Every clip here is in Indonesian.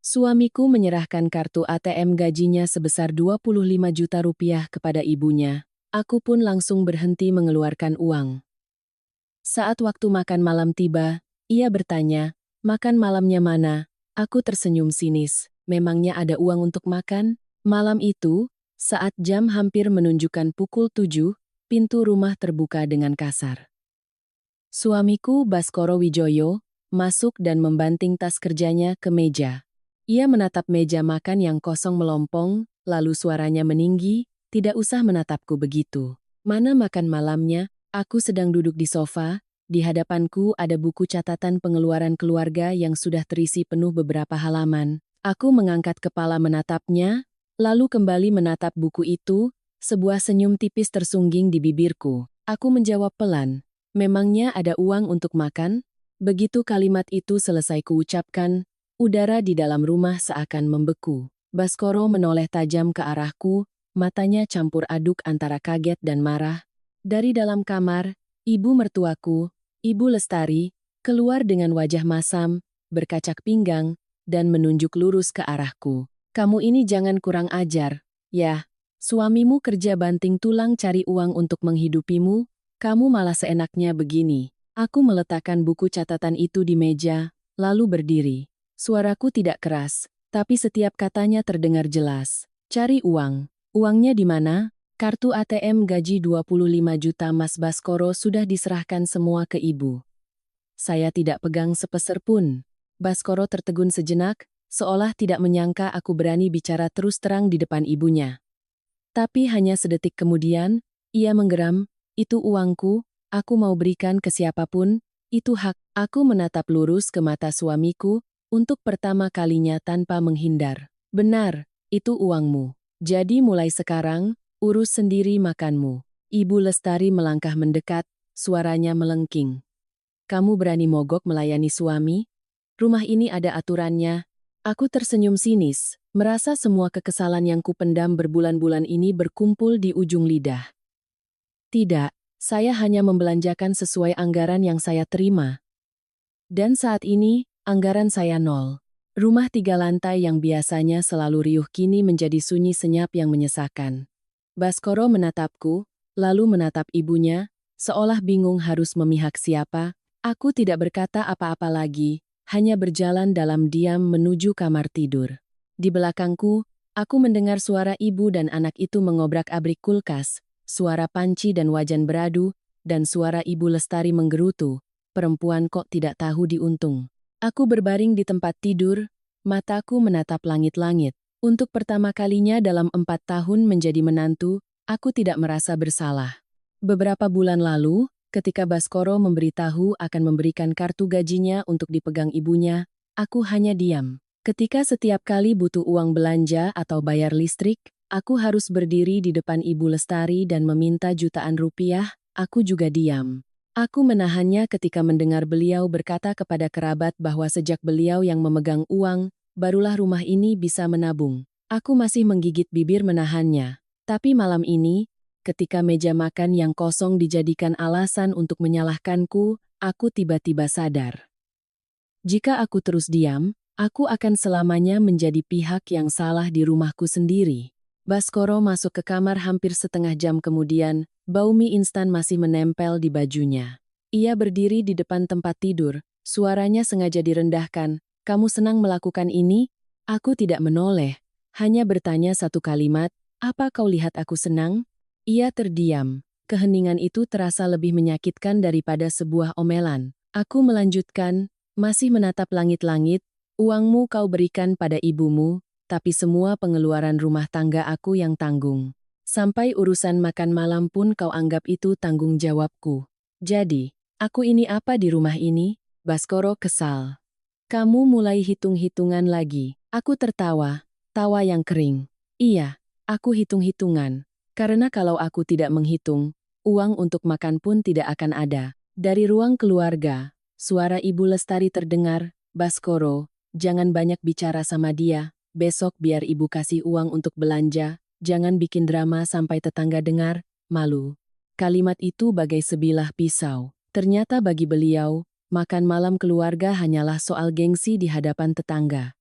Suamiku menyerahkan kartu ATM gajinya sebesar 25 juta rupiah kepada ibunya. Aku pun langsung berhenti mengeluarkan uang. Saat waktu makan malam tiba, ia bertanya, "Makan malamnya mana?" Aku tersenyum sinis. Memangnya ada uang untuk makan? Malam itu, saat jam hampir menunjukkan pukul 7, pintu rumah terbuka dengan kasar. Suamiku, Baskoro Wijoyo, masuk dan membanting tas kerjanya ke meja. Ia menatap meja makan yang kosong melompong, lalu suaranya meninggi, "Tidak usah menatapku begitu. Mana makan malamnya?" Aku sedang duduk di sofa, di hadapanku ada buku catatan pengeluaran keluarga yang sudah terisi penuh beberapa halaman. Aku mengangkat kepala menatapnya, lalu kembali menatap buku itu, sebuah senyum tipis tersungging di bibirku. Aku menjawab pelan, "Memangnya ada uang untuk makan?" Begitu kalimat itu selesai kuucapkan, udara di dalam rumah seakan membeku. Baskoro menoleh tajam ke arahku, matanya campur aduk antara kaget dan marah. Dari dalam kamar, ibu mertuaku, Ibu Lestari, keluar dengan wajah masam, berkacak pinggang, dan menunjuk lurus ke arahku. "Kamu ini jangan kurang ajar. Ya, suamimu kerja banting tulang cari uang untuk menghidupimu, kamu malah seenaknya begini." Aku meletakkan buku catatan itu di meja, lalu berdiri. Suaraku tidak keras, tapi setiap katanya terdengar jelas. "Cari uang. Uangnya di mana?" Kartu ATM gaji 25 juta Mas Baskoro sudah diserahkan semua ke ibu. Saya tidak pegang sepeser pun. Baskoro tertegun sejenak, seolah tidak menyangka aku berani bicara terus terang di depan ibunya. Tapi hanya sedetik kemudian, ia menggeram, "Itu uangku, aku mau berikan ke siapapun, itu hak." Aku menatap lurus ke mata suamiku, untuk pertama kalinya tanpa menghindar. "Benar, itu uangmu. Jadi mulai sekarang, urus sendiri makanmu." Ibu Lestari melangkah mendekat, suaranya melengking. "Kamu berani mogok melayani suami? Rumah ini ada aturannya." Aku tersenyum sinis, merasa semua kekesalan yang kupendam berbulan-bulan ini berkumpul di ujung lidah. "Tidak, saya hanya membelanjakan sesuai anggaran yang saya terima. Dan saat ini, anggaran saya nol." Rumah 3 lantai yang biasanya selalu riuh kini menjadi sunyi senyap yang menyesakan. Baskoro menatapku, lalu menatap ibunya, seolah bingung harus memihak siapa. Aku tidak berkata apa-apa lagi, hanya berjalan dalam diam menuju kamar tidur. Di belakangku, aku mendengar suara ibu dan anak itu mengobrak-abrik kulkas, suara panci dan wajan beradu, dan suara Ibu Lestari menggerutu, "Perempuan kok tidak tahu diuntung." Aku berbaring di tempat tidur, mataku menatap langit-langit. Untuk pertama kalinya dalam 4 tahun menjadi menantu, aku tidak merasa bersalah. Beberapa bulan lalu, ketika Baskoro memberitahu akan memberikan kartu gajinya untuk dipegang ibunya, aku hanya diam. Ketika setiap kali butuh uang belanja atau bayar listrik, aku harus berdiri di depan Ibu Lestari dan meminta jutaan rupiah, aku juga diam. Aku menahannya ketika mendengar beliau berkata kepada kerabat bahwa sejak beliau yang memegang uang, barulah rumah ini bisa menabung. Aku masih menggigit bibir menahannya. Tapi malam ini, ketika meja makan yang kosong dijadikan alasan untuk menyalahkanku, aku tiba-tiba sadar. Jika aku terus diam, aku akan selamanya menjadi pihak yang salah di rumahku sendiri. Baskoro masuk ke kamar hampir setengah jam kemudian, bau mie instan masih menempel di bajunya. Ia berdiri di depan tempat tidur, suaranya sengaja direndahkan. "Kamu senang melakukan ini?" Aku tidak menoleh, hanya bertanya satu kalimat, "Apa kau lihat aku senang?" Ia terdiam. Keheningan itu terasa lebih menyakitkan daripada sebuah omelan. Aku melanjutkan, masih menatap langit-langit, "Uangmu kau berikan pada ibumu, tapi semua pengeluaran rumah tangga aku yang tanggung. Sampai urusan makan malam pun kau anggap itu tanggung jawabku. Jadi, aku ini apa di rumah ini?" Baskoro kesal. "Kamu mulai hitung-hitungan lagi." Aku tertawa, tawa yang kering. "Iya, aku hitung-hitungan. Karena kalau aku tidak menghitung, uang untuk makan pun tidak akan ada." Dari ruang keluarga, suara Ibu Lestari terdengar, "Baskoro, jangan banyak bicara sama dia. Besok biar ibu kasih uang untuk belanja, jangan bikin drama sampai tetangga dengar, malu." Kalimat itu bagai sebilah pisau. Ternyata bagi beliau, makan malam keluarga hanyalah soal gengsi di hadapan tetangga.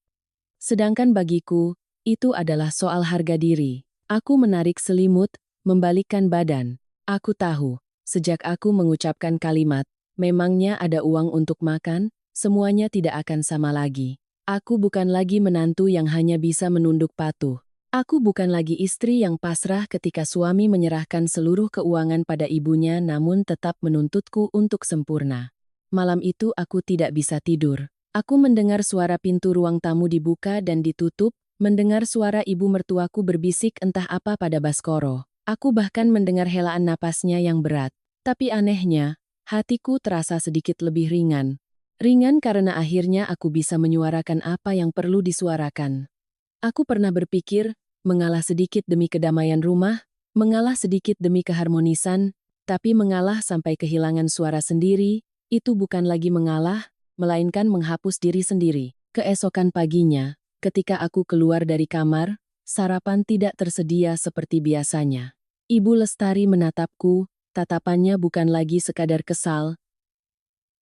Sedangkan bagiku, itu adalah soal harga diri. Aku menarik selimut, membalikkan badan. Aku tahu, sejak aku mengucapkan kalimat, memangnya ada uang untuk makan, semuanya tidak akan sama lagi. Aku bukan lagi menantu yang hanya bisa menunduk patuh. Aku bukan lagi istri yang pasrah ketika suami menyerahkan seluruh keuangan pada ibunya namun tetap menuntutku untuk sempurna. Malam itu aku tidak bisa tidur. Aku mendengar suara pintu ruang tamu dibuka dan ditutup, mendengar suara ibu mertuaku berbisik entah apa pada Baskoro. Aku bahkan mendengar helaan napasnya yang berat. Tapi anehnya, hatiku terasa sedikit lebih ringan. Ringan karena akhirnya aku bisa menyuarakan apa yang perlu disuarakan. Aku pernah berpikir, mengalah sedikit demi kedamaian rumah, mengalah sedikit demi keharmonisan, tapi mengalah sampai kehilangan suara sendiri, itu bukan lagi mengalah, melainkan menghapus diri sendiri. Keesokan paginya, ketika aku keluar dari kamar, sarapan tidak tersedia seperti biasanya. Ibu Lestari menatapku, tatapannya bukan lagi sekadar kesal,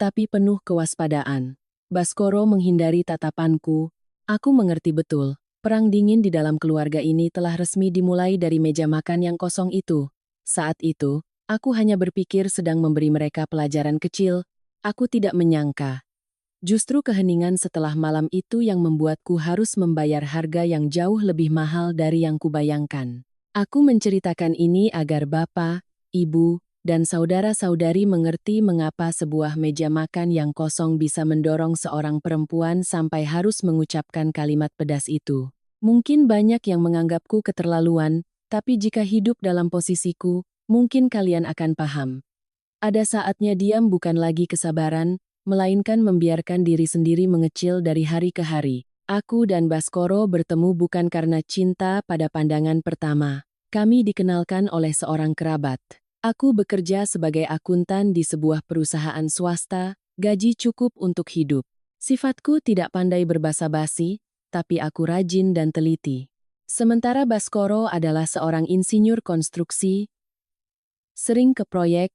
tapi penuh kewaspadaan. Baskoro menghindari tatapanku. Aku mengerti betul, perang dingin di dalam keluarga ini telah resmi dimulai dari meja makan yang kosong itu. Saat itu, aku hanya berpikir sedang memberi mereka pelajaran kecil. Aku tidak menyangka. Justru keheningan setelah malam itu yang membuatku harus membayar harga yang jauh lebih mahal dari yang kubayangkan. Aku menceritakan ini agar bapak, ibu, dan saudara-saudari mengerti mengapa sebuah meja makan yang kosong bisa mendorong seorang perempuan sampai harus mengucapkan kalimat pedas itu. Mungkin banyak yang menganggapku keterlaluan, tapi jika hidup dalam posisiku, mungkin kalian akan paham. Ada saatnya diam bukan lagi kesabaran, melainkan membiarkan diri sendiri mengecil dari hari ke hari. Aku dan Baskoro bertemu bukan karena cinta pada pandangan pertama. Kami dikenalkan oleh seorang kerabat. Aku bekerja sebagai akuntan di sebuah perusahaan swasta, gaji cukup untuk hidup. Sifatku tidak pandai berbasa-basi, tapi aku rajin dan teliti. Sementara Baskoro adalah seorang insinyur konstruksi, sering ke proyek,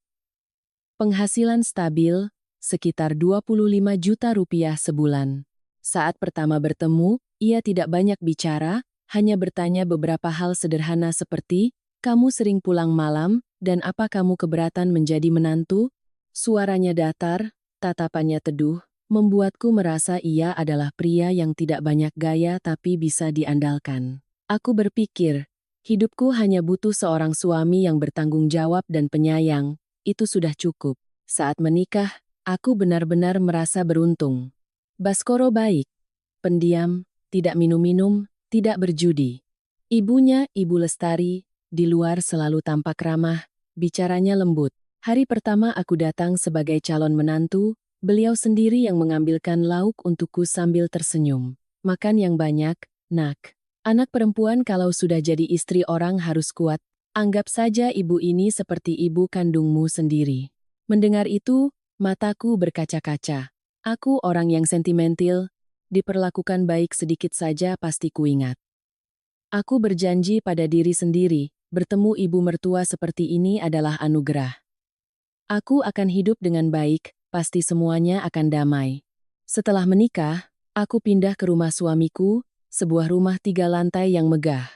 penghasilan stabil, sekitar 25 juta rupiah sebulan. Saat pertama bertemu, ia tidak banyak bicara, hanya bertanya beberapa hal sederhana seperti, "Kamu sering pulang malam, dan apa kamu keberatan menjadi menantu?" Suaranya datar, tatapannya teduh, membuatku merasa ia adalah pria yang tidak banyak gaya tapi bisa diandalkan. Aku berpikir, hidupku hanya butuh seorang suami yang bertanggung jawab dan penyayang, itu sudah cukup. Saat menikah, aku benar-benar merasa beruntung. Baskoro baik, pendiam, tidak minum-minum, tidak berjudi. Ibunya, Ibu Lestari, di luar selalu tampak ramah, bicaranya lembut. Hari pertama aku datang sebagai calon menantu, beliau sendiri yang mengambilkan lauk untukku sambil tersenyum. "Makan yang banyak, nak. Anak perempuan kalau sudah jadi istri orang harus kuat. Anggap saja ibu ini seperti ibu kandungmu sendiri." Mendengar itu, mataku berkaca-kaca. Aku orang yang sentimental, diperlakukan baik sedikit saja pasti kuingat. Aku berjanji pada diri sendiri, bertemu ibu mertua seperti ini adalah anugerah. Aku akan hidup dengan baik, pasti semuanya akan damai. Setelah menikah, aku pindah ke rumah suamiku, sebuah rumah 3 lantai yang megah.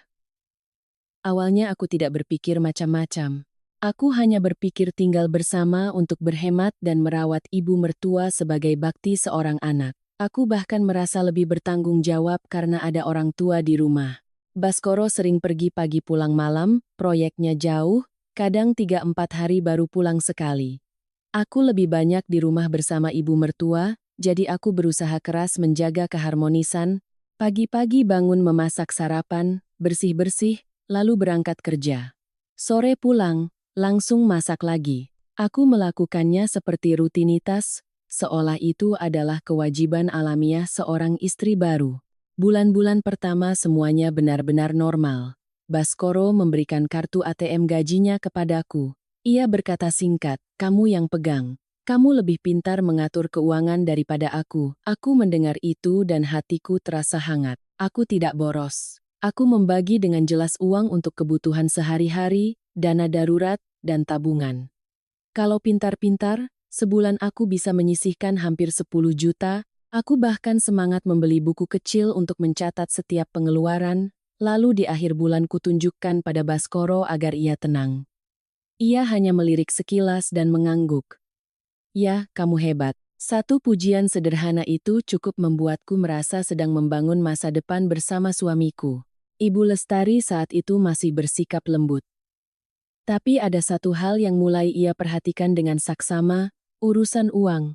Awalnya aku tidak berpikir macam-macam. Aku hanya berpikir tinggal bersama untuk berhemat dan merawat ibu mertua sebagai bakti seorang anak. Aku bahkan merasa lebih bertanggung jawab karena ada orang tua di rumah. Baskoro sering pergi pagi pulang malam, proyeknya jauh, kadang 3-4 hari baru pulang sekali. Aku lebih banyak di rumah bersama ibu mertua, jadi aku berusaha keras menjaga keharmonisan, pagi-pagi bangun memasak sarapan, bersih-bersih, lalu berangkat kerja. Sore pulang, langsung masak lagi. Aku melakukannya seperti rutinitas, seolah itu adalah kewajiban alamiah seorang istri baru. Bulan-bulan pertama semuanya benar-benar normal. Baskoro memberikan kartu ATM gajinya kepadaku. Ia berkata singkat, "Kamu yang pegang. Kamu lebih pintar mengatur keuangan daripada aku." Aku mendengar itu dan hatiku terasa hangat. Aku tidak boros. Aku membagi dengan jelas uang untuk kebutuhan sehari-hari, dana darurat, dan tabungan. Kalau pintar-pintar, sebulan aku bisa menyisihkan hampir 10 juta, Aku bahkan semangat membeli buku kecil untuk mencatat setiap pengeluaran, lalu di akhir bulan kutunjukkan pada Baskoro agar ia tenang. Ia hanya melirik sekilas dan mengangguk. Ya, kamu hebat. Satu pujian sederhana itu cukup membuatku merasa sedang membangun masa depan bersama suamiku. Ibu Lestari saat itu masih bersikap lembut. Tapi ada satu hal yang mulai ia perhatikan dengan saksama, urusan uang.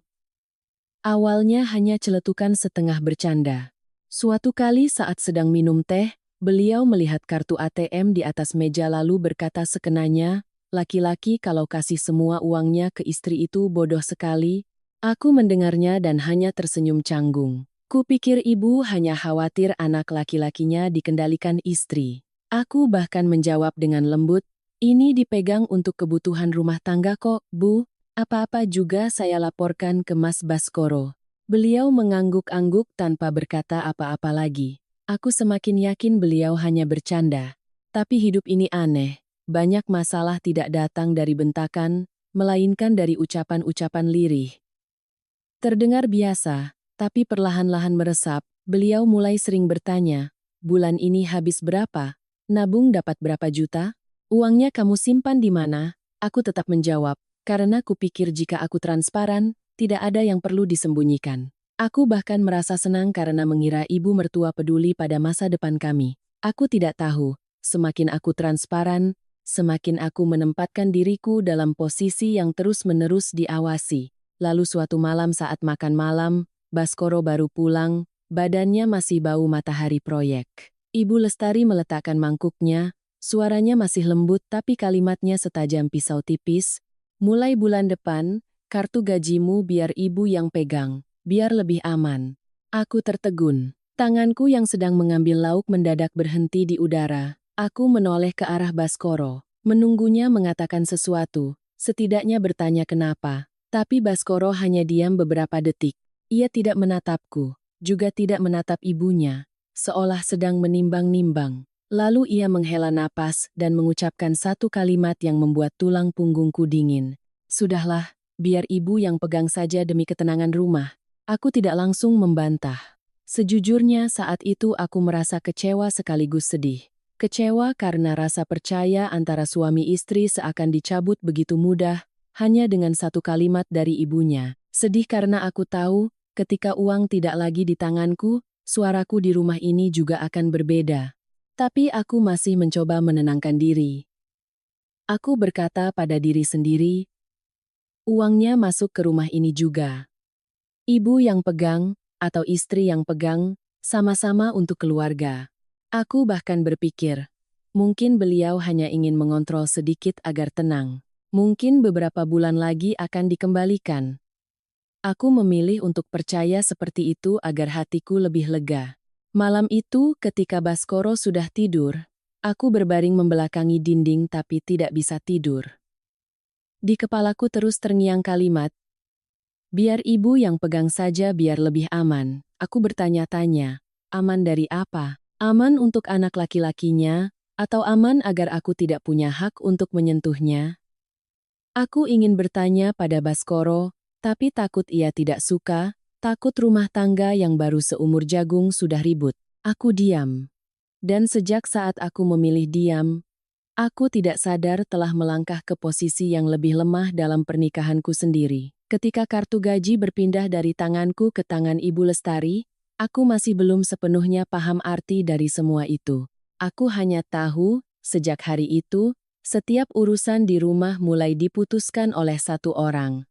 Awalnya hanya celetukan setengah bercanda. Suatu kali saat sedang minum teh, beliau melihat kartu ATM di atas meja lalu berkata sekenanya, laki-laki kalau kasih semua uangnya ke istri itu bodoh sekali. Aku mendengarnya dan hanya tersenyum canggung. Kupikir ibu hanya khawatir anak laki-lakinya dikendalikan istri. Aku bahkan menjawab dengan lembut, ini dipegang untuk kebutuhan rumah tangga kok, Bu. Apa-apa juga saya laporkan ke Mas Baskoro. Beliau mengangguk-angguk tanpa berkata apa-apa lagi. Aku semakin yakin beliau hanya bercanda. Tapi hidup ini aneh. Banyak masalah tidak datang dari bentakan, melainkan dari ucapan-ucapan lirih. Terdengar biasa, tapi perlahan-lahan meresap, beliau mulai sering bertanya, bulan ini habis berapa? Nabung dapat berapa juta? Uangnya kamu simpan di mana? Aku tetap menjawab, karena kupikir jika aku transparan, tidak ada yang perlu disembunyikan. Aku bahkan merasa senang karena mengira ibu mertua peduli pada masa depan kami. Aku tidak tahu, semakin aku transparan, semakin aku menempatkan diriku dalam posisi yang terus-menerus diawasi. Lalu suatu malam saat makan malam, Baskoro baru pulang, badannya masih bau matahari proyek. Ibu Lestari meletakkan mangkuknya, suaranya masih lembut tapi kalimatnya setajam pisau tipis. Mulai bulan depan, kartu gajimu biar ibu yang pegang, biar lebih aman. Aku tertegun. Tanganku yang sedang mengambil lauk mendadak berhenti di udara. Aku menoleh ke arah Baskoro, menunggunya mengatakan sesuatu, setidaknya bertanya kenapa. Tapi Baskoro hanya diam beberapa detik. Ia tidak menatapku, juga tidak menatap ibunya, seolah sedang menimbang-nimbang. Lalu ia menghela napas dan mengucapkan satu kalimat yang membuat tulang punggungku dingin. Sudahlah, biar ibu yang pegang saja demi ketenangan rumah. Aku tidak langsung membantah. Sejujurnya saat itu aku merasa kecewa sekaligus sedih. Kecewa karena rasa percaya antara suami istri seakan dicabut begitu mudah, hanya dengan satu kalimat dari ibunya. Sedih karena aku tahu, ketika uang tidak lagi di tanganku, suaraku di rumah ini juga akan berbeda. Tapi aku masih mencoba menenangkan diri. Aku berkata pada diri sendiri, uangnya masuk ke rumah ini juga. Ibu yang pegang, atau istri yang pegang, sama-sama untuk keluarga. Aku bahkan berpikir, mungkin beliau hanya ingin mengontrol sedikit agar tenang. Mungkin beberapa bulan lagi akan dikembalikan. Aku memilih untuk percaya seperti itu agar hatiku lebih lega. Malam itu, ketika Baskoro sudah tidur, aku berbaring membelakangi dinding tapi tidak bisa tidur. Di kepalaku terus terngiang kalimat, biar ibu yang pegang saja biar lebih aman. Aku bertanya-tanya, aman dari apa? Aman untuk anak laki-lakinya, atau aman agar aku tidak punya hak untuk menyentuhnya? Aku ingin bertanya pada Baskoro, tapi takut ia tidak suka, takut rumah tangga yang baru seumur jagung sudah ribut. Aku diam. Dan sejak saat aku memilih diam, aku tidak sadar telah melangkah ke posisi yang lebih lemah dalam pernikahanku sendiri. Ketika kartu gaji berpindah dari tanganku ke tangan Ibu Lestari, aku masih belum sepenuhnya paham arti dari semua itu. Aku hanya tahu, sejak hari itu, setiap urusan di rumah mulai diputuskan oleh satu orang.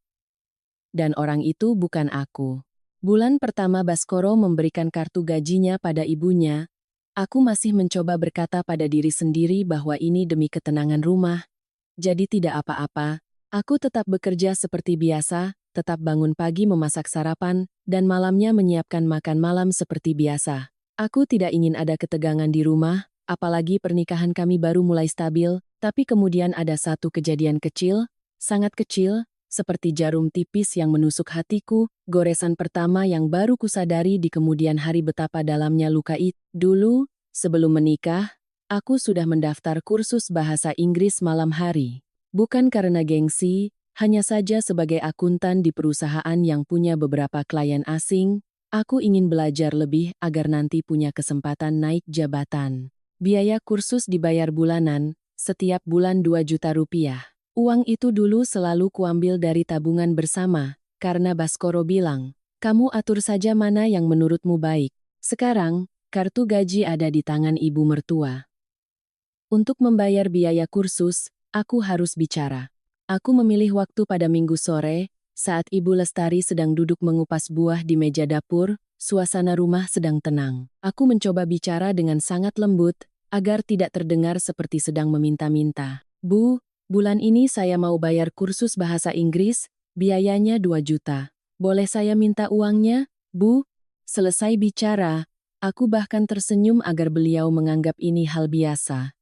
Dan orang itu bukan aku. Bulan pertama Baskoro memberikan kartu gajinya pada ibunya, aku masih mencoba berkata pada diri sendiri bahwa ini demi ketenangan rumah. Jadi tidak apa-apa, aku tetap bekerja seperti biasa, tetap bangun pagi memasak sarapan, dan malamnya menyiapkan makan malam seperti biasa. Aku tidak ingin ada ketegangan di rumah, apalagi pernikahan kami baru mulai stabil, tapi kemudian ada satu kejadian kecil, sangat kecil, seperti jarum tipis yang menusuk hatiku, goresan pertama yang baru kusadari di kemudian hari betapa dalamnya luka itu. Dulu, sebelum menikah, aku sudah mendaftar kursus bahasa Inggris malam hari. Bukan karena gengsi, hanya saja sebagai akuntan di perusahaan yang punya beberapa klien asing, Aku ingin belajar lebih agar nanti punya kesempatan naik jabatan. Biaya kursus dibayar bulanan, setiap bulan 2 juta rupiah. Uang itu dulu selalu kuambil dari tabungan bersama, karena Baskoro bilang, kamu atur saja mana yang menurutmu baik. Sekarang, kartu gaji ada di tangan ibu mertua. Untuk membayar biaya kursus, aku harus bicara. Aku memilih waktu pada Minggu sore, saat Ibu Lestari sedang duduk mengupas buah di meja dapur, suasana rumah sedang tenang. Aku mencoba bicara dengan sangat lembut, agar tidak terdengar seperti sedang meminta-minta. Bu, bulan ini saya mau bayar kursus bahasa Inggris, biayanya 2 juta. Boleh saya minta uangnya, Bu? Selesai bicara, aku bahkan tersenyum agar beliau menganggap ini hal biasa.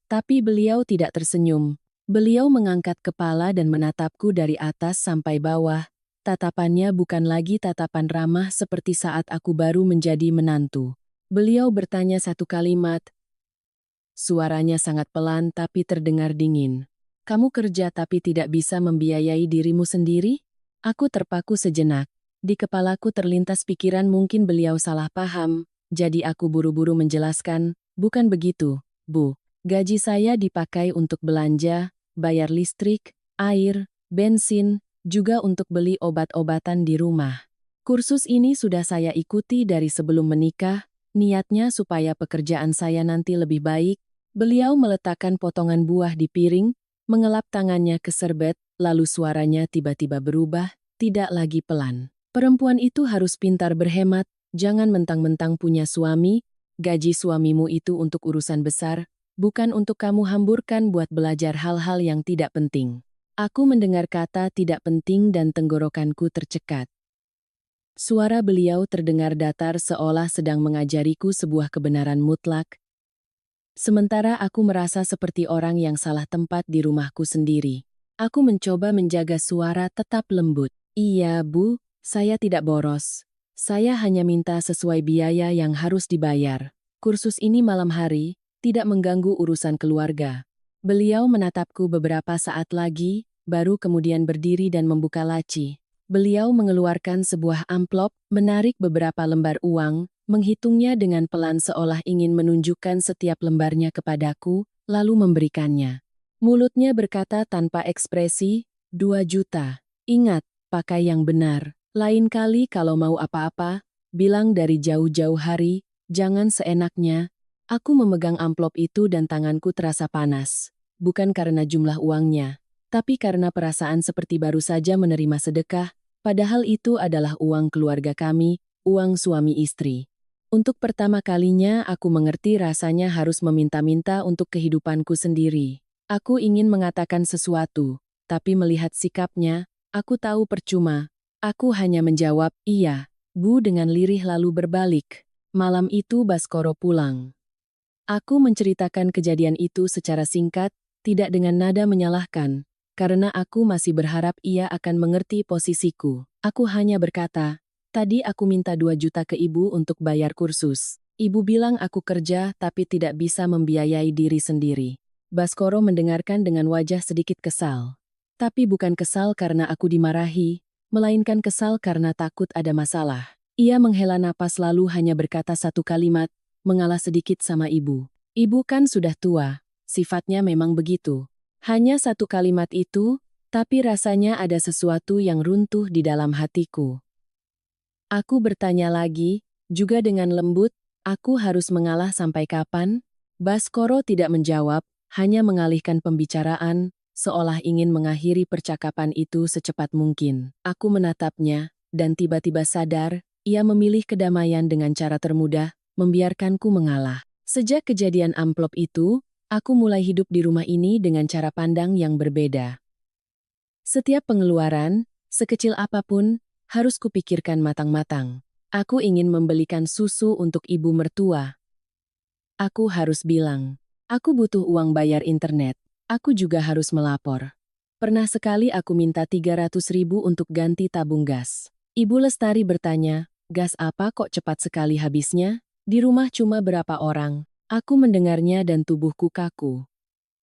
Tapi beliau tidak tersenyum. Beliau mengangkat kepala dan menatapku dari atas sampai bawah. Tatapannya bukan lagi tatapan ramah seperti saat aku baru menjadi menantu. Beliau bertanya satu kalimat. Suaranya sangat pelan tapi terdengar dingin. Kamu kerja tapi tidak bisa membiayai dirimu sendiri? Aku terpaku sejenak. Di kepalaku terlintas pikiran mungkin beliau salah paham, jadi aku buru-buru menjelaskan, bukan begitu, Bu. Gaji saya dipakai untuk belanja, bayar listrik, air, bensin, juga untuk beli obat-obatan di rumah. Kursus ini sudah saya ikuti dari sebelum menikah, niatnya supaya pekerjaan saya nanti lebih baik. Beliau meletakkan potongan buah di piring, mengelap tangannya ke serbet, lalu suaranya tiba-tiba berubah, tidak lagi pelan. Perempuan itu harus pintar berhemat, jangan mentang-mentang punya suami, gaji suamimu itu untuk urusan besar, bukan untuk kamu hamburkan buat belajar hal-hal yang tidak penting. Aku mendengar kata tidak penting dan tenggorokanku tercekat. Suara beliau terdengar datar seolah sedang mengajariku sebuah kebenaran mutlak. Sementara aku merasa seperti orang yang salah tempat di rumahku sendiri. Aku mencoba menjaga suara tetap lembut. Iya, Bu, saya tidak boros. Saya hanya minta sesuai biaya yang harus dibayar. Kursus ini malam hari, tidak mengganggu urusan keluarga. Beliau menatapku beberapa saat lagi, baru kemudian berdiri dan membuka laci. Beliau mengeluarkan sebuah amplop, menarik beberapa lembar uang, menghitungnya dengan pelan seolah ingin menunjukkan setiap lembarnya kepadaku, lalu memberikannya. Mulutnya berkata tanpa ekspresi, 2 juta. Ingat, pakai yang benar. Lain kali kalau mau apa-apa, bilang dari jauh-jauh hari, jangan seenaknya. Aku memegang amplop itu dan tanganku terasa panas. Bukan karena jumlah uangnya, tapi karena perasaan seperti baru saja menerima sedekah, padahal itu adalah uang keluarga kami, uang suami istri. Untuk pertama kalinya aku mengerti rasanya harus meminta-minta untuk kehidupanku sendiri. Aku ingin mengatakan sesuatu, tapi melihat sikapnya, aku tahu percuma. Aku hanya menjawab, iya, Bu dengan lirih lalu berbalik. Malam itu Baskoro pulang. Aku menceritakan kejadian itu secara singkat, tidak dengan nada menyalahkan, karena aku masih berharap ia akan mengerti posisiku. Aku hanya berkata, tadi aku minta 2 juta ke ibu untuk bayar kursus. Ibu bilang aku kerja tapi tidak bisa membiayai diri sendiri. Baskoro mendengarkan dengan wajah sedikit kesal. Tapi bukan kesal karena aku dimarahi, melainkan kesal karena takut ada masalah. Ia menghela napas lalu hanya berkata satu kalimat, mengalah sedikit sama ibu. Ibu kan sudah tua, sifatnya memang begitu. Hanya satu kalimat itu, tapi rasanya ada sesuatu yang runtuh di dalam hatiku. Aku bertanya lagi, juga dengan lembut, aku harus mengalah sampai kapan? Baskoro tidak menjawab, hanya mengalihkan pembicaraan, seolah ingin mengakhiri percakapan itu secepat mungkin. Aku menatapnya, dan tiba-tiba sadar, ia memilih kedamaian dengan cara termudah, membiarkanku mengalah. Sejak kejadian amplop itu, aku mulai hidup di rumah ini dengan cara pandang yang berbeda. Setiap pengeluaran, sekecil apapun, harus kupikirkan matang-matang. Aku ingin membelikan susu untuk ibu mertua. Aku harus bilang, aku butuh uang bayar internet. Aku juga harus melapor. Pernah sekali aku minta 300.000 untuk ganti tabung gas. Ibu Lestari bertanya, gas apa kok cepat sekali habisnya? Di rumah cuma berapa orang? Aku mendengarnya dan tubuhku kaku.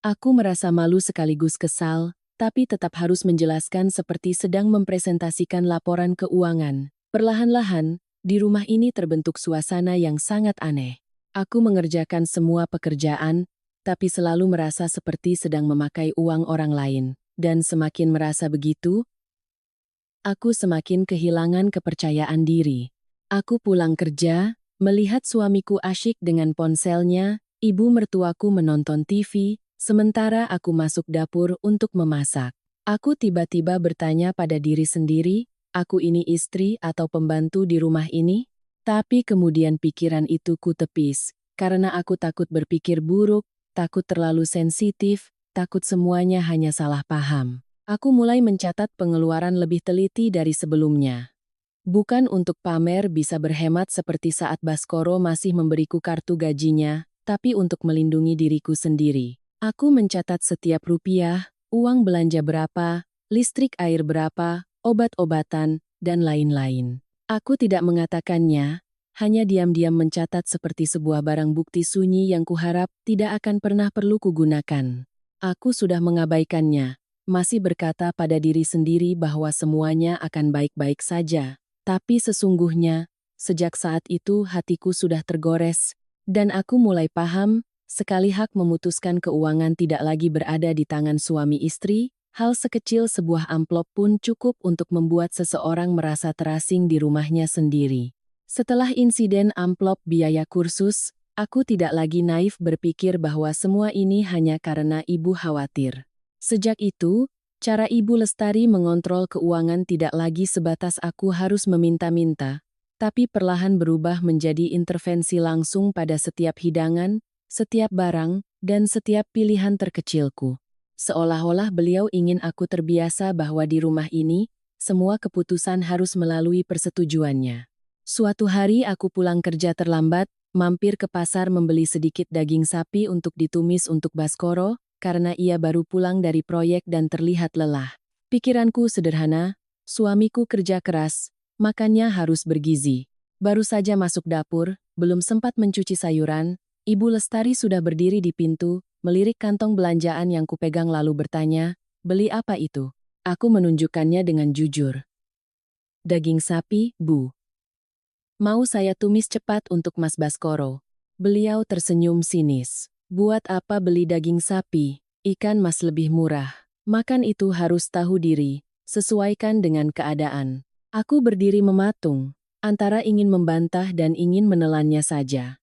Aku merasa malu sekaligus kesal, tapi tetap harus menjelaskan seperti sedang mempresentasikan laporan keuangan. Perlahan-lahan, Di rumah ini terbentuk suasana yang sangat aneh. Aku mengerjakan semua pekerjaan, tapi selalu merasa seperti sedang memakai uang orang lain. Dan semakin merasa begitu, aku semakin kehilangan kepercayaan diri. Aku pulang kerja, melihat suamiku asyik dengan ponselnya, ibu mertuaku menonton TV, sementara aku masuk dapur untuk memasak. Aku tiba-tiba bertanya pada diri sendiri, aku ini istri atau pembantu di rumah ini? Tapi kemudian pikiran itu kutepis, karena aku takut berpikir buruk, takut terlalu sensitif, takut semuanya hanya salah paham. Aku mulai mencatat pengeluaran lebih teliti dari sebelumnya. Bukan untuk pamer bisa berhemat seperti saat Baskoro masih memberiku kartu gajinya, tapi untuk melindungi diriku sendiri. Aku mencatat setiap rupiah, uang belanja berapa, listrik air berapa, obat-obatan, dan lain-lain. Aku tidak mengatakannya, hanya diam-diam mencatat seperti sebuah barang bukti sunyi yang kuharap tidak akan pernah perlu kugunakan. Aku sudah mengabaikannya, masih berkata pada diri sendiri bahwa semuanya akan baik-baik saja. Tapi sesungguhnya, sejak saat itu hatiku sudah tergores, dan aku mulai paham, sekali hak memutuskan keuangan tidak lagi berada di tangan suami istri, hal sekecil sebuah amplop pun cukup untuk membuat seseorang merasa terasing di rumahnya sendiri. Setelah insiden amplop biaya kursus, aku tidak lagi naif berpikir bahwa semua ini hanya karena ibu khawatir. Sejak itu, cara Ibu Lestari mengontrol keuangan tidak lagi sebatas aku harus meminta-minta, tapi perlahan berubah menjadi intervensi langsung pada setiap hidangan, setiap barang, dan setiap pilihan terkecilku. Seolah-olah beliau ingin aku terbiasa bahwa di rumah ini, semua keputusan harus melalui persetujuannya. Suatu hari aku pulang kerja terlambat, mampir ke pasar membeli sedikit daging sapi untuk ditumis untuk Baskoro, karena ia baru pulang dari proyek dan terlihat lelah. Pikiranku sederhana, suamiku kerja keras, makannya harus bergizi. Baru saja masuk dapur, belum sempat mencuci sayuran, Ibu Lestari sudah berdiri di pintu, melirik kantong belanjaan yang kupegang lalu bertanya, "Beli apa itu?" Aku menunjukkannya dengan jujur. "Daging sapi, Bu. Mau saya tumis cepat untuk Mas Baskoro." Beliau tersenyum sinis. "Buat apa beli daging sapi? Ikan mas lebih murah. Makan itu harus tahu diri, sesuaikan dengan keadaan." Aku berdiri mematung, antara ingin membantah dan ingin menelannya saja.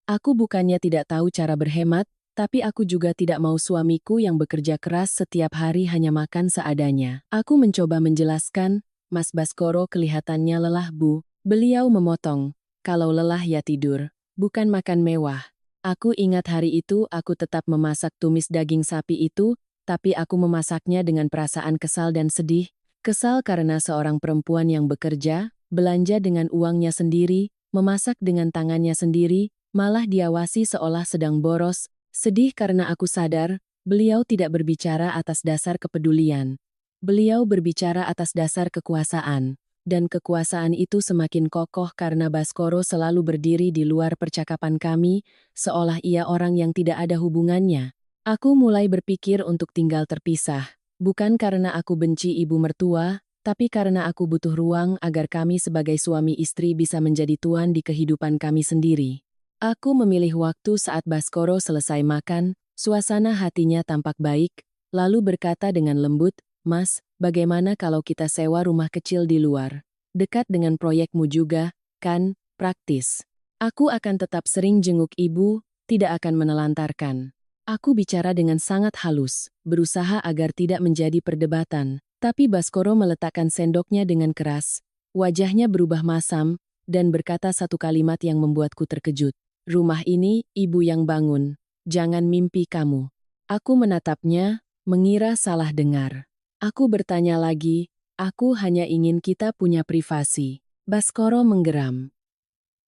Aku bukannya tidak tahu cara berhemat, tapi aku juga tidak mau suamiku yang bekerja keras setiap hari hanya makan seadanya. Aku mencoba menjelaskan, "Mas Baskoro kelihatannya lelah, Bu." Beliau memotong, "Kalau lelah ya tidur, bukan makan mewah." Aku ingat hari itu aku tetap memasak tumis daging sapi itu, tapi aku memasaknya dengan perasaan kesal dan sedih. Kesal karena seorang perempuan yang bekerja, belanja dengan uangnya sendiri, memasak dengan tangannya sendiri, malah diawasi seolah sedang boros. Sedih karena aku sadar, beliau tidak berbicara atas dasar kepedulian. Beliau berbicara atas dasar kekuasaan. Dan kekuasaan itu semakin kokoh karena Baskoro selalu berdiri di luar percakapan kami, seolah ia orang yang tidak ada hubungannya. Aku mulai berpikir untuk tinggal terpisah, bukan karena aku benci ibu mertua, tapi karena aku butuh ruang agar kami sebagai suami istri bisa menjadi tuan di kehidupan kami sendiri. Aku memilih waktu saat Baskoro selesai makan, suasana hatinya tampak baik, lalu berkata dengan lembut, "Mas, bagaimana kalau kita sewa rumah kecil di luar? Dekat dengan proyekmu juga, kan, praktis. Aku akan tetap sering jenguk ibu, tidak akan menelantarkan." Aku bicara dengan sangat halus, berusaha agar tidak menjadi perdebatan, tapi Baskoro meletakkan sendoknya dengan keras. Wajahnya berubah masam, dan berkata satu kalimat yang membuatku terkejut. "Rumah ini, ibu yang bangun. Jangan mimpi kamu." Aku menatapnya, mengira salah dengar. Aku bertanya lagi, "Aku hanya ingin kita punya privasi." Baskoro menggeram.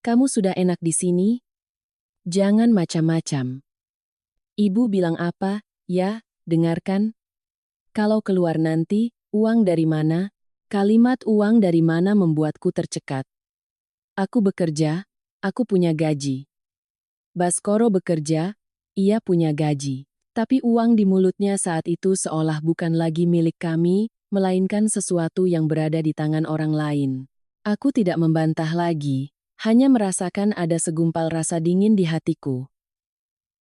"Kamu sudah enak di sini? Jangan macam-macam." Ibu bilang apa? Ya, dengarkan. "Kalau keluar nanti, uang dari mana?" Kalimat "uang dari mana" membuatku tercekat. Aku bekerja, aku punya gaji. Baskoro bekerja, ia punya gaji. Tapi uang di mulutnya saat itu seolah bukan lagi milik kami, melainkan sesuatu yang berada di tangan orang lain. Aku tidak membantah lagi, hanya merasakan ada segumpal rasa dingin di hatiku.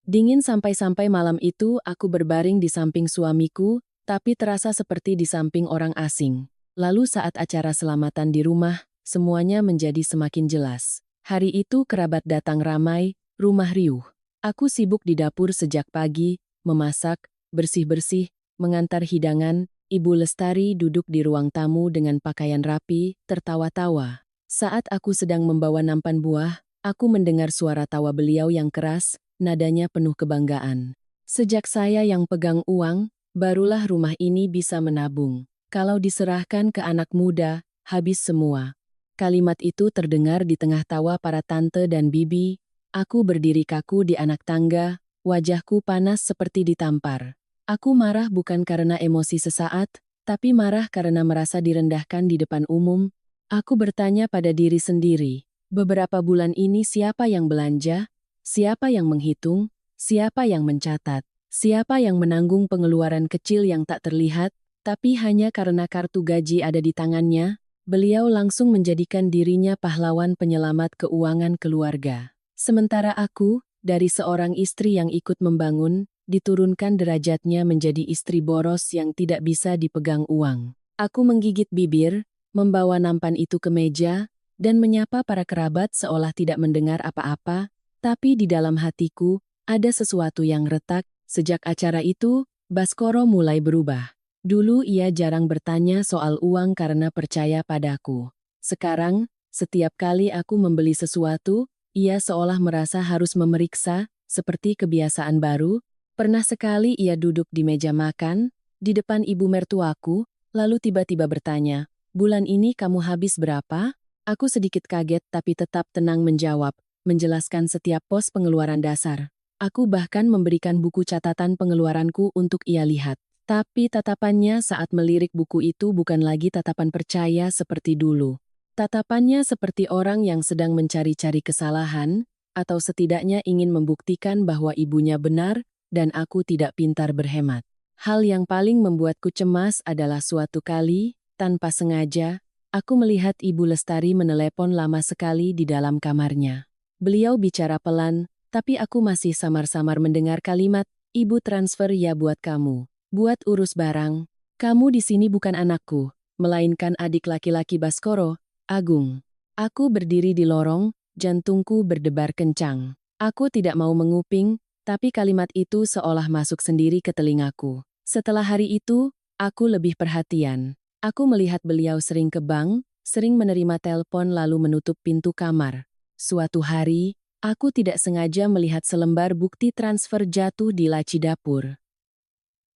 Dingin sampai-sampai malam itu aku berbaring di samping suamiku, tapi terasa seperti di samping orang asing. Lalu saat acara selamatan di rumah, semuanya menjadi semakin jelas. Hari itu kerabat datang ramai, rumah riuh. Aku sibuk di dapur sejak pagi, memasak, bersih-bersih, mengantar hidangan. Ibu Lestari duduk di ruang tamu dengan pakaian rapi, tertawa-tawa. Saat aku sedang membawa nampan buah, aku mendengar suara tawa beliau yang keras, nadanya penuh kebanggaan. Sejak saya yang pegang uang, barulah rumah ini bisa menabung. Kalau diserahkan ke anak muda, habis semua. Kalimat itu terdengar di tengah tawa para tante dan bibi. Aku berdiri kaku di anak tangga, wajahku panas seperti ditampar. Aku marah bukan karena emosi sesaat, tapi marah karena merasa direndahkan di depan umum. Aku bertanya pada diri sendiri, beberapa bulan ini siapa yang belanja? Siapa yang menghitung? Siapa yang mencatat? Siapa yang menanggung pengeluaran kecil yang tak terlihat? Tapi hanya karena kartu gaji ada di tangannya, beliau langsung menjadikan dirinya pahlawan penyelamat keuangan keluarga. Sementara aku, dari seorang istri yang ikut membangun, diturunkan derajatnya menjadi istri boros yang tidak bisa dipegang uang. Aku menggigit bibir, membawa nampan itu ke meja, dan menyapa para kerabat seolah tidak mendengar apa-apa, tapi di dalam hatiku, ada sesuatu yang retak. Sejak acara itu, Baskoro mulai berubah. Dulu ia jarang bertanya soal uang karena percaya padaku. Sekarang, setiap kali aku membeli sesuatu, ia seolah merasa harus memeriksa, seperti kebiasaan baru. Pernah sekali ia duduk di meja makan, di depan ibu mertuaku, lalu tiba-tiba bertanya, "Bulan ini kamu habis berapa?" Aku sedikit kaget tapi tetap tenang menjawab, menjelaskan setiap pos pengeluaran dasar. Aku bahkan memberikan buku catatan pengeluaranku untuk ia lihat. Tapi tatapannya saat melirik buku itu bukan lagi tatapan percaya seperti dulu. Tatapannya seperti orang yang sedang mencari-cari kesalahan, atau setidaknya ingin membuktikan bahwa ibunya benar, dan aku tidak pintar berhemat. Hal yang paling membuatku cemas adalah suatu kali, tanpa sengaja, aku melihat Ibu Lestari menelepon lama sekali di dalam kamarnya. Beliau bicara pelan, tapi aku masih samar-samar mendengar kalimat, "Ibu transfer ya buat kamu. Buat urus barang. Kamu di sini bukan anakku, melainkan adik laki-laki Baskoro, Agung." Aku berdiri di lorong, jantungku berdebar kencang. Aku tidak mau menguping, tapi kalimat itu seolah masuk sendiri ke telingaku. Setelah hari itu, aku lebih perhatian. Aku melihat beliau sering ke bank, sering menerima telepon lalu menutup pintu kamar. Suatu hari, aku tidak sengaja melihat selembar bukti transfer jatuh di laci dapur.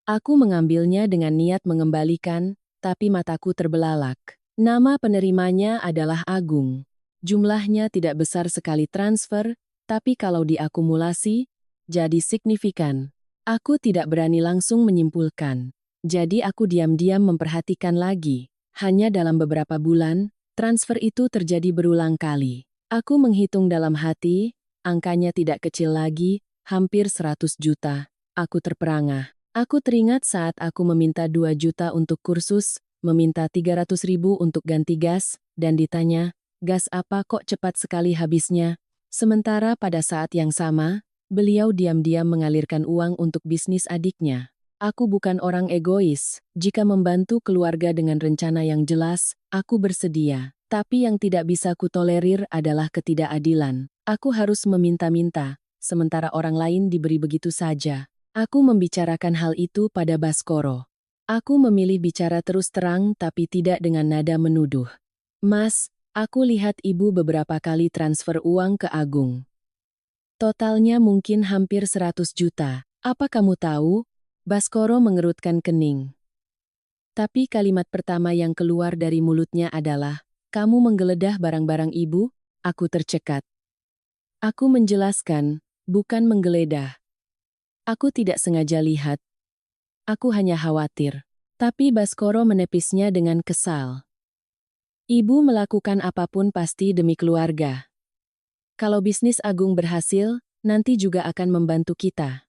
Aku mengambilnya dengan niat mengembalikan, tapi mataku terbelalak. Nama penerimanya adalah Agung. Jumlahnya tidak besar sekali transfer, tapi kalau diakumulasi, jadi signifikan. Aku tidak berani langsung menyimpulkan. Jadi aku diam-diam memperhatikan lagi. Hanya dalam beberapa bulan, transfer itu terjadi berulang kali. Aku menghitung dalam hati, angkanya tidak kecil lagi, hampir 100 juta. Aku terperangah. Aku teringat saat aku meminta 2 juta untuk kursus, meminta 300.000 untuk ganti gas, dan ditanya, "Gas apa kok cepat sekali habisnya?" Sementara pada saat yang sama, beliau diam-diam mengalirkan uang untuk bisnis adiknya. Aku bukan orang egois. Jika membantu keluarga dengan rencana yang jelas, aku bersedia. Tapi yang tidak bisa kutolerir adalah ketidakadilan. Aku harus meminta-minta, sementara orang lain diberi begitu saja. Aku membicarakan hal itu pada Baskoro. Aku memilih bicara terus terang tapi tidak dengan nada menuduh. "Mas, aku lihat ibu beberapa kali transfer uang ke Agung. Totalnya mungkin hampir 100 juta. Apa kamu tahu?" Baskoro mengerutkan kening. Tapi kalimat pertama yang keluar dari mulutnya adalah, "Kamu menggeledah barang-barang ibu?" Aku tercekat. Aku menjelaskan, "Bukan menggeledah. Aku tidak sengaja lihat. Aku hanya khawatir." Tapi Baskoro menepisnya dengan kesal. "Ibu melakukan apapun pasti demi keluarga. Kalau bisnis Agung berhasil, nanti juga akan membantu kita.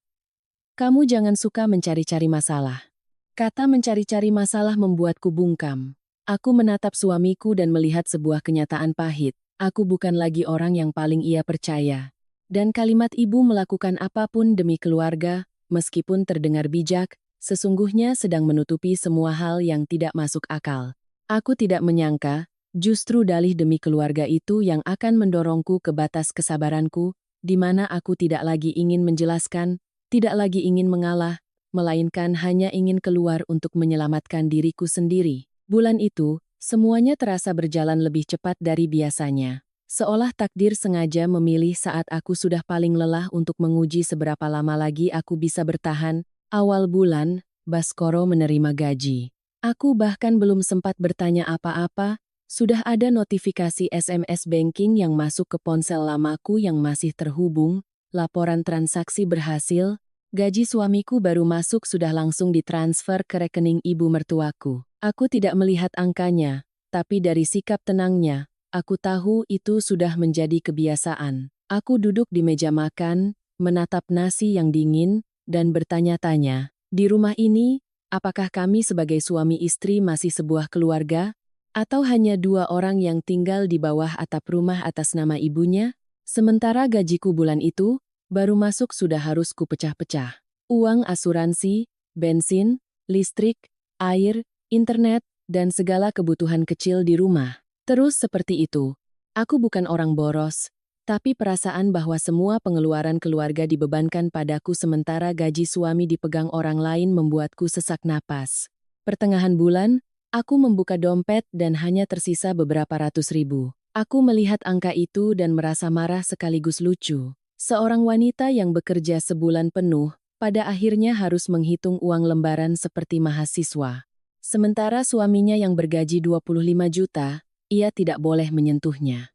Kamu jangan suka mencari-cari masalah." Kata mencari-cari masalah membuatku bungkam. Aku menatap suamiku dan melihat sebuah kenyataan pahit. Aku bukan lagi orang yang paling ia percaya. Dan kalimat ibu melakukan apapun demi keluarga, meskipun terdengar bijak, sesungguhnya sedang menutupi semua hal yang tidak masuk akal. Aku tidak menyangka, justru dalih demi keluarga itu yang akan mendorongku ke batas kesabaranku, di mana aku tidak lagi ingin menjelaskan, tidak lagi ingin mengalah, melainkan hanya ingin keluar untuk menyelamatkan diriku sendiri. Bulan itu, semuanya terasa berjalan lebih cepat dari biasanya. Seolah takdir sengaja memilih saat aku sudah paling lelah untuk menguji seberapa lama lagi aku bisa bertahan. Awal bulan, Baskoro menerima gaji. Aku bahkan belum sempat bertanya apa-apa, sudah ada notifikasi SMS banking yang masuk ke ponsel lamaku yang masih terhubung, laporan transaksi berhasil, gaji suamiku baru masuk sudah langsung ditransfer ke rekening ibu mertuaku. Aku tidak melihat angkanya, tapi dari sikap tenangnya, aku tahu itu sudah menjadi kebiasaan. Aku duduk di meja makan, menatap nasi yang dingin, dan bertanya-tanya, di rumah ini, apakah kami sebagai suami istri masih sebuah keluarga? Atau hanya dua orang yang tinggal di bawah atap rumah atas nama ibunya? Sementara gajiku bulan itu, baru masuk sudah harus kupecah-pecah. Uang asuransi, bensin, listrik, air, internet, dan segala kebutuhan kecil di rumah. Terus seperti itu. Aku bukan orang boros, tapi perasaan bahwa semua pengeluaran keluarga dibebankan padaku sementara gaji suami dipegang orang lain membuatku sesak napas. Pertengahan bulan, aku membuka dompet dan hanya tersisa beberapa ratus ribu. Aku melihat angka itu dan merasa marah sekaligus lucu. Seorang wanita yang bekerja sebulan penuh, pada akhirnya harus menghitung uang lembaran seperti mahasiswa. Sementara suaminya yang bergaji 25 juta, ia tidak boleh menyentuhnya.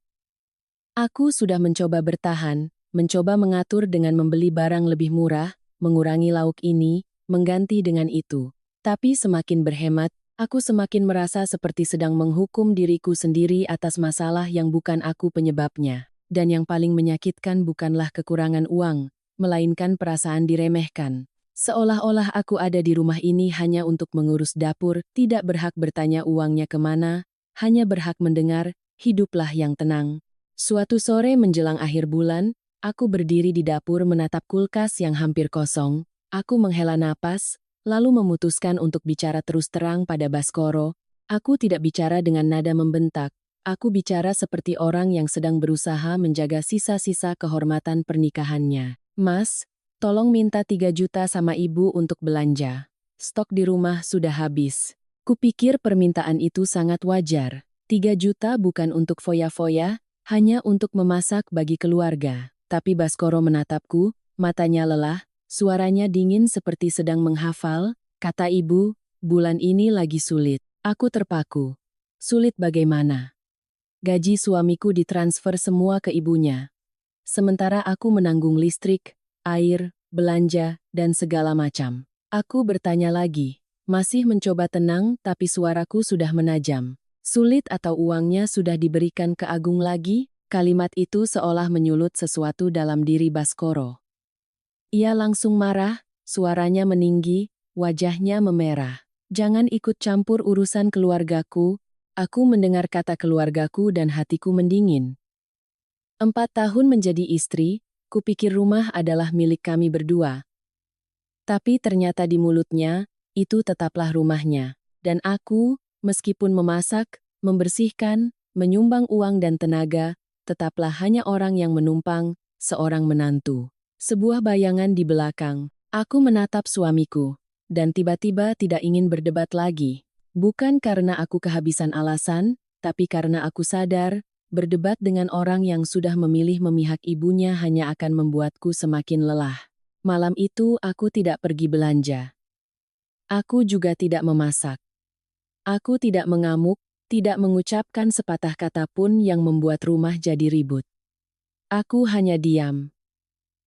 Aku sudah mencoba bertahan, mencoba mengatur dengan membeli barang lebih murah, mengurangi lauk ini, mengganti dengan itu. Tapi semakin berhemat, aku semakin merasa seperti sedang menghukum diriku sendiri atas masalah yang bukan aku penyebabnya. Dan yang paling menyakitkan bukanlah kekurangan uang, melainkan perasaan diremehkan. Seolah-olah aku ada di rumah ini hanya untuk mengurus dapur, tidak berhak bertanya uangnya kemana, hanya berhak mendengar, hiduplah yang tenang. Suatu sore menjelang akhir bulan, aku berdiri di dapur menatap kulkas yang hampir kosong. Aku menghela napas, lalu memutuskan untuk bicara terus terang pada Baskoro. Aku tidak bicara dengan nada membentak. Aku bicara seperti orang yang sedang berusaha menjaga sisa-sisa kehormatan pernikahannya. Mas, tolong minta 3 juta sama ibu untuk belanja. Stok di rumah sudah habis. Kupikir permintaan itu sangat wajar. 3 juta bukan untuk foya-foya, hanya untuk memasak bagi keluarga. Tapi Baskoro menatapku, matanya lelah, suaranya dingin seperti sedang menghafal. Kata ibu, bulan ini lagi sulit. Aku terpaku. Sulit bagaimana? Gaji suamiku ditransfer semua ke ibunya. Sementara aku menanggung listrik, air, belanja, dan segala macam. Aku bertanya lagi, masih mencoba tenang tapi suaraku sudah menajam. Sulit atau uangnya sudah diberikan ke Agung lagi? Kalimat itu seolah menyulut sesuatu dalam diri Baskoro. Ia langsung marah, suaranya meninggi, wajahnya memerah. Jangan ikut campur urusan keluargaku. Aku mendengar kata keluargaku dan hatiku mendingin. 4 tahun menjadi istri, kupikir rumah adalah milik kami berdua. Tapi ternyata di mulutnya, itu tetaplah rumahnya. Dan aku, meskipun memasak, membersihkan, menyumbang uang dan tenaga, tetaplah hanya orang yang menumpang, seorang menantu. Sebuah bayangan di belakang, aku menatap suamiku, dan tiba-tiba tidak ingin berdebat lagi. Bukan karena aku kehabisan alasan, tapi karena aku sadar, berdebat dengan orang yang sudah memilih memihak ibunya hanya akan membuatku semakin lelah. Malam itu aku tidak pergi belanja. Aku juga tidak memasak. Aku tidak mengamuk, tidak mengucapkan sepatah kata pun yang membuat rumah jadi ribut. Aku hanya diam.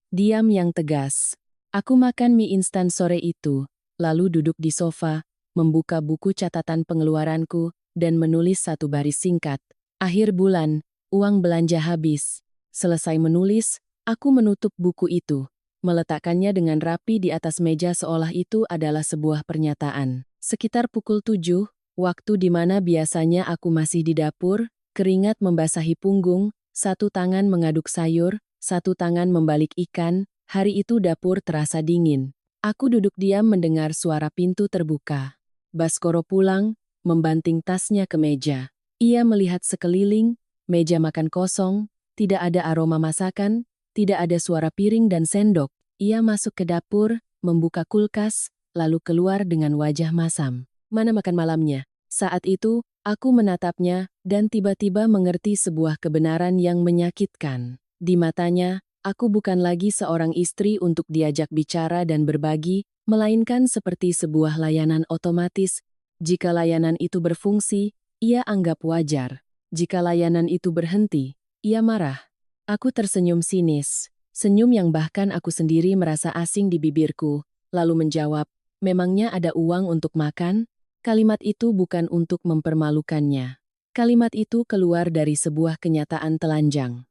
Diam yang tegas. Aku makan mie instan sore itu, lalu duduk di sofa, membuka buku catatan pengeluaranku, dan menulis satu baris singkat. Akhir bulan, uang belanja habis. Selesai menulis, aku menutup buku itu, meletakkannya dengan rapi di atas meja seolah itu adalah sebuah pernyataan. Sekitar pukul 7, Waktu di mana biasanya aku masih di dapur, keringat membasahi punggung, satu tangan mengaduk sayur, satu tangan membalik ikan, hari itu dapur terasa dingin. Aku duduk diam mendengar suara pintu terbuka. Baskoro pulang, membanting tasnya ke meja. Ia melihat sekeliling, meja makan kosong, tidak ada aroma masakan, tidak ada suara piring dan sendok. Ia masuk ke dapur, membuka kulkas, lalu keluar dengan wajah masam. Mana makan malamnya? Saat itu, aku menatapnya, dan tiba-tiba mengerti sebuah kebenaran yang menyakitkan. Di matanya, aku bukan lagi seorang istri untuk diajak bicara dan berbagi, melainkan seperti sebuah layanan otomatis. Jika layanan itu berfungsi, ia anggap wajar. Jika layanan itu berhenti, ia marah. Aku tersenyum sinis, senyum yang bahkan aku sendiri merasa asing di bibirku, lalu menjawab, "Memangnya ada uang untuk makan?" Kalimat itu bukan untuk mempermalukannya. Kalimat itu keluar dari sebuah kenyataan telanjang.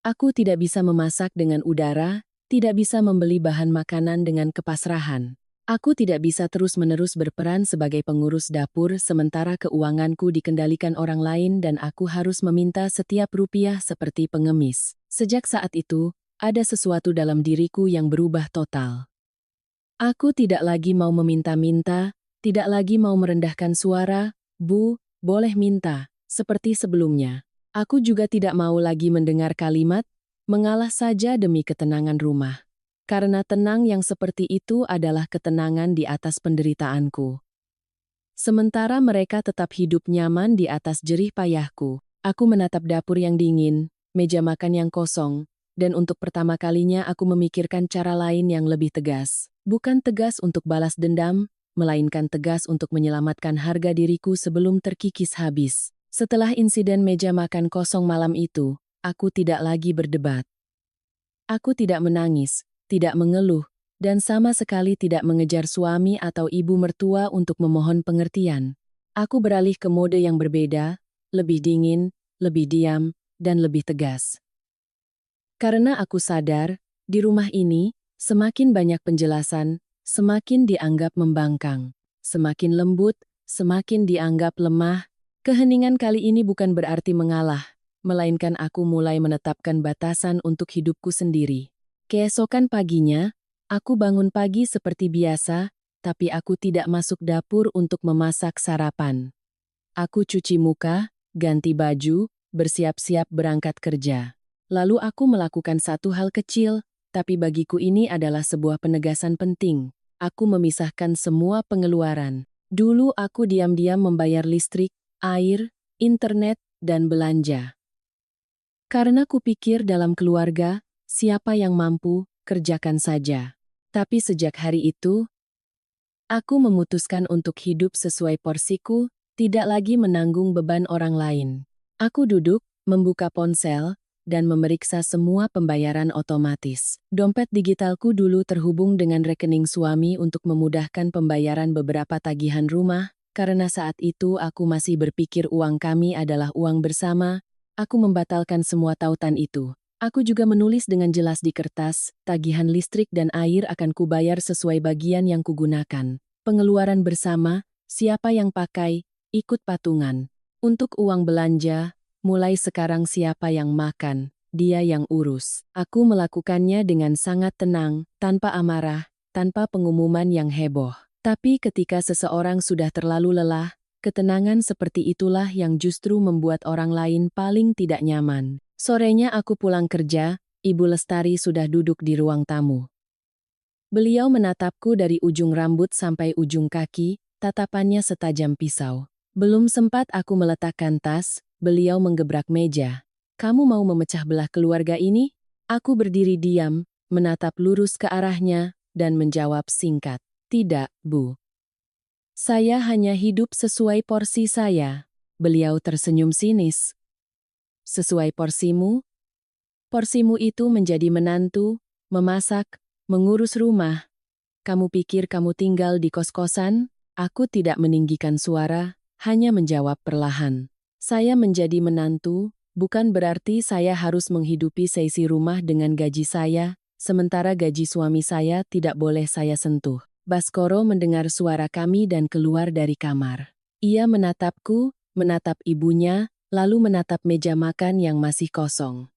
Aku tidak bisa memasak dengan udara, tidak bisa membeli bahan makanan dengan kepasrahan. Aku tidak bisa terus-menerus berperan sebagai pengurus dapur sementara keuanganku dikendalikan orang lain dan aku harus meminta setiap rupiah seperti pengemis. Sejak saat itu, ada sesuatu dalam diriku yang berubah total. Aku tidak lagi mau meminta-minta, tidak lagi mau merendahkan suara, "Bu, boleh minta," seperti sebelumnya. Aku juga tidak mau lagi mendengar kalimat, "Mengalah saja demi ketenangan rumah." Karena tenang yang seperti itu adalah ketenangan di atas penderitaanku. Sementara mereka tetap hidup nyaman di atas jerih payahku, aku menatap dapur yang dingin, meja makan yang kosong, dan untuk pertama kalinya aku memikirkan cara lain yang lebih tegas. Bukan tegas untuk balas dendam, melainkan tegas untuk menyelamatkan harga diriku sebelum terkikis habis. Setelah insiden meja makan kosong malam itu, aku tidak lagi berdebat. Aku tidak menangis, tidak mengeluh, dan sama sekali tidak mengejar suami atau ibu mertua untuk memohon pengertian. Aku beralih ke mode yang berbeda, lebih dingin, lebih diam, dan lebih tegas. Karena aku sadar, di rumah ini, semakin banyak penjelasan, semakin dianggap membangkang. Semakin lembut, semakin dianggap lemah. Keheningan kali ini bukan berarti mengalah, melainkan aku mulai menetapkan batasan untuk hidupku sendiri. Keesokan paginya, aku bangun pagi seperti biasa, tapi aku tidak masuk dapur untuk memasak sarapan. Aku cuci muka, ganti baju, bersiap-siap berangkat kerja. Lalu aku melakukan satu hal kecil, tapi bagiku ini adalah sebuah penegasan penting. Aku memisahkan semua pengeluaran. Dulu aku diam-diam membayar listrik, air, internet, dan belanja. Karena kupikir dalam keluarga, siapa yang mampu, kerjakan saja. Tapi sejak hari itu, aku memutuskan untuk hidup sesuai porsiku, tidak lagi menanggung beban orang lain. Aku duduk, membuka ponsel, dan memeriksa semua pembayaran otomatis. Dompet digitalku dulu terhubung dengan rekening suami untuk memudahkan pembayaran beberapa tagihan rumah, karena saat itu aku masih berpikir uang kami adalah uang bersama, aku membatalkan semua tautan itu. Aku juga menulis dengan jelas di kertas, tagihan listrik dan air akan kubayar sesuai bagian yang kugunakan. Pengeluaran bersama, siapa yang pakai, ikut patungan. Untuk uang belanja, mulai sekarang siapa yang makan, dia yang urus. Aku melakukannya dengan sangat tenang, tanpa amarah, tanpa pengumuman yang heboh. Tapi ketika seseorang sudah terlalu lelah, ketenangan seperti itulah yang justru membuat orang lain paling tidak nyaman. Sorenya aku pulang kerja, Ibu Lestari sudah duduk di ruang tamu. Beliau menatapku dari ujung rambut sampai ujung kaki, tatapannya setajam pisau. Belum sempat aku meletakkan tas, beliau menggebrak meja. "Kamu mau memecah belah keluarga ini?" Aku berdiri diam, menatap lurus ke arahnya, dan menjawab singkat, "Tidak, Bu. Saya hanya hidup sesuai porsi saya." Beliau tersenyum sinis. "Sesuai porsimu?" "Porsimu itu menjadi menantu, memasak, mengurus rumah. Kamu pikir kamu tinggal di kos-kosan?" Aku tidak meninggikan suara, hanya menjawab perlahan. "Saya menjadi menantu, bukan berarti saya harus menghidupi seisi rumah dengan gaji saya, sementara gaji suami saya tidak boleh saya sentuh." Baskoro mendengar suara kami dan keluar dari kamar. Ia menatapku, menatap ibunya, lalu menatap meja makan yang masih kosong.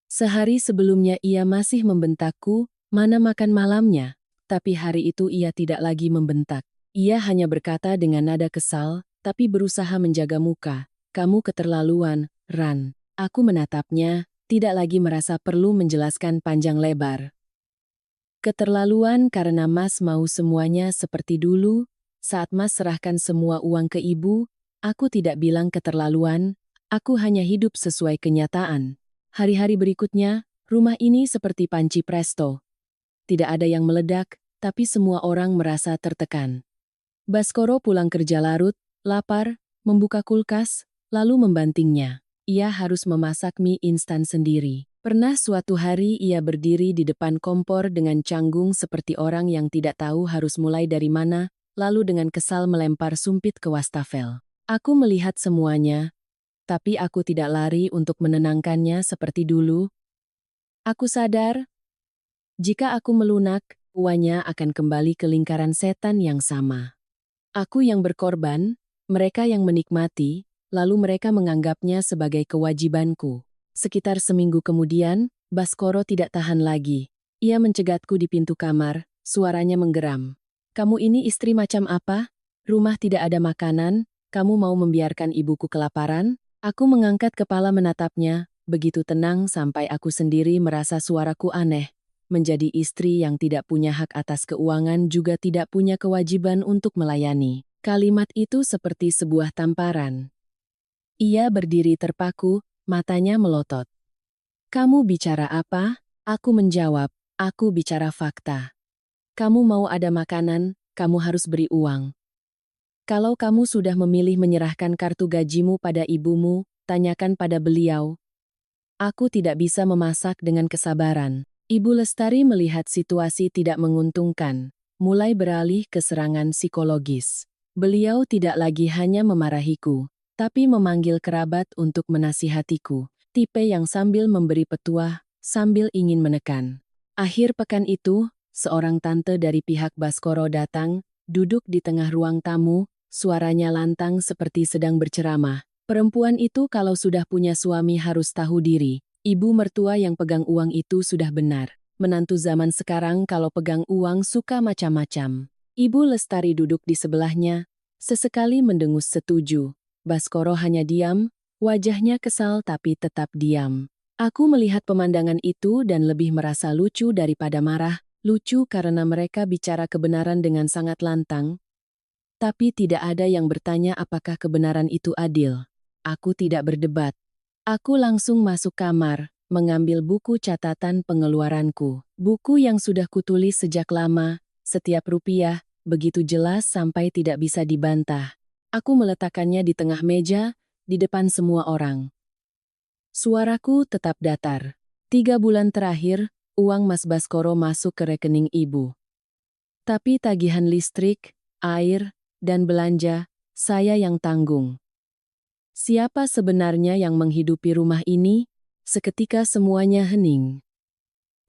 Sehari sebelumnya ia masih membentakku, mana makan malamnya, tapi hari itu ia tidak lagi membentak. Ia hanya berkata dengan nada kesal, tapi berusaha menjaga muka. Kamu keterlaluan, Ran. Aku menatapnya, tidak lagi merasa perlu menjelaskan panjang lebar. Keterlaluan karena Mas mau semuanya seperti dulu. Saat Mas serahkan semua uang ke ibu, aku tidak bilang keterlaluan, aku hanya hidup sesuai kenyataan. Hari-hari berikutnya, rumah ini seperti panci presto. Tidak ada yang meledak, tapi semua orang merasa tertekan. Baskoro pulang kerja larut, lapar, membuka kulkas, lalu membantingnya. Ia harus memasak mie instan sendiri. Pernah suatu hari ia berdiri di depan kompor dengan canggung seperti orang yang tidak tahu harus mulai dari mana, lalu dengan kesal melempar sumpit ke wastafel. Aku melihat semuanya, tapi aku tidak lari untuk menenangkannya seperti dulu. Aku sadar, jika aku melunak, uanya akan kembali ke lingkaran setan yang sama. Aku yang berkorban, mereka yang menikmati, lalu mereka menganggapnya sebagai kewajibanku. Sekitar seminggu kemudian, Baskoro tidak tahan lagi. Ia mencegatku di pintu kamar, suaranya menggeram. Kamu ini istri macam apa? Rumah tidak ada makanan, kamu mau membiarkan ibuku kelaparan? Aku mengangkat kepala menatapnya, begitu tenang sampai aku sendiri merasa suaraku aneh. Menjadi istri yang tidak punya hak atas keuangan juga tidak punya kewajiban untuk melayani. Kalimat itu seperti sebuah tamparan. Ia berdiri terpaku, matanya melotot. Kamu bicara apa? Aku menjawab, aku bicara fakta. Kamu mau ada makanan, kamu harus beri uang. Kalau kamu sudah memilih menyerahkan kartu gajimu pada ibumu, tanyakan pada beliau. Aku tidak bisa memasak dengan kesabaran. Ibu Lestari melihat situasi tidak menguntungkan, mulai beralih ke serangan psikologis. Beliau tidak lagi hanya memarahiku, tapi memanggil kerabat untuk menasihatiku, tipe yang sambil memberi petuah, sambil ingin menekan. Akhir pekan itu, seorang tante dari pihak Baskoro datang, duduk di tengah ruang tamu, suaranya lantang seperti sedang berceramah. Perempuan itu kalau sudah punya suami harus tahu diri. Ibu mertua yang pegang uang itu sudah benar. Menantu zaman sekarang kalau pegang uang suka macam-macam. Ibu Lestari duduk di sebelahnya, sesekali mendengus setuju. Baskoro hanya diam, wajahnya kesal tapi tetap diam. Aku melihat pemandangan itu dan lebih merasa lucu daripada marah, lucu karena mereka bicara kebenaran dengan sangat lantang. Tapi tidak ada yang bertanya apakah kebenaran itu adil. Aku tidak berdebat. Aku langsung masuk kamar, mengambil buku catatan pengeluaranku. Buku yang sudah kutulis sejak lama, setiap rupiah, begitu jelas sampai tidak bisa dibantah. Aku meletakkannya di tengah meja, di depan semua orang. Suaraku tetap datar. 3 bulan terakhir, uang Mas Baskoro masuk ke rekening ibu. Tapi tagihan listrik, air, dan belanja, saya yang tanggung. Siapa sebenarnya yang menghidupi rumah ini? Seketika semuanya hening.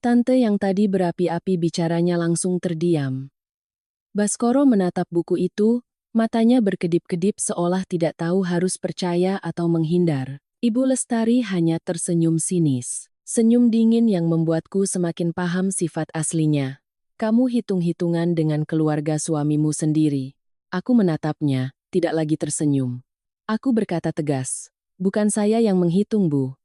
Tante yang tadi berapi-api bicaranya langsung terdiam. Baskoro menatap buku itu, matanya berkedip-kedip seolah tidak tahu harus percaya atau menghindar. Ibu Lestari hanya tersenyum sinis. Senyum dingin yang membuatku semakin paham sifat aslinya. Kamu hitung-hitungan dengan keluarga suamimu sendiri. Aku menatapnya, tidak lagi tersenyum. Aku berkata tegas, bukan saya yang menghitung, Bu.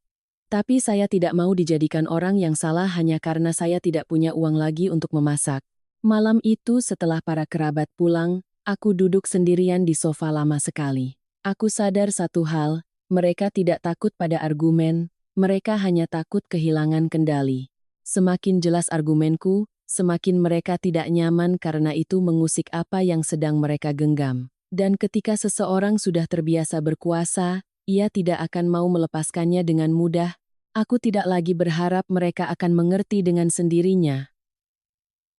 Tapi saya tidak mau dijadikan orang yang salah hanya karena saya tidak punya uang lagi untuk memasak. Malam itu setelah para kerabat pulang, aku duduk sendirian di sofa lama sekali. Aku sadar satu hal, mereka tidak takut pada argumen, mereka hanya takut kehilangan kendali. Semakin jelas argumenku, semakin mereka tidak nyaman karena itu mengusik apa yang sedang mereka genggam. Dan ketika seseorang sudah terbiasa berkuasa, ia tidak akan mau melepaskannya dengan mudah. Aku tidak lagi berharap mereka akan mengerti dengan sendirinya.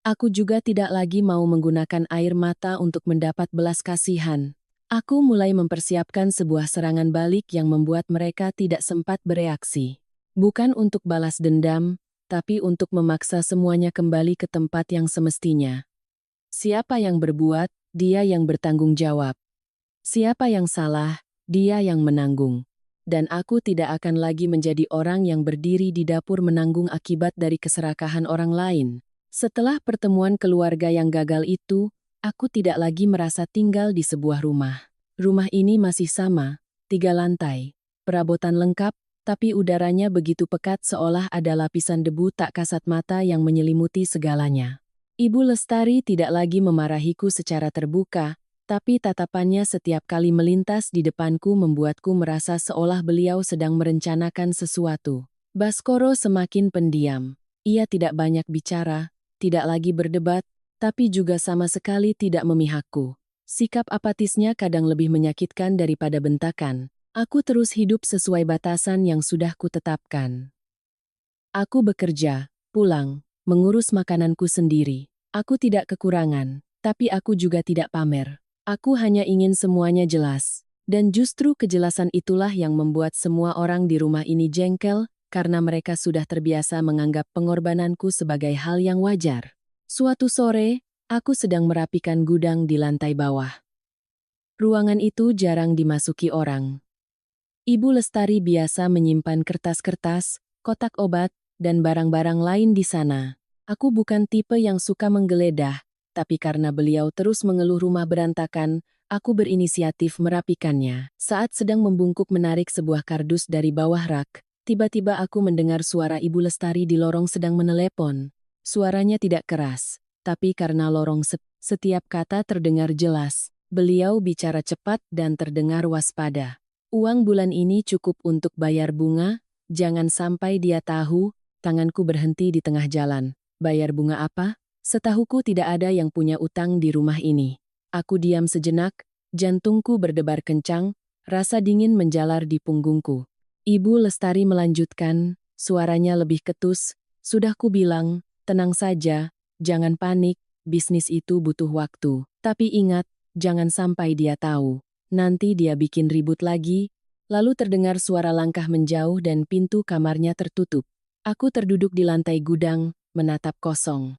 Aku juga tidak lagi mau menggunakan air mata untuk mendapat belas kasihan. Aku mulai mempersiapkan sebuah serangan balik yang membuat mereka tidak sempat bereaksi. Bukan untuk balas dendam, tapi untuk memaksa semuanya kembali ke tempat yang semestinya. Siapa yang berbuat, dia yang bertanggung jawab. Siapa yang salah, dia yang menanggung. Dan aku tidak akan lagi menjadi orang yang berdiri di dapur menanggung akibat dari keserakahan orang lain. Setelah pertemuan keluarga yang gagal itu, aku tidak lagi merasa tinggal di sebuah rumah. Rumah ini masih sama, 3 lantai, perabotan lengkap, tapi udaranya begitu pekat seolah ada lapisan debu tak kasat mata yang menyelimuti segalanya. Ibu Lestari tidak lagi memarahiku secara terbuka, tapi tatapannya setiap kali melintas di depanku membuatku merasa seolah beliau sedang merencanakan sesuatu. Baskoro semakin pendiam. Ia tidak banyak bicara, tidak lagi berdebat, tapi juga sama sekali tidak memihakku. Sikap apatisnya kadang lebih menyakitkan daripada bentakan. Aku terus hidup sesuai batasan yang sudah kutetapkan. Aku bekerja, pulang, mengurus makananku sendiri. Aku tidak kekurangan, tapi aku juga tidak pamer. Aku hanya ingin semuanya jelas. Dan justru kejelasan itulah yang membuat semua orang di rumah ini jengkel, karena mereka sudah terbiasa menganggap pengorbananku sebagai hal yang wajar. Suatu sore, aku sedang merapikan gudang di lantai bawah. Ruangan itu jarang dimasuki orang. Ibu Lestari biasa menyimpan kertas-kertas, kotak obat, dan barang-barang lain di sana. Aku bukan tipe yang suka menggeledah, tapi karena beliau terus mengeluh rumah berantakan, aku berinisiatif merapikannya. Saat sedang membungkuk menarik sebuah kardus dari bawah rak, tiba-tiba aku mendengar suara Ibu Lestari di lorong sedang menelepon. Suaranya tidak keras, tapi karena lorong setiap kata terdengar jelas, beliau bicara cepat dan terdengar waspada. Uang bulan ini cukup untuk bayar bunga, jangan sampai dia tahu. Tanganku berhenti di tengah jalan. Bayar bunga apa? Setahuku tidak ada yang punya utang di rumah ini. Aku diam sejenak, jantungku berdebar kencang, rasa dingin menjalar di punggungku. Ibu Lestari melanjutkan, suaranya lebih ketus, sudah ku bilang, tenang saja, jangan panik, bisnis itu butuh waktu. Tapi ingat, jangan sampai dia tahu. Nanti dia bikin ribut lagi, lalu terdengar suara langkah menjauh dan pintu kamarnya tertutup. Aku terduduk di lantai gudang, menatap kosong.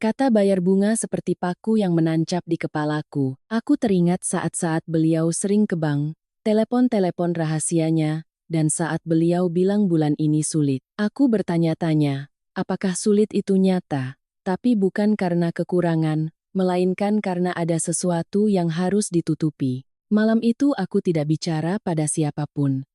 Kata bayar bunga seperti paku yang menancap di kepalaku. Aku teringat saat-saat beliau sering ke bank, telepon-telepon rahasianya, dan saat beliau bilang bulan ini sulit. Aku bertanya-tanya, apakah sulit itu nyata, tapi bukan karena kekurangan, melainkan karena ada sesuatu yang harus ditutupi. Malam itu aku tidak bicara pada siapapun.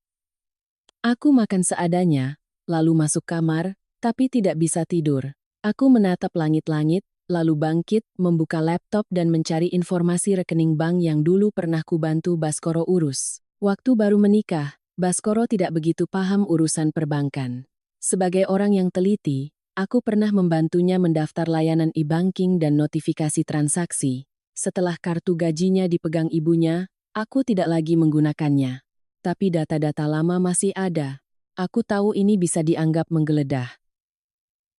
Aku makan seadanya, lalu masuk kamar, tapi tidak bisa tidur. Aku menatap langit-langit, lalu bangkit, membuka laptop dan mencari informasi rekening bank yang dulu pernah kubantu Baskoro urus. Waktu baru menikah, Baskoro tidak begitu paham urusan perbankan. Sebagai orang yang teliti, aku pernah membantunya mendaftar layanan e-banking dan notifikasi transaksi. Setelah kartu gajinya dipegang ibunya, aku tidak lagi menggunakannya. Tapi data-data lama masih ada. Aku tahu ini bisa dianggap menggeledah.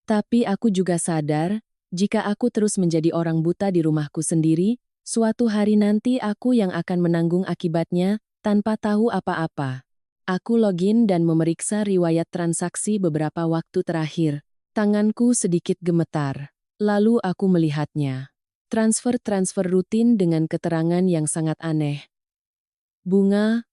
Tapi aku juga sadar, jika aku terus menjadi orang buta di rumahku sendiri, suatu hari nanti aku yang akan menanggung akibatnya tanpa tahu apa-apa. Aku login dan memeriksa riwayat transaksi beberapa waktu terakhir. Tanganku sedikit gemetar. Lalu aku melihatnya. Transfer-transfer rutin dengan keterangan yang sangat aneh. Bunga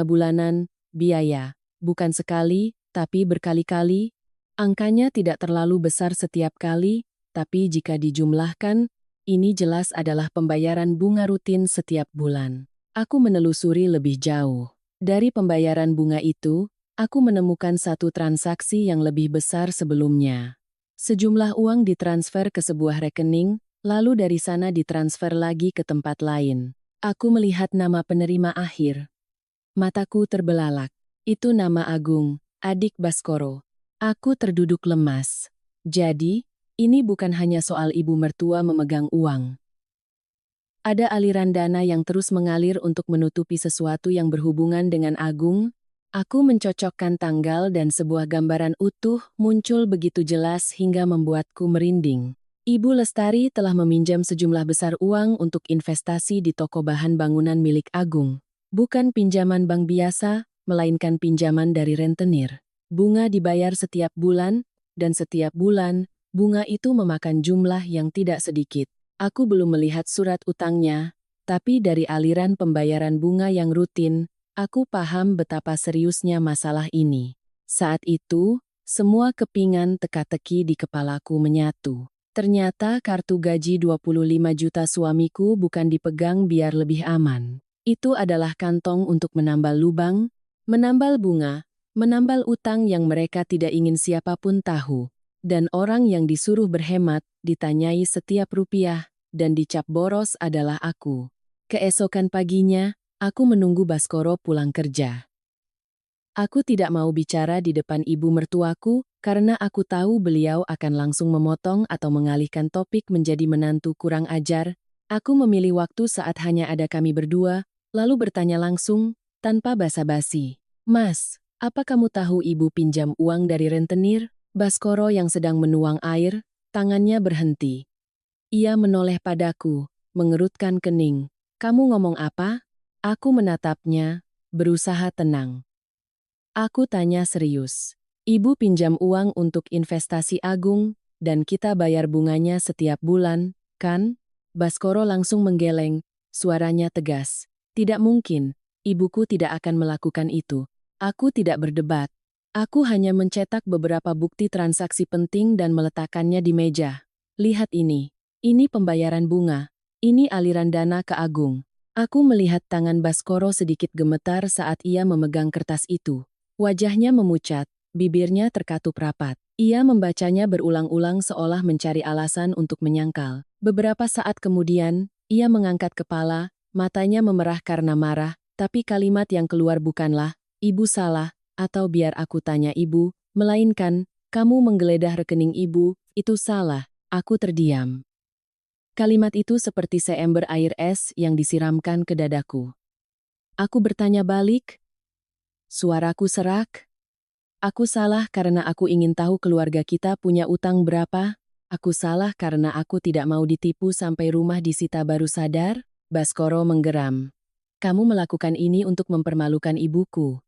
bulanan, biaya. Bukan sekali, tapi berkali-kali. Angkanya tidak terlalu besar setiap kali, tapi jika dijumlahkan, ini jelas adalah pembayaran bunga rutin setiap bulan. Aku menelusuri lebih jauh. Dari pembayaran bunga itu, aku menemukan satu transaksi yang lebih besar sebelumnya. Sejumlah uang ditransfer ke sebuah rekening, lalu dari sana ditransfer lagi ke tempat lain. Aku melihat nama penerima akhir. Mataku terbelalak. Itu nama Agung, adik Baskoro. Aku terduduk lemas. Jadi, ini bukan hanya soal ibu mertua memegang uang. Ada aliran dana yang terus mengalir untuk menutupi sesuatu yang berhubungan dengan Agung. Aku mencocokkan tanggal dan sebuah gambaran utuh muncul begitu jelas hingga membuatku merinding. Ibu Lestari telah meminjam sejumlah besar uang untuk investasi di toko bahan bangunan milik Agung. Bukan pinjaman bank biasa, melainkan pinjaman dari rentenir. Bunga dibayar setiap bulan, dan setiap bulan, bunga itu memakan jumlah yang tidak sedikit. Aku belum melihat surat utangnya, Tapi dari aliran pembayaran bunga yang rutin, aku paham betapa seriusnya masalah ini. Saat itu, semua kepingan teka-teki di kepalaku menyatu. Ternyata kartu gaji 25 juta suamiku bukan dipegang biar lebih aman. Itu adalah kantong untuk menambal lubang, menambal bunga, menambal utang yang mereka tidak ingin siapapun tahu. Dan orang yang disuruh berhemat, ditanyai setiap rupiah, dan dicap boros adalah aku. Keesokan paginya, aku menunggu Baskoro pulang kerja. Aku tidak mau bicara di depan ibu mertuaku karena aku tahu beliau akan langsung memotong atau mengalihkan topik menjadi menantu kurang ajar. Aku memilih waktu saat hanya ada kami berdua, lalu bertanya langsung, tanpa basa-basi. Mas, apa kamu tahu ibu pinjam uang dari rentenir? Baskoro yang sedang menuang air, tangannya berhenti. Ia menoleh padaku, mengerutkan kening. Kamu ngomong apa? Aku menatapnya, berusaha tenang. Aku tanya serius. Ibu pinjam uang untuk investasi Agung, dan kita bayar bunganya setiap bulan, kan? Baskoro langsung menggeleng, suaranya tegas. Tidak mungkin, ibuku tidak akan melakukan itu. Aku tidak berdebat. Aku hanya mencetak beberapa bukti transaksi penting dan meletakkannya di meja. Lihat ini. Ini pembayaran bunga. Ini aliran dana ke Agung. Aku melihat tangan Baskoro sedikit gemetar saat ia memegang kertas itu. Wajahnya memucat, bibirnya terkatup rapat. Ia membacanya berulang-ulang seolah mencari alasan untuk menyangkal. Beberapa saat kemudian, ia mengangkat kepala, matanya memerah karena marah, tapi kalimat yang keluar bukanlah, "Ibu salah," atau "biar aku tanya ibu," melainkan, "Kamu menggeledah rekening ibu, itu salah." Aku terdiam. Kalimat itu seperti seember air es yang disiramkan ke dadaku. Aku bertanya balik. Suaraku serak. Aku salah karena aku ingin tahu keluarga kita punya utang berapa. Aku salah karena aku tidak mau ditipu sampai rumah disita baru sadar. Baskoro menggeram. Kamu melakukan ini untuk mempermalukan ibuku.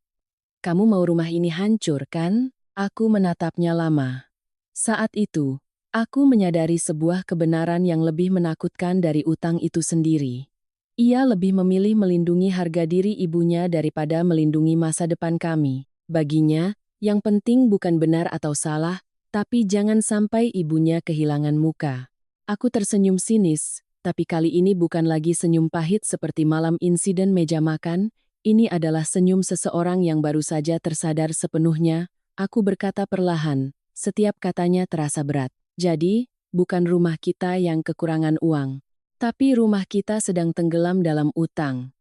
Kamu mau rumah ini hancur, kan? Aku menatapnya lama. Saat itu, aku menyadari sebuah kebenaran yang lebih menakutkan dari utang itu sendiri. Ia lebih memilih melindungi harga diri ibunya daripada melindungi masa depan kami. Baginya, yang penting bukan benar atau salah, tapi jangan sampai ibunya kehilangan muka. Aku tersenyum sinis, tapi kali ini bukan lagi senyum pahit seperti malam insiden meja makan, ini adalah senyum seseorang yang baru saja tersadar sepenuhnya. Aku berkata perlahan, setiap katanya terasa berat. Jadi, bukan rumah kita yang kekurangan uang, tapi rumah kita sedang tenggelam dalam utang.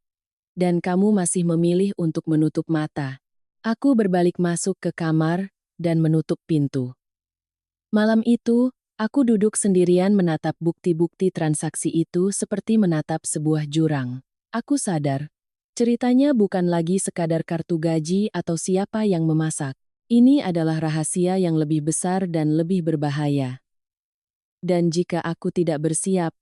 Dan kamu masih memilih untuk menutup mata. Aku berbalik masuk ke kamar dan menutup pintu. Malam itu, aku duduk sendirian menatap bukti-bukti transaksi itu seperti menatap sebuah jurang. Aku sadar, ceritanya bukan lagi sekadar kartu gaji atau siapa yang memasak. Ini adalah rahasia yang lebih besar dan lebih berbahaya. Dan jika aku tidak bersiap,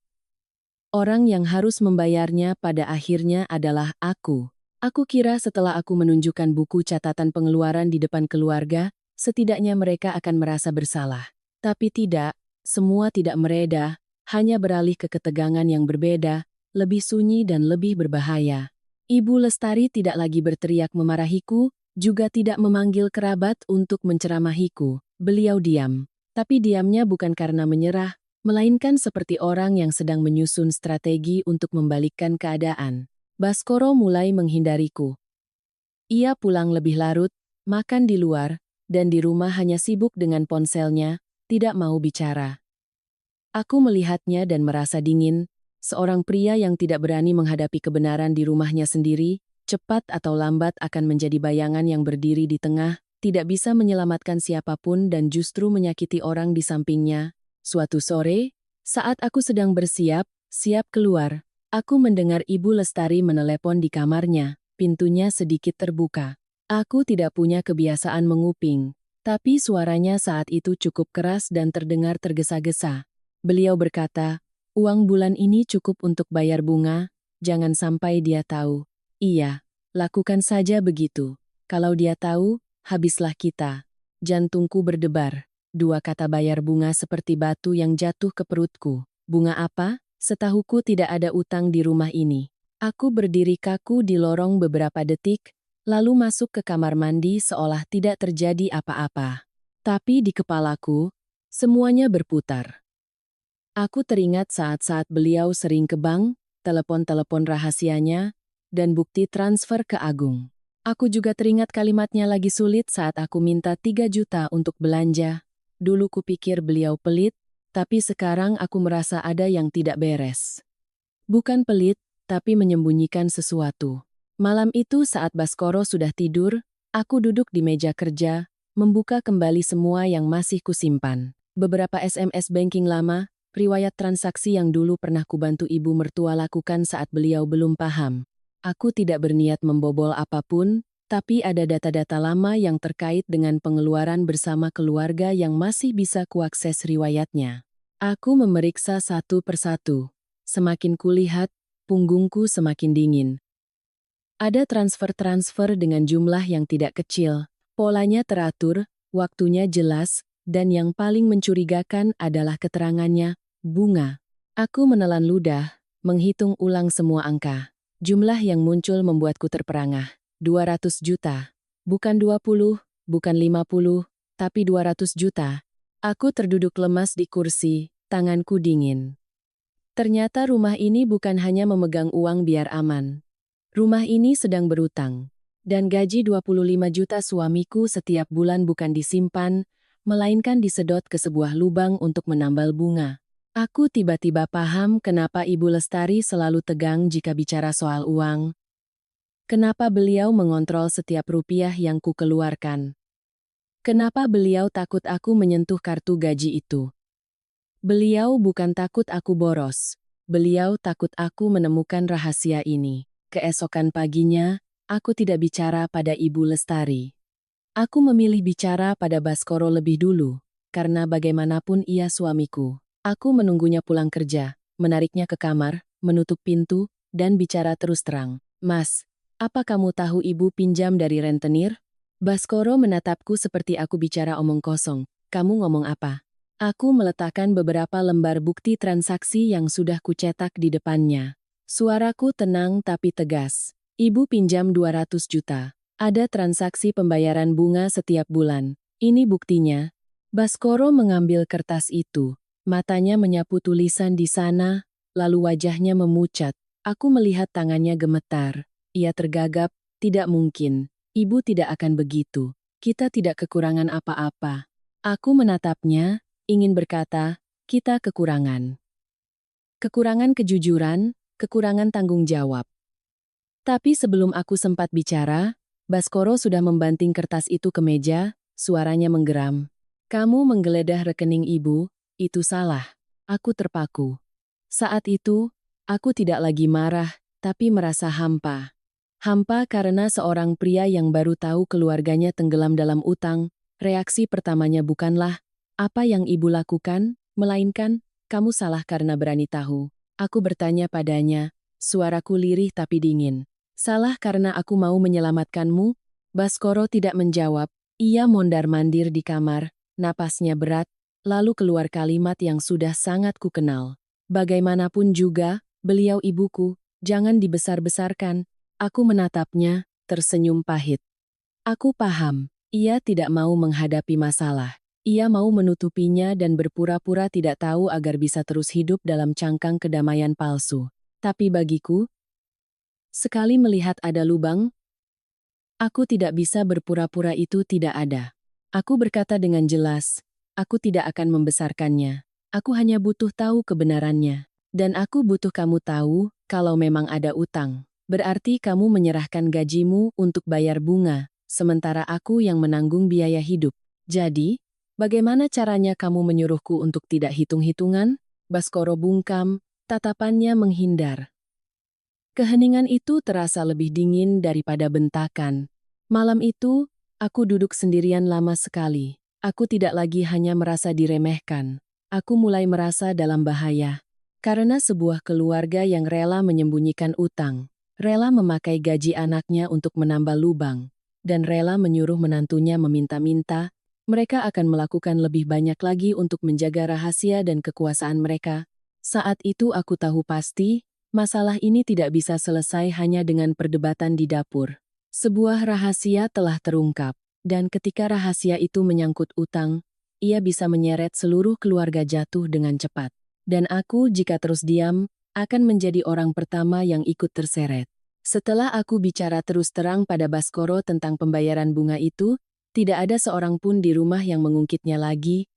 orang yang harus membayarnya pada akhirnya adalah aku. Aku kira setelah aku menunjukkan buku catatan pengeluaran di depan keluarga, setidaknya mereka akan merasa bersalah. Tapi tidak, semua tidak mereda, hanya beralih ke ketegangan yang berbeda, lebih sunyi dan lebih berbahaya. Ibu Lestari tidak lagi berteriak memarahiku, juga tidak memanggil kerabat untuk menceramahiku. Beliau diam. Tapi diamnya bukan karena menyerah, melainkan seperti orang yang sedang menyusun strategi untuk membalikkan keadaan. Baskoro mulai menghindariku. Ia pulang lebih larut, makan di luar, dan di rumah hanya sibuk dengan ponselnya, tidak mau bicara. Aku melihatnya dan merasa dingin, seorang pria yang tidak berani menghadapi kebenaran di rumahnya sendiri, cepat atau lambat akan menjadi bayangan yang berdiri di tengah, tidak bisa menyelamatkan siapapun dan justru menyakiti orang di sampingnya. Suatu sore, saat aku sedang siap keluar, aku mendengar Ibu Lestari menelepon di kamarnya, pintunya sedikit terbuka. Aku tidak punya kebiasaan menguping, tapi suaranya saat itu cukup keras dan terdengar tergesa-gesa. Beliau berkata, "Uang bulan ini cukup untuk bayar bunga, jangan sampai dia tahu." "Iya, lakukan saja begitu. Kalau dia tahu, habislah kita." Jantungku berdebar. Dua kata bayar bunga seperti batu yang jatuh ke perutku. Bunga apa? Setahuku tidak ada utang di rumah ini. Aku berdiri kaku di lorong beberapa detik, lalu masuk ke kamar mandi seolah tidak terjadi apa-apa. Tapi di kepalaku, semuanya berputar. Aku teringat saat-saat beliau sering ke bank, telepon-telepon rahasianya, dan bukti transfer ke Agung. Aku juga teringat kalimatnya lagi sulit saat aku minta 3 juta untuk belanja. Dulu kupikir beliau pelit, tapi sekarang aku merasa ada yang tidak beres. Bukan pelit, tapi menyembunyikan sesuatu. Malam itu saat Baskoro sudah tidur, aku duduk di meja kerja, membuka kembali semua yang masih kusimpan. Beberapa SMS banking lama, riwayat transaksi yang dulu pernah kubantu ibu mertua lakukan saat beliau belum paham. Aku tidak berniat membobol apapun, tapi ada data-data lama yang terkait dengan pengeluaran bersama keluarga yang masih bisa kuakses riwayatnya. Aku memeriksa satu persatu. Semakin kulihat, punggungku semakin dingin. Ada transfer-transfer dengan jumlah yang tidak kecil, polanya teratur, waktunya jelas, dan yang paling mencurigakan adalah keterangannya, bunga. Aku menelan ludah, menghitung ulang semua angka. Jumlah yang muncul membuatku terperangah. 200 juta. Bukan 20, bukan 50, tapi 200 juta. Aku terduduk lemas di kursi, tanganku dingin. Ternyata rumah ini bukan hanya memegang uang biar aman. Rumah ini sedang berutang. Dan gaji 25 juta suamiku setiap bulan bukan disimpan, melainkan disedot ke sebuah lubang untuk menambal bunga. Aku tiba-tiba paham kenapa Ibu Lestari selalu tegang jika bicara soal uang. Kenapa beliau mengontrol setiap rupiah yang kukeluarkan. Kenapa beliau takut aku menyentuh kartu gaji itu. Beliau bukan takut aku boros. Beliau takut aku menemukan rahasia ini. Keesokan paginya, aku tidak bicara pada Ibu Lestari. Aku memilih bicara pada Baskoro lebih dulu, karena bagaimanapun ia suamiku. Aku menunggunya pulang kerja, menariknya ke kamar, menutup pintu, dan bicara terus terang. Mas, apa kamu tahu ibu pinjam dari rentenir? Baskoro menatapku seperti aku bicara omong kosong. Kamu ngomong apa? Aku meletakkan beberapa lembar bukti transaksi yang sudah kucetak di depannya. Suaraku tenang tapi tegas. Ibu pinjam 200 juta. Ada transaksi pembayaran bunga setiap bulan. Ini buktinya. Baskoro mengambil kertas itu. Matanya menyapu tulisan di sana, lalu wajahnya memucat. Aku melihat tangannya gemetar. Ia tergagap, tidak mungkin. Ibu tidak akan begitu. Kita tidak kekurangan apa-apa. Aku menatapnya, ingin berkata, kita kekurangan. Kekurangan kejujuran, kekurangan tanggung jawab. Tapi sebelum aku sempat bicara, Baskoro sudah membanting kertas itu ke meja, suaranya menggeram. Kamu menggeledah rekening ibu, itu salah. Aku terpaku. Saat itu, aku tidak lagi marah, tapi merasa hampa. Hampa karena seorang pria yang baru tahu keluarganya tenggelam dalam utang, reaksi pertamanya bukanlah, apa yang ibu lakukan, melainkan, kamu salah karena berani tahu. Aku bertanya padanya, suaraku lirih tapi dingin. Salah karena aku mau menyelamatkanmu? Baskoro tidak menjawab, ia mondar-mandir di kamar, napasnya berat, lalu keluar kalimat yang sudah sangat kukenal. Bagaimanapun juga, beliau ibuku, jangan dibesar-besarkan. Aku menatapnya, tersenyum pahit. Aku paham, ia tidak mau menghadapi masalah. Ia mau menutupinya dan berpura-pura tidak tahu agar bisa terus hidup dalam cangkang kedamaian palsu. Tapi bagiku, sekali melihat ada lubang, aku tidak bisa berpura-pura itu tidak ada. Aku berkata dengan jelas, aku tidak akan membesarkannya. Aku hanya butuh tahu kebenarannya. Dan aku butuh kamu tahu, kalau memang ada utang. Berarti kamu menyerahkan gajimu untuk bayar bunga, sementara aku yang menanggung biaya hidup. Jadi, bagaimana caranya kamu menyuruhku untuk tidak hitung-hitungan? Baskoro bungkam, tatapannya menghindar. Keheningan itu terasa lebih dingin daripada bentakan. Malam itu, aku duduk sendirian lama sekali. Aku tidak lagi hanya merasa diremehkan. Aku mulai merasa dalam bahaya. Karena sebuah keluarga yang rela menyembunyikan utang, rela memakai gaji anaknya untuk menambal lubang, dan rela menyuruh menantunya meminta-minta, mereka akan melakukan lebih banyak lagi untuk menjaga rahasia dan kekuasaan mereka. Saat itu aku tahu pasti, masalah ini tidak bisa selesai hanya dengan perdebatan di dapur. Sebuah rahasia telah terungkap, dan ketika rahasia itu menyangkut utang, ia bisa menyeret seluruh keluarga jatuh dengan cepat. Dan aku, jika terus diam, akan menjadi orang pertama yang ikut terseret. Setelah aku bicara terus terang pada Baskoro tentang pembayaran bunga itu, tidak ada seorang pun di rumah yang mengungkitnya lagi.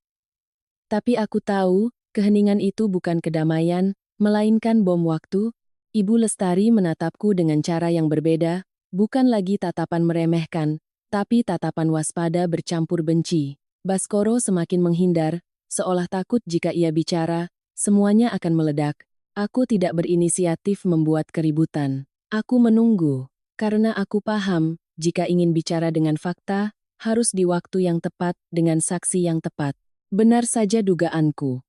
Tapi aku tahu, keheningan itu bukan kedamaian, melainkan bom waktu. Ibu Lestari menatapku dengan cara yang berbeda, bukan lagi tatapan meremehkan, tapi tatapan waspada bercampur benci. Baskoro semakin menghindar, seolah takut jika ia bicara, semuanya akan meledak. Aku tidak berinisiatif membuat keributan. Aku menunggu, karena aku paham, jika ingin bicara dengan fakta, harus di waktu yang tepat, dengan saksi yang tepat. Benar saja dugaanku.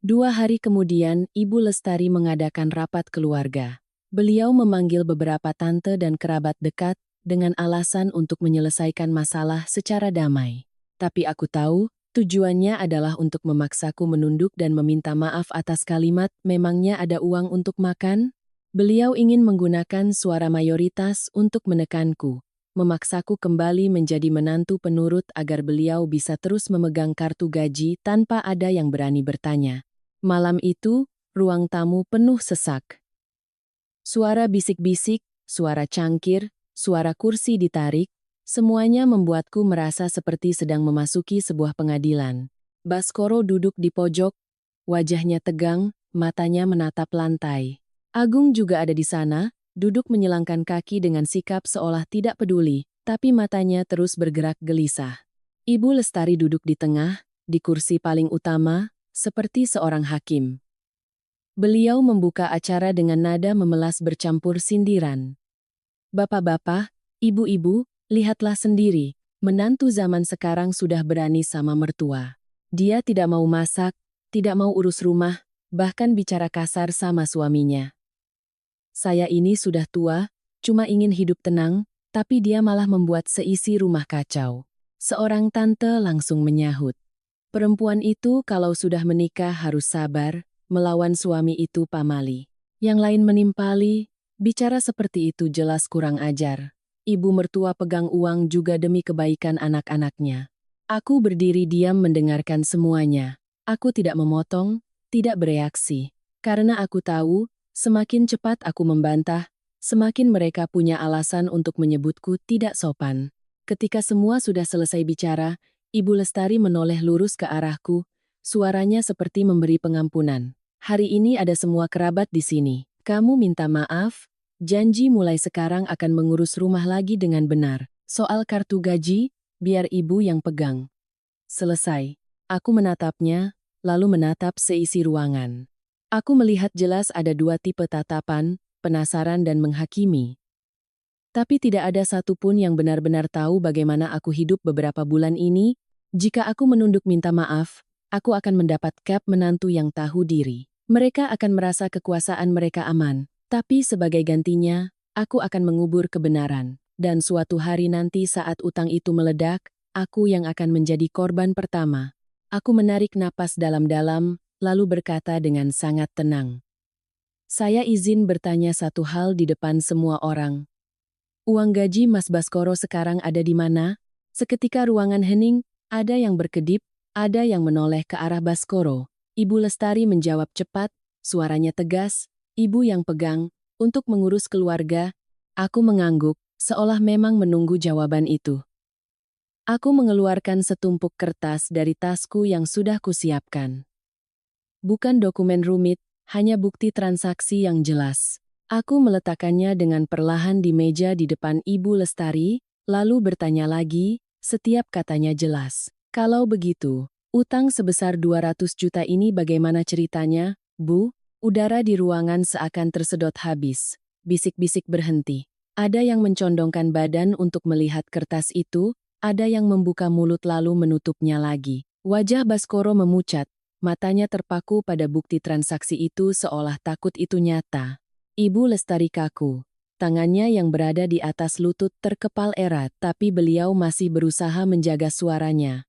2 hari kemudian, Ibu Lestari mengadakan rapat keluarga. Beliau memanggil beberapa tante dan kerabat dekat, dengan alasan untuk menyelesaikan masalah secara damai. Tapi aku tahu, tujuannya adalah untuk memaksaku menunduk dan meminta maaf atas kalimat, "Memangnya ada uang untuk makan?" Beliau ingin menggunakan suara mayoritas untuk menekanku, memaksaku kembali menjadi menantu penurut agar beliau bisa terus memegang kartu gaji tanpa ada yang berani bertanya. Malam itu, ruang tamu penuh sesak. Suara bisik-bisik, suara cangkir, suara kursi ditarik, semuanya membuatku merasa seperti sedang memasuki sebuah pengadilan. Baskoro duduk di pojok, wajahnya tegang, matanya menatap lantai. Agung juga ada di sana, duduk menyilangkan kaki dengan sikap seolah tidak peduli, tapi matanya terus bergerak gelisah. Ibu Lestari duduk di tengah, di kursi paling utama, seperti seorang hakim. Beliau membuka acara dengan nada memelas bercampur sindiran. "Bapak-bapak, ibu-ibu, lihatlah sendiri, menantu zaman sekarang sudah berani sama mertua. Dia tidak mau masak, tidak mau urus rumah, bahkan bicara kasar sama suaminya. Saya ini sudah tua, cuma ingin hidup tenang, tapi dia malah membuat seisi rumah kacau." Seorang tante langsung menyahut. "Perempuan itu kalau sudah menikah harus sabar, melawan suami itu pamali." Yang lain menimpali, "Bicara seperti itu jelas kurang ajar. Ibu mertua pegang uang juga demi kebaikan anak-anaknya." Aku berdiri diam mendengarkan semuanya. Aku tidak memotong, tidak bereaksi. Karena aku tahu, semakin cepat aku membantah, semakin mereka punya alasan untuk menyebutku tidak sopan. Ketika semua sudah selesai bicara, Ibu Lestari menoleh lurus ke arahku, suaranya seperti memberi pengampunan. "Hari ini ada semua kerabat di sini. Kamu minta maaf, janji mulai sekarang akan mengurus rumah lagi dengan benar. Soal kartu gaji, biar ibu yang pegang." Selesai. Aku menatapnya, lalu menatap seisi ruangan. Aku melihat jelas ada 2 tipe tatapan, penasaran dan menghakimi. Tapi tidak ada satupun yang benar-benar tahu bagaimana aku hidup beberapa bulan ini. Jika aku menunduk minta maaf, aku akan mendapat cap menantu yang tahu diri. Mereka akan merasa kekuasaan mereka aman. Tapi sebagai gantinya, aku akan mengubur kebenaran. Dan suatu hari nanti saat utang itu meledak, aku yang akan menjadi korban pertama. Aku menarik napas dalam-dalam, lalu berkata dengan sangat tenang. "Saya izin bertanya satu hal di depan semua orang. Uang gaji Mas Baskoro sekarang ada di mana?" Seketika ruangan hening, ada yang berkedip, ada yang menoleh ke arah Baskoro. Ibu Lestari menjawab cepat, suaranya tegas, "Ibu yang pegang, untuk mengurus keluarga." Aku mengangguk, seolah memang menunggu jawaban itu. Aku mengeluarkan setumpuk kertas dari tasku yang sudah kusiapkan. Bukan dokumen rumit, hanya bukti transaksi yang jelas. Aku meletakkannya dengan perlahan di meja di depan Ibu Lestari, lalu bertanya lagi, setiap katanya jelas. "Kalau begitu, utang sebesar 200 juta ini bagaimana ceritanya, Bu?" Udara di ruangan seakan tersedot habis. Bisik-bisik berhenti. Ada yang mencondongkan badan untuk melihat kertas itu, ada yang membuka mulut lalu menutupnya lagi. Wajah Baskoro memucat, matanya terpaku pada bukti transaksi itu seolah takut itu nyata. Ibu Lestari kaku. Tangannya yang berada di atas lutut terkepal erat, tapi beliau masih berusaha menjaga suaranya.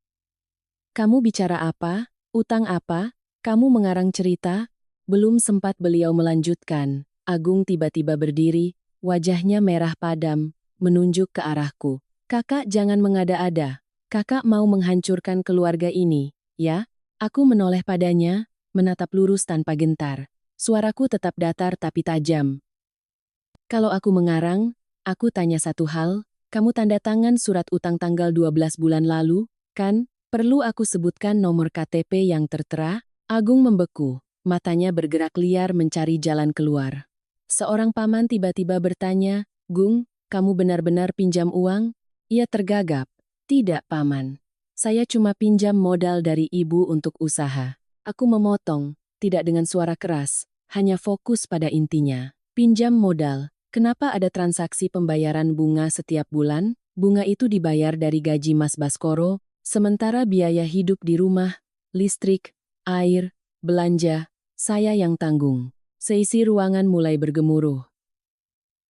"Kamu bicara apa? Utang apa? Kamu mengarang cerita? Belum sempat beliau melanjutkan, Agung tiba-tiba berdiri, wajahnya merah padam, menunjuk ke arahku. Kakak jangan mengada-ada. Kakak mau menghancurkan keluarga ini, ya? Aku menoleh padanya, menatap lurus tanpa gentar. Suaraku tetap datar tapi tajam. Kalau aku mengarang, aku tanya satu hal, kamu tanda tangan surat utang tanggal 12 bulan lalu, kan? Perlu aku sebutkan nomor KTP yang tertera? Agung membeku, matanya bergerak liar mencari jalan keluar. Seorang paman tiba-tiba bertanya, Gung, kamu benar-benar pinjam uang? Ia tergagap. Tidak, paman. Saya cuma pinjam modal dari ibu untuk usaha. Aku memotong, tidak dengan suara keras, hanya fokus pada intinya. Pinjam modal. Kenapa ada transaksi pembayaran bunga setiap bulan? Bunga itu dibayar dari gaji Mas Baskoro, sementara biaya hidup di rumah, listrik, air, belanja, saya yang tanggung. Seisi ruangan mulai bergemuruh.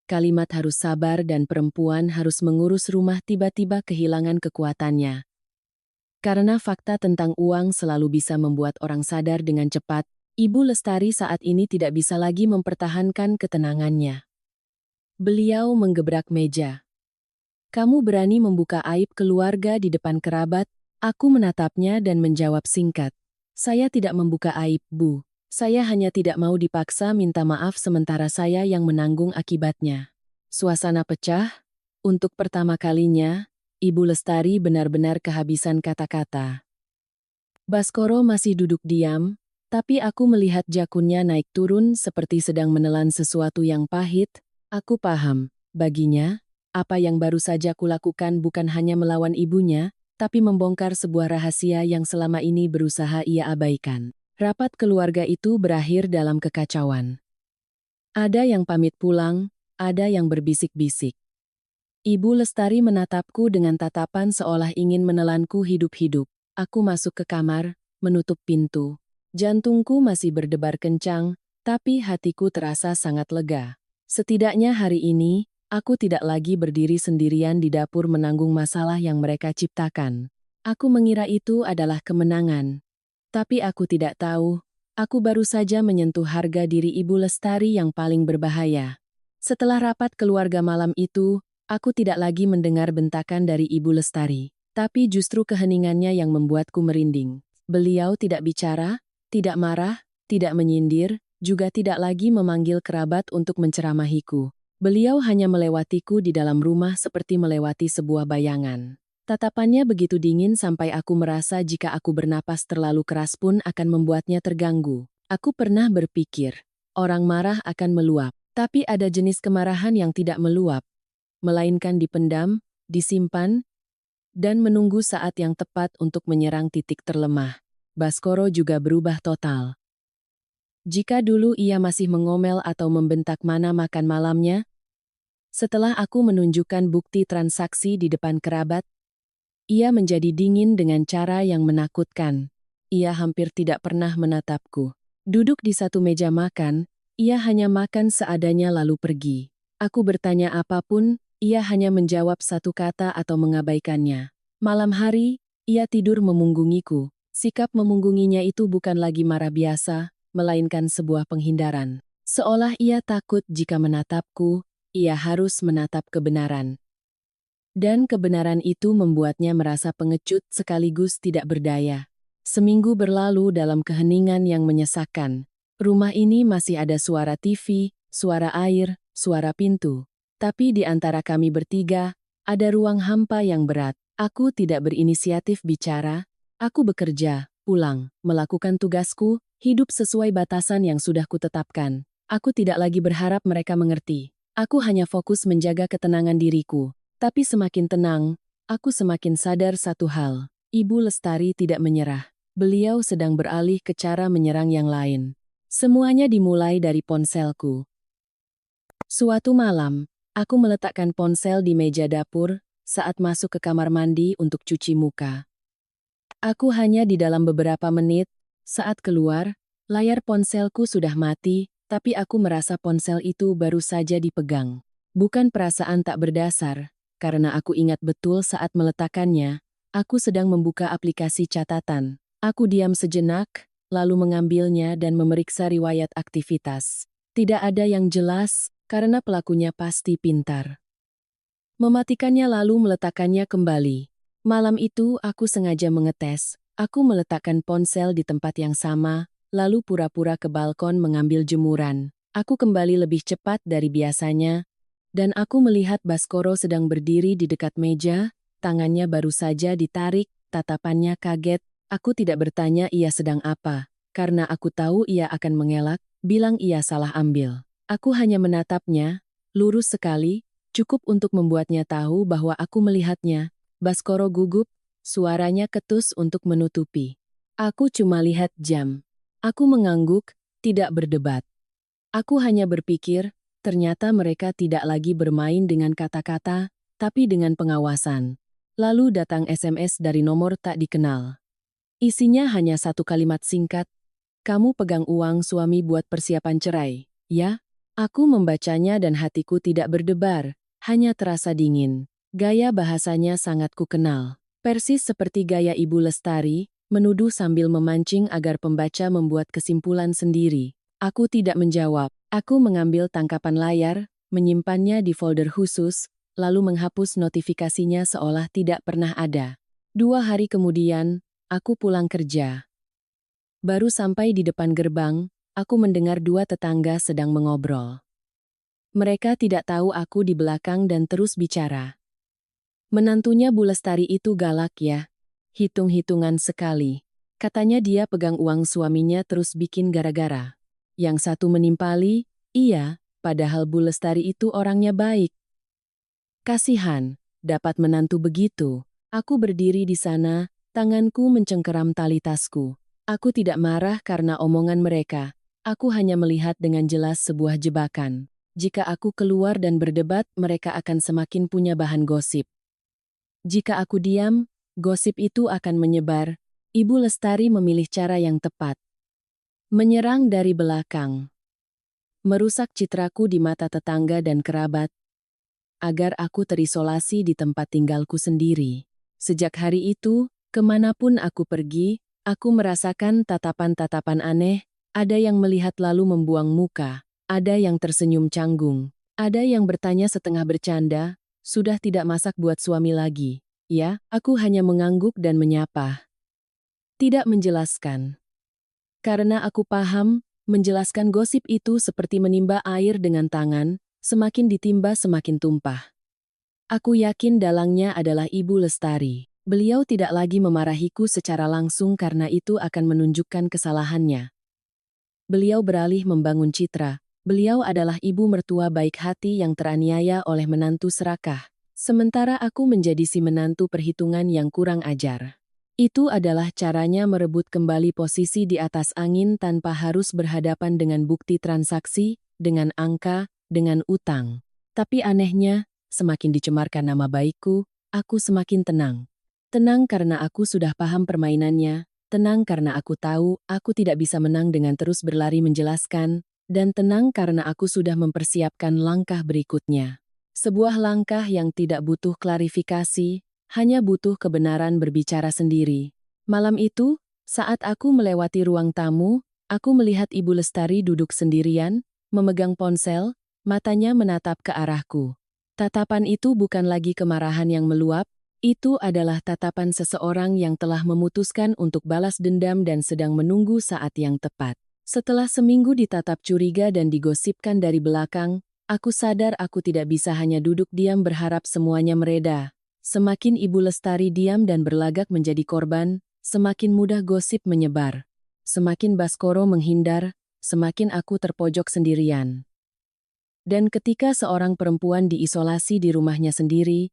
Kalimat harus sabar dan perempuan harus mengurus rumah tiba-tiba kehilangan kekuatannya. Karena fakta tentang uang selalu bisa membuat orang sadar dengan cepat, Ibu Lestari saat ini tidak bisa lagi mempertahankan ketenangannya. Beliau menggebrak meja. Kamu berani membuka aib keluarga di depan kerabat? Aku menatapnya dan menjawab singkat. Saya tidak membuka aib, Bu. Saya hanya tidak mau dipaksa minta maaf sementara saya yang menanggung akibatnya. Suasana pecah. Untuk pertama kalinya, Ibu Lestari benar-benar kehabisan kata-kata. Baskoro masih duduk diam, tapi aku melihat jakunnya naik turun seperti sedang menelan sesuatu yang pahit. Aku paham, baginya, apa yang baru saja kulakukan bukan hanya melawan ibunya, tapi membongkar sebuah rahasia yang selama ini berusaha ia abaikan. Rapat keluarga itu berakhir dalam kekacauan. Ada yang pamit pulang, ada yang berbisik-bisik. Ibu Lestari menatapku dengan tatapan seolah ingin menelanku hidup-hidup. Aku masuk ke kamar, menutup pintu. Jantungku masih berdebar kencang, tapi hatiku terasa sangat lega. Setidaknya hari ini, aku tidak lagi berdiri sendirian di dapur menanggung masalah yang mereka ciptakan. Aku mengira itu adalah kemenangan. Tapi aku tidak tahu, aku baru saja menyentuh harga diri Ibu Lestari yang paling berbahaya. Setelah rapat keluarga malam itu, aku tidak lagi mendengar bentakan dari Ibu Lestari. Tapi justru keheningannya yang membuatku merinding. Beliau tidak bicara, tidak marah, tidak menyindir, juga tidak lagi memanggil kerabat untuk menceramahiku. Beliau hanya melewatiku di dalam rumah seperti melewati sebuah bayangan. Tatapannya begitu dingin sampai aku merasa jika aku bernapas terlalu keras pun akan membuatnya terganggu. Aku pernah berpikir, orang marah akan meluap. Tapi ada jenis kemarahan yang tidak meluap, melainkan dipendam, disimpan, dan menunggu saat yang tepat untuk menyerang titik terlemah. Baskoro juga berubah total. Jika dulu ia masih mengomel atau membentak mana makan malamnya, setelah aku menunjukkan bukti transaksi di depan kerabat, ia menjadi dingin dengan cara yang menakutkan. Ia hampir tidak pernah menatapku. Duduk di satu meja makan, ia hanya makan seadanya lalu pergi. Aku bertanya apapun, ia hanya menjawab satu kata atau mengabaikannya. Malam hari, ia tidur memunggungiku. Sikap memunggunginya itu bukan lagi marah biasa, melainkan sebuah penghindaran. Seolah ia takut jika menatapku, ia harus menatap kebenaran. Dan kebenaran itu membuatnya merasa pengecut sekaligus tidak berdaya. Seminggu berlalu dalam keheningan yang menyesakkan. Rumah ini masih ada suara TV, suara air, suara pintu. Tapi di antara kami bertiga, ada ruang hampa yang berat. Aku tidak berinisiatif bicara, aku bekerja, pulang, melakukan tugasku, hidup sesuai batasan yang sudah kutetapkan. Aku tidak lagi berharap mereka mengerti. Aku hanya fokus menjaga ketenangan diriku. Tapi semakin tenang, aku semakin sadar satu hal. Ibu Lestari tidak menyerah. Beliau sedang beralih ke cara menyerang yang lain. Semuanya dimulai dari ponselku. Suatu malam, aku meletakkan ponsel di meja dapur saat masuk ke kamar mandi untuk cuci muka. Aku hanya di dalam beberapa menit, saat keluar, layar ponselku sudah mati, tapi aku merasa ponsel itu baru saja dipegang. Bukan perasaan tak berdasar, karena aku ingat betul saat meletakkannya, aku sedang membuka aplikasi catatan. Aku diam sejenak, lalu mengambilnya dan memeriksa riwayat aktivitas. Tidak ada yang jelas, karena pelakunya pasti pintar. Mematikannya lalu meletakkannya kembali. Malam itu aku sengaja mengetes. Aku meletakkan ponsel di tempat yang sama, lalu pura-pura ke balkon mengambil jemuran. Aku kembali lebih cepat dari biasanya, dan aku melihat Baskoro sedang berdiri di dekat meja, tangannya baru saja ditarik, tatapannya kaget. Aku tidak bertanya ia sedang apa, karena aku tahu ia akan mengelak, bilang ia salah ambil. Aku hanya menatapnya, lurus sekali, cukup untuk membuatnya tahu bahwa aku melihatnya. Baskoro gugup, suaranya ketus untuk menutupi. Aku cuma lihat jam. Aku mengangguk, tidak berdebat. Aku hanya berpikir, ternyata mereka tidak lagi bermain dengan kata-kata, tapi dengan pengawasan. Lalu datang SMS dari nomor tak dikenal. Isinya hanya satu kalimat singkat, "Kamu pegang uang suami buat persiapan cerai, ya?" Aku membacanya dan hatiku tidak berdebar, hanya terasa dingin. Gaya bahasanya sangat kukenal. Persis seperti gaya Ibu Lestari, menuduh sambil memancing agar pembaca membuat kesimpulan sendiri. Aku tidak menjawab. Aku mengambil tangkapan layar, menyimpannya di folder khusus, lalu menghapus notifikasinya seolah tidak pernah ada. 2 hari kemudian, aku pulang kerja. Baru sampai di depan gerbang, aku mendengar dua tetangga sedang mengobrol. Mereka tidak tahu aku di belakang dan terus bicara. "Menantunya Bu Lestari itu galak ya. Hitung-hitungan sekali. Katanya dia pegang uang suaminya terus bikin gara-gara." Yang satu menimpali, "Iya, padahal Bu Lestari itu orangnya baik." Kasihan, dapat menantu begitu. Aku berdiri di sana, tanganku mencengkeram tali tasku. Aku tidak marah karena omongan mereka. Aku hanya melihat dengan jelas sebuah jebakan. Jika aku keluar dan berdebat, mereka akan semakin punya bahan gosip. Jika aku diam, gosip itu akan menyebar. Ibu Lestari memilih cara yang tepat. Menyerang dari belakang. Merusak citraku di mata tetangga dan kerabat, agar aku terisolasi di tempat tinggalku sendiri. Sejak hari itu, kemanapun aku pergi, aku merasakan tatapan-tatapan aneh, ada yang melihat lalu membuang muka, ada yang tersenyum canggung, ada yang bertanya setengah bercanda, "Sudah tidak masak buat suami lagi?" Ya, aku hanya mengangguk dan menyapa. Tidak menjelaskan. Karena aku paham, menjelaskan gosip itu seperti menimba air dengan tangan, semakin ditimba semakin tumpah. Aku yakin dalangnya adalah Ibu Lestari. Beliau tidak lagi memarahiku secara langsung karena itu akan menunjukkan kesalahannya. Beliau beralih membangun citra. Beliau adalah ibu mertua baik hati yang teraniaya oleh menantu serakah. Sementara aku menjadi si menantu perhitungan yang kurang ajar. Itu adalah caranya merebut kembali posisi di atas angin tanpa harus berhadapan dengan bukti transaksi, dengan angka, dengan utang. Tapi anehnya, semakin dicemarkan nama baikku, aku semakin tenang. Tenang karena aku sudah paham permainannya, tenang karena aku tahu aku tidak bisa menang dengan terus berlari menjelaskan, dan tenang karena aku sudah mempersiapkan langkah berikutnya. Sebuah langkah yang tidak butuh klarifikasi, hanya butuh kebenaran berbicara sendiri. Malam itu, saat aku melewati ruang tamu, aku melihat Ibu Lestari duduk sendirian, memegang ponsel, matanya menatap ke arahku. Tatapan itu bukan lagi kemarahan yang meluap, itu adalah tatapan seseorang yang telah memutuskan untuk balas dendam dan sedang menunggu saat yang tepat. Setelah seminggu ditatap curiga dan digosipkan dari belakang, aku sadar aku tidak bisa hanya duduk diam berharap semuanya mereda. Semakin Ibu Lestari diam dan berlagak menjadi korban, semakin mudah gosip menyebar. Semakin Baskoro menghindar, semakin aku terpojok sendirian. Dan ketika seorang perempuan diisolasi di rumahnya sendiri,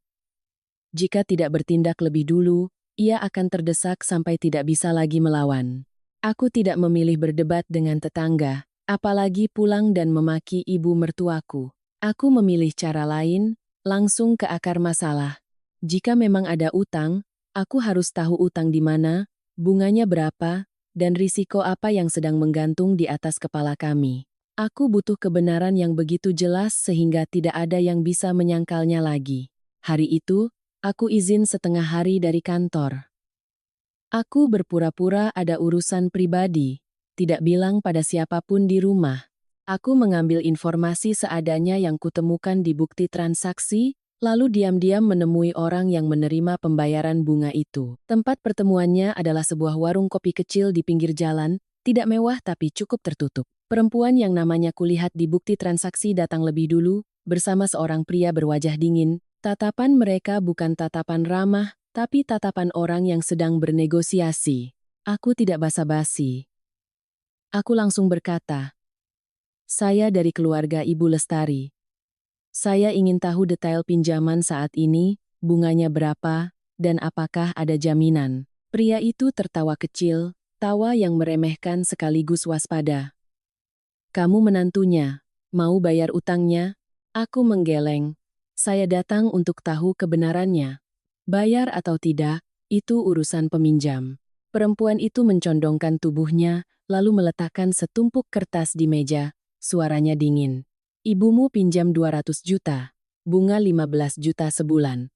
jika tidak bertindak lebih dulu, ia akan terdesak sampai tidak bisa lagi melawan. Aku tidak memilih berdebat dengan tetangga, apalagi pulang dan memaki ibu mertuaku. Aku memilih cara lain, langsung ke akar masalah. Jika memang ada utang, aku harus tahu utang di mana, bunganya berapa, dan risiko apa yang sedang menggantung di atas kepala kami. Aku butuh kebenaran yang begitu jelas sehingga tidak ada yang bisa menyangkalnya lagi. Hari itu, aku izin setengah hari dari kantor. Aku berpura-pura ada urusan pribadi, tidak bilang pada siapapun di rumah. Aku mengambil informasi seadanya yang kutemukan di bukti transaksi, lalu diam-diam menemui orang yang menerima pembayaran bunga itu. Tempat pertemuannya adalah sebuah warung kopi kecil di pinggir jalan, tidak mewah tapi cukup tertutup. Perempuan yang namanya kulihat di bukti transaksi datang lebih dulu, bersama seorang pria berwajah dingin. Tatapan mereka bukan tatapan ramah, tapi tatapan orang yang sedang bernegosiasi. Aku tidak basa-basi. Aku langsung berkata, "Saya dari keluarga Ibu Lestari. Saya ingin tahu detail pinjaman saat ini, bunganya berapa, dan apakah ada jaminan." Pria itu tertawa kecil, tawa yang meremehkan sekaligus waspada. "Kamu menantunya, mau bayar utangnya?" Aku menggeleng. Saya datang untuk tahu kebenarannya. Bayar atau tidak, itu urusan peminjam. Perempuan itu mencondongkan tubuhnya, lalu meletakkan setumpuk kertas di meja. Suaranya dingin. "Ibumu pinjam 200 juta. Bunga 15 juta sebulan.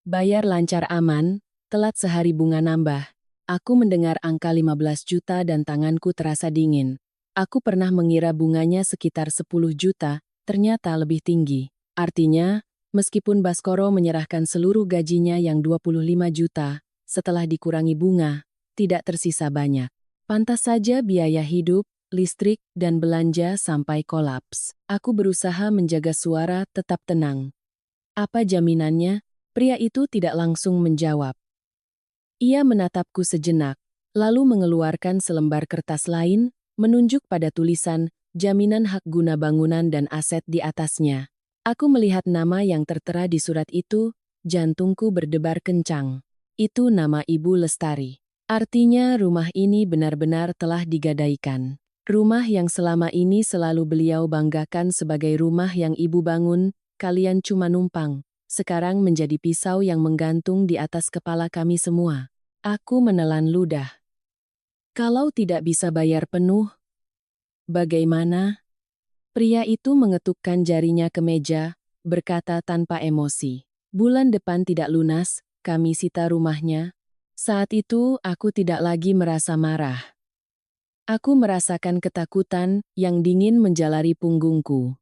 Bayar lancar aman, telat sehari bunga nambah." Aku mendengar angka 15 juta dan tanganku terasa dingin. Aku pernah mengira bunganya sekitar 10 juta, ternyata lebih tinggi. Artinya, meskipun Baskoro menyerahkan seluruh gajinya yang 25 juta, setelah dikurangi bunga, tidak tersisa banyak. Pantas saja biaya hidup, listrik, dan belanja sampai kolaps. Aku berusaha menjaga suara tetap tenang. "Apa jaminannya?" Pria itu tidak langsung menjawab. Ia menatapku sejenak, lalu mengeluarkan selembar kertas lain, menunjuk pada tulisan, "Jaminan hak guna bangunan dan aset" di atasnya. Aku melihat nama yang tertera di surat itu, jantungku berdebar kencang. Itu nama Ibu Lestari. Artinya rumah ini benar-benar telah digadaikan. Rumah yang selama ini selalu beliau banggakan sebagai rumah yang ibu bangun, kalian cuma numpang, sekarang menjadi pisau yang menggantung di atas kepala kami semua. Aku menelan ludah. Kalau tidak bisa bayar penuh, bagaimana? Pria itu mengetukkan jarinya ke meja, berkata tanpa emosi. "Bulan depan tidak lunas, kami sita rumahnya." Saat itu aku tidak lagi merasa marah. Aku merasakan ketakutan yang dingin menjalari punggungku.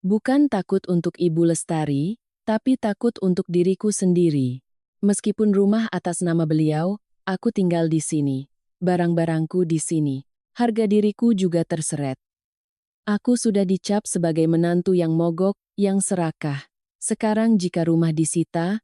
Bukan takut untuk Ibu Lestari, tapi takut untuk diriku sendiri. Meskipun rumah atas nama beliau, aku tinggal di sini. Barang-barangku di sini. Harga diriku juga terseret. Aku sudah dicap sebagai menantu yang mogok, yang serakah. Sekarang jika rumah disita,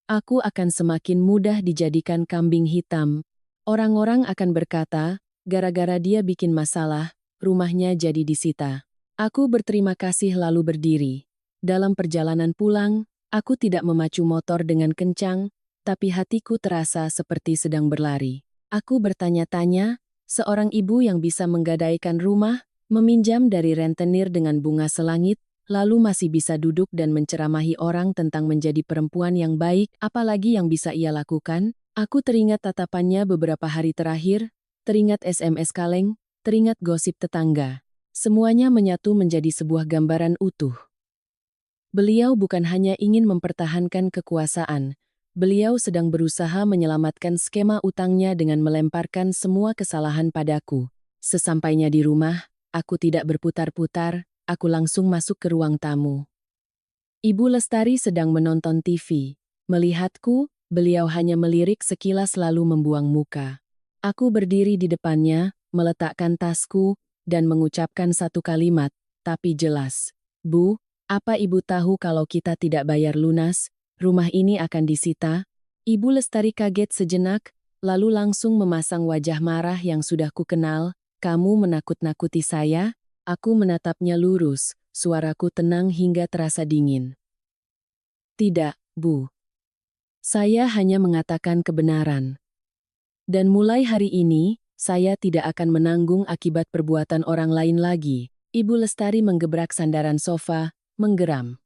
aku akan semakin mudah dijadikan kambing hitam. Orang-orang akan berkata, gara-gara dia bikin masalah, rumahnya jadi disita. Aku berterima kasih lalu berdiri. Dalam perjalanan pulang, aku tidak memacu motor dengan kencang, tapi hatiku terasa seperti sedang berlari. Aku bertanya-tanya, seorang ibu yang bisa menggadaikan rumah, meminjam dari rentenir dengan bunga selangit, lalu masih bisa duduk dan menceramahi orang tentang menjadi perempuan yang baik, apalagi yang bisa ia lakukan? Aku teringat tatapannya beberapa hari terakhir, teringat SMS kaleng, teringat gosip tetangga. Semuanya menyatu menjadi sebuah gambaran utuh. Beliau bukan hanya ingin mempertahankan kekuasaan, beliau sedang berusaha menyelamatkan skema utangnya dengan melemparkan semua kesalahan padaku. Sesampainya di rumah, aku tidak berputar-putar, aku langsung masuk ke ruang tamu. Ibu Lestari sedang menonton TV. Melihatku, beliau hanya melirik sekilas lalu membuang muka. Aku berdiri di depannya, meletakkan tasku, dan mengucapkan satu kalimat, tapi jelas. "Bu, apa Ibu tahu kalau kita tidak bayar lunas, rumah ini akan disita?" Ibu Lestari kaget sejenak, lalu langsung memasang wajah marah yang sudah kukenal. "Kamu menakut-nakuti saya?" Aku menatapnya lurus, suaraku tenang hingga terasa dingin. "Tidak, Bu. Saya hanya mengatakan kebenaran. Dan mulai hari ini, saya tidak akan menanggung akibat perbuatan orang lain lagi." Ibu Lestari menggebrak sandaran sofa, menggeram.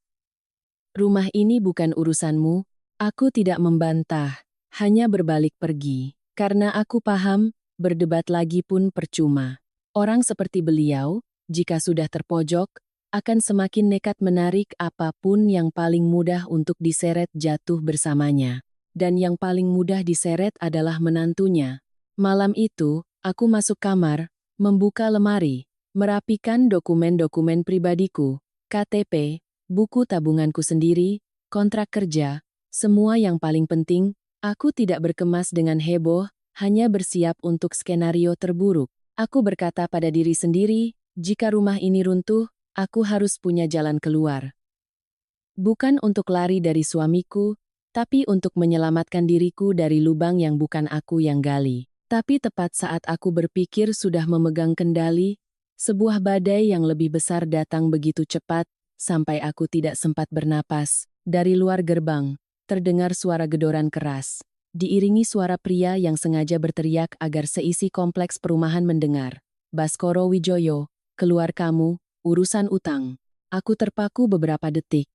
"Rumah ini bukan urusanmu." Aku tidak membantah, hanya berbalik pergi. Karena aku paham, berdebat lagi pun percuma. Orang seperti beliau, jika sudah terpojok, akan semakin nekat menarik apapun yang paling mudah untuk diseret jatuh bersamanya. Dan yang paling mudah diseret adalah menantunya. Malam itu, Aku masuk kamar, membuka lemari, merapikan dokumen-dokumen pribadiku, KTP, buku tabunganku sendiri, kontrak kerja, semua yang paling penting. Aku tidak berkemas dengan heboh, hanya bersiap untuk skenario terburuk. Aku berkata pada diri sendiri, jika rumah ini runtuh, aku harus punya jalan keluar. Bukan untuk lari dari suamiku, tapi untuk menyelamatkan diriku dari lubang yang bukan aku yang gali. Tapi tepat saat aku berpikir sudah memegang kendali, sebuah badai yang lebih besar datang begitu cepat, sampai aku tidak sempat bernapas. Dari luar gerbang, terdengar suara gedoran keras, diiringi suara pria yang sengaja berteriak agar seisi kompleks perumahan mendengar. Baskoro Wijoyo, keluar kamu, urusan utang. Aku terpaku beberapa detik.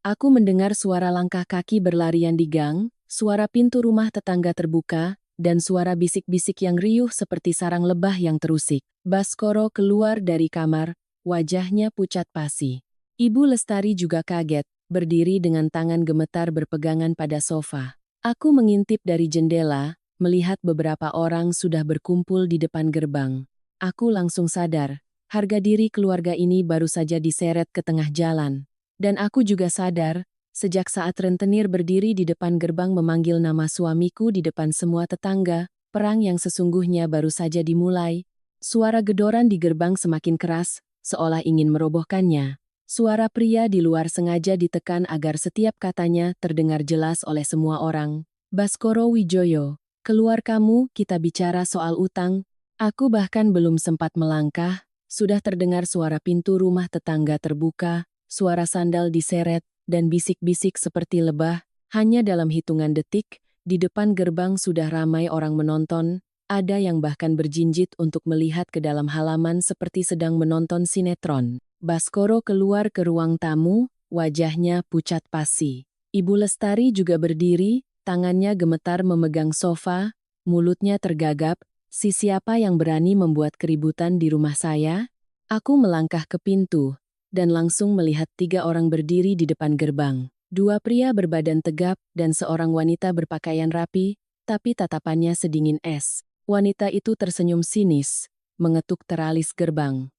Aku mendengar suara langkah kaki berlarian di gang, suara pintu rumah tetangga terbuka, dan suara bisik-bisik yang riuh seperti sarang lebah yang terusik. Baskoro keluar dari kamar, wajahnya pucat pasi. Ibu Lestari juga kaget, berdiri dengan tangan gemetar berpegangan pada sofa. Aku mengintip dari jendela, melihat beberapa orang sudah berkumpul di depan gerbang. Aku langsung sadar, harga diri keluarga ini baru saja diseret ke tengah jalan. Dan aku juga sadar, sejak saat rentenir berdiri di depan gerbang memanggil nama suamiku di depan semua tetangga, perang yang sesungguhnya baru saja dimulai. Suara gedoran di gerbang semakin keras, seolah ingin merobohkannya. Suara pria di luar sengaja ditekan agar setiap katanya terdengar jelas oleh semua orang. Baskoro Wijoyo, keluar kamu, kita bicara soal utang. Aku bahkan belum sempat melangkah, sudah terdengar suara pintu rumah tetangga terbuka, suara sandal diseret, dan bisik-bisik seperti lebah. Hanya dalam hitungan detik, di depan gerbang sudah ramai orang menonton, ada yang bahkan berjinjit untuk melihat ke dalam halaman seperti sedang menonton sinetron. Baskoro keluar ke ruang tamu, wajahnya pucat pasi. Ibu Lestari juga berdiri, tangannya gemetar memegang sofa, mulutnya tergagap. Siapa yang berani membuat keributan di rumah saya? Aku melangkah ke pintu dan langsung melihat 3 orang berdiri di depan gerbang. 2 pria berbadan tegap dan seorang wanita berpakaian rapi, tapi tatapannya sedingin es. Wanita itu tersenyum sinis, mengetuk teralis gerbang.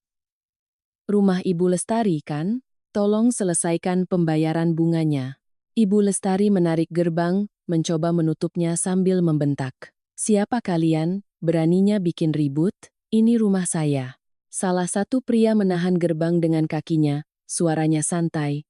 Rumah Ibu Lestari kan? Tolong selesaikan pembayaran bunganya. Ibu Lestari menarik gerbang, mencoba menutupnya sambil membentak. Siapa kalian? Beraninya bikin ribut? Ini rumah saya. Salah satu pria menahan gerbang dengan kakinya, suaranya santai.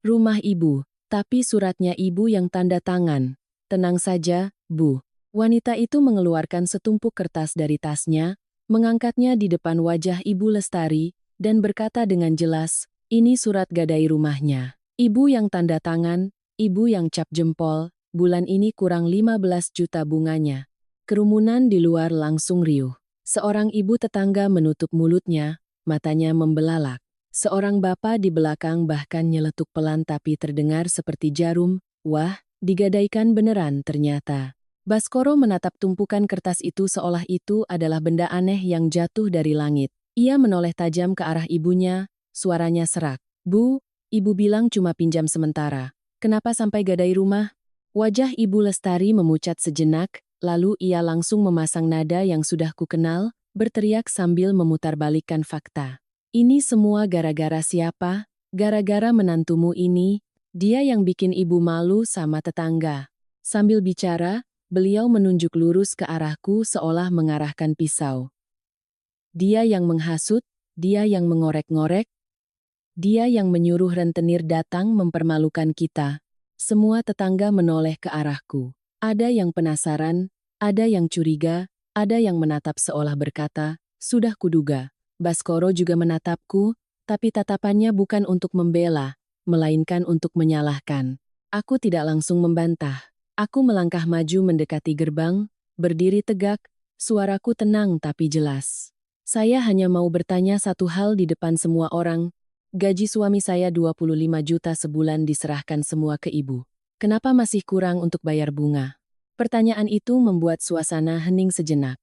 Rumah ibu, tapi suratnya ibu yang tanda tangan. Tenang saja, Bu. Wanita itu mengeluarkan setumpuk kertas dari tasnya, mengangkatnya di depan wajah Ibu Lestari, dan berkata dengan jelas, ini surat gadai rumahnya. Ibu yang tanda tangan, ibu yang cap jempol, bulan ini kurang 15 juta bunganya. Kerumunan di luar langsung riuh. Seorang ibu tetangga menutup mulutnya, matanya membelalak. Seorang bapak di belakang bahkan nyeletuk pelan tapi terdengar seperti jarum. Wah, digadaikan beneran ternyata. Baskoro menatap tumpukan kertas itu seolah itu adalah benda aneh yang jatuh dari langit. Ia menoleh tajam ke arah ibunya, suaranya serak. Bu, ibu bilang cuma pinjam sementara. Kenapa sampai gadai rumah? Wajah Ibu Lestari memucat sejenak, lalu ia langsung memasang nada yang sudah kukenal, berteriak sambil memutarbalikkan fakta. Ini semua gara-gara siapa? Gara-gara menantumu ini, dia yang bikin ibu malu sama tetangga. Sambil bicara, beliau menunjuk lurus ke arahku seolah mengarahkan pisau. Dia yang menghasut, dia yang mengorek-ngorek, dia yang menyuruh rentenir datang mempermalukan kita. Semua tetangga menoleh ke arahku. Ada yang penasaran, ada yang curiga, ada yang menatap seolah berkata, sudah kuduga. Baskoro juga menatapku, tapi tatapannya bukan untuk membela, melainkan untuk menyalahkan. Aku tidak langsung membantah. Aku melangkah maju mendekati gerbang, berdiri tegak, suaraku tenang tapi jelas. Saya hanya mau bertanya satu hal di depan semua orang. Gaji suami saya 25 juta sebulan diserahkan semua ke ibu. Kenapa masih kurang untuk bayar bunga? Pertanyaan itu membuat suasana hening sejenak.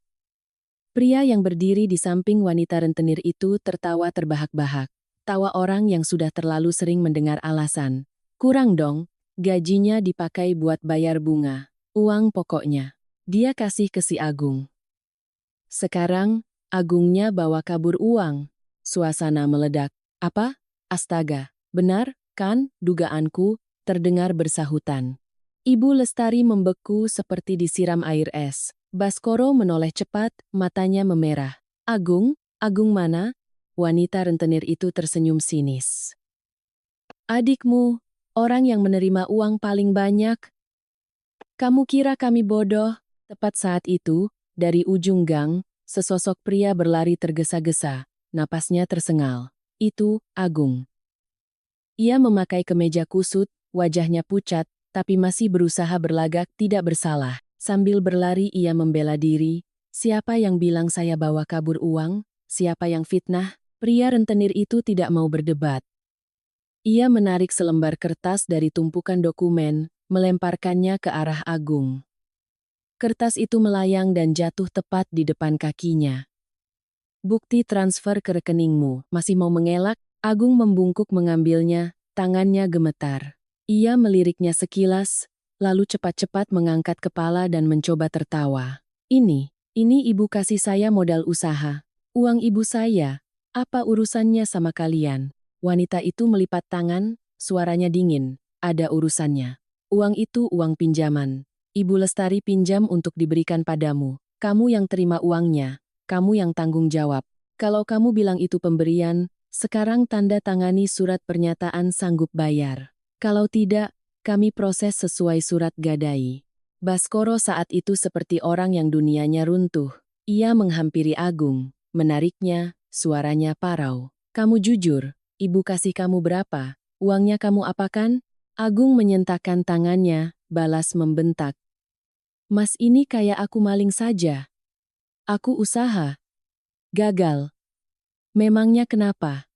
Pria yang berdiri di samping wanita rentenir itu tertawa terbahak-bahak. Tawa orang yang sudah terlalu sering mendengar alasan. Kurang dong, gajinya dipakai buat bayar bunga. Uang pokoknya. Dia kasih ke si Agung. Sekarang, Agungnya bawa kabur uang. Suasana meledak. Apa? Astaga, benar, kan, dugaanku, terdengar bersahutan. Ibu Lestari membeku seperti disiram air es. Baskoro menoleh cepat, matanya memerah. Agung? Agung mana? Wanita rentenir itu tersenyum sinis. Adikmu, orang yang menerima uang paling banyak. Kamu kira kami bodoh? Tepat saat itu, dari ujung gang, sesosok pria berlari tergesa-gesa, napasnya tersengal. Itu, Agung. Ia memakai kemeja kusut, wajahnya pucat, tapi masih berusaha berlagak tidak bersalah. Sambil berlari ia membela diri. Siapa yang bilang saya bawa kabur uang? Siapa yang fitnah? Pria rentenir itu tidak mau berdebat. Ia menarik selembar kertas dari tumpukan dokumen, melemparkannya ke arah Agung. Kertas itu melayang dan jatuh tepat di depan kakinya. Bukti transfer ke rekeningmu. Masih mau mengelak? Agung membungkuk mengambilnya, tangannya gemetar. Ia meliriknya sekilas, lalu cepat-cepat mengangkat kepala dan mencoba tertawa. Ini ibu kasih saya modal usaha. Uang ibu saya. Apa urusannya sama kalian? Wanita itu melipat tangan, suaranya dingin. Ada urusannya. Uang itu uang pinjaman. Ibu Lestari pinjam untuk diberikan padamu. Kamu yang terima uangnya. Kamu yang tanggung jawab. Kalau kamu bilang itu pemberian, sekarang tanda tangani surat pernyataan sanggup bayar. Kalau tidak, kami proses sesuai surat gadai. Baskoro saat itu seperti orang yang dunianya runtuh. Ia menghampiri Agung, menariknya, suaranya parau. Kamu jujur, ibu kasih kamu berapa? Uangnya kamu apakan? Agung menyentakkan tangannya, balas membentak. Mas ini kayak aku maling saja. Aku usaha. Gagal. Memangnya kenapa?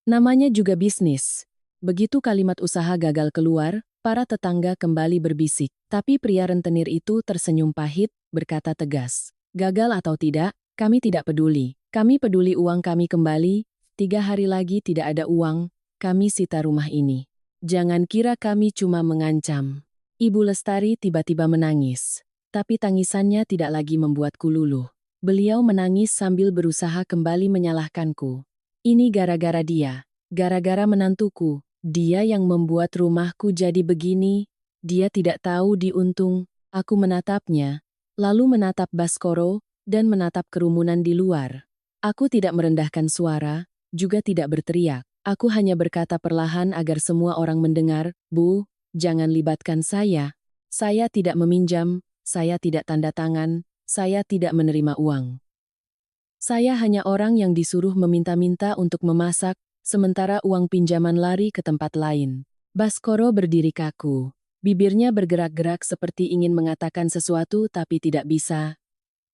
Namanya juga bisnis. Begitu kalimat usaha gagal keluar, para tetangga kembali berbisik. Tapi pria rentenir itu tersenyum pahit, berkata tegas. Gagal atau tidak, kami tidak peduli. Kami peduli uang kami kembali, 3 hari lagi tidak ada uang, kami sita rumah ini. Jangan kira kami cuma mengancam. Ibu Lestari tiba-tiba menangis. Tapi tangisannya tidak lagi membuatku luluh. Beliau menangis sambil berusaha kembali menyalahkanku. Ini gara-gara dia. Gara-gara menantuku. Dia yang membuat rumahku jadi begini. Dia tidak tahu diuntung. Aku menatapnya. Lalu menatap Baskoro, dan menatap kerumunan di luar. Aku tidak merendahkan suara, juga tidak berteriak. Aku hanya berkata perlahan agar semua orang mendengar, Bu, jangan libatkan saya. Saya tidak meminjam, saya tidak tanda tangan, saya tidak menerima uang. Saya hanya orang yang disuruh meminta-minta untuk memasak, sementara uang pinjaman lari ke tempat lain. Baskoro berdiri kaku. Bibirnya bergerak-gerak seperti ingin mengatakan sesuatu tapi tidak bisa.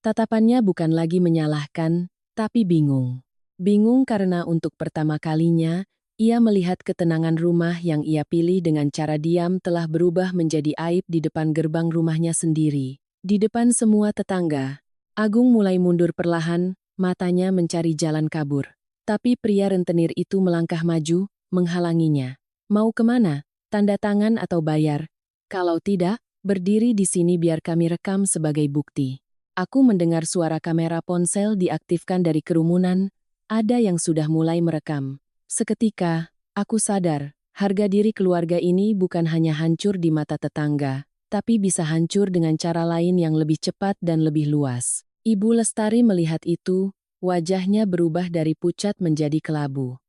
Tatapannya bukan lagi menyalahkan, tapi bingung. Bingung karena untuk pertama kalinya, ia melihat ketenangan rumah yang ia pilih dengan cara diam telah berubah menjadi aib di depan gerbang rumahnya sendiri. Di depan semua tetangga, Agung mulai mundur perlahan, matanya mencari jalan kabur. Tapi pria rentenir itu melangkah maju, menghalanginya. Mau kemana? Tanda tangan atau bayar? Kalau tidak, berdiri di sini biar kami rekam sebagai bukti. Aku mendengar suara kamera ponsel diaktifkan dari kerumunan, ada yang sudah mulai merekam. Seketika, aku sadar, harga diri keluarga ini bukan hanya hancur di mata tetangga, tapi bisa hancur dengan cara lain yang lebih cepat dan lebih luas. Ibu Lestari melihat itu, wajahnya berubah dari pucat menjadi kelabu.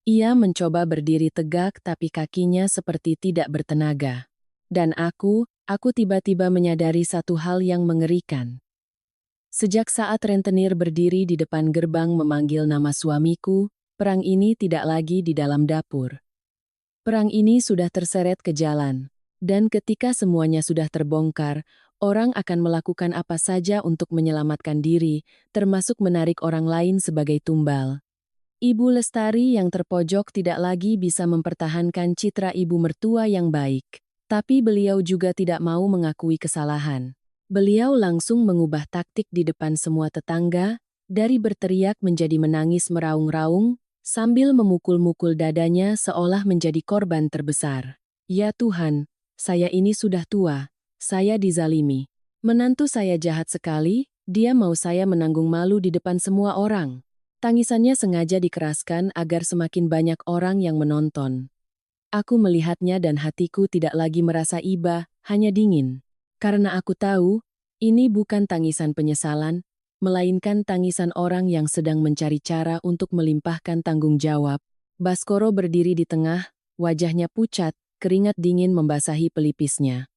Ia mencoba berdiri tegak tapi kakinya seperti tidak bertenaga. Dan aku tiba-tiba menyadari satu hal yang mengerikan. Sejak saat rentenir berdiri di depan gerbang memanggil nama suamiku, perang ini tidak lagi di dalam dapur. Perang ini sudah terseret ke jalan. Dan ketika semuanya sudah terbongkar, orang akan melakukan apa saja untuk menyelamatkan diri, termasuk menarik orang lain sebagai tumbal. Ibu Lestari yang terpojok tidak lagi bisa mempertahankan citra ibu mertua yang baik. Tapi beliau juga tidak mau mengakui kesalahan. Beliau langsung mengubah taktik di depan semua tetangga, dari berteriak menjadi menangis meraung-raung, sambil memukul-mukul dadanya seolah menjadi korban terbesar. Ya Tuhan, saya ini sudah tua, saya dizalimi. Menantu saya jahat sekali, Dia mau saya menanggung malu di depan semua orang. Tangisannya sengaja dikeraskan agar semakin banyak orang yang menonton. Aku melihatnya dan hatiku tidak lagi merasa iba, hanya dingin. Karena aku tahu, ini bukan tangisan penyesalan, melainkan tangisan orang yang sedang mencari cara untuk melimpahkan tanggung jawab. Baskoro berdiri di tengah, wajahnya pucat, keringat dingin membasahi pelipisnya.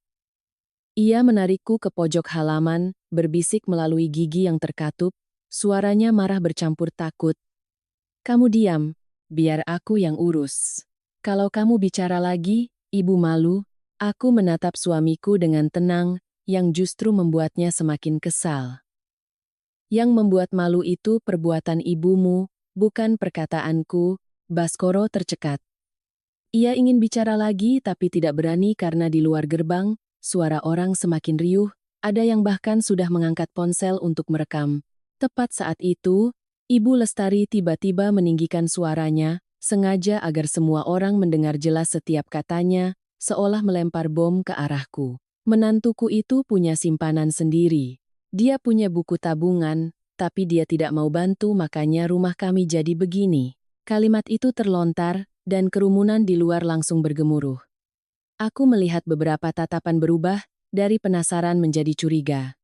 Ia menarikku ke pojok halaman, berbisik melalui gigi yang terkatup, suaranya marah bercampur takut. Kamu diam, biar aku yang urus. Kalau kamu bicara lagi, ibu malu. Aku menatap suamiku dengan tenang, yang justru membuatnya semakin kesal. Yang membuat malu itu perbuatan ibumu, bukan perkataanku. Baskoro tercekat. Ia ingin bicara lagi tapi tidak berani karena di luar gerbang, suara orang semakin riuh, ada yang bahkan sudah mengangkat ponsel untuk merekam. Tepat saat itu, Ibu Lestari tiba-tiba meninggikan suaranya, sengaja agar semua orang mendengar jelas setiap katanya, seolah melempar bom ke arahku. Menantuku itu punya simpanan sendiri. Dia punya buku tabungan, tapi dia tidak mau bantu makanya rumah kami jadi begini. Kalimat itu terlontar, dan kerumunan di luar langsung bergemuruh. Aku melihat beberapa tatapan berubah, dari penasaran menjadi curiga.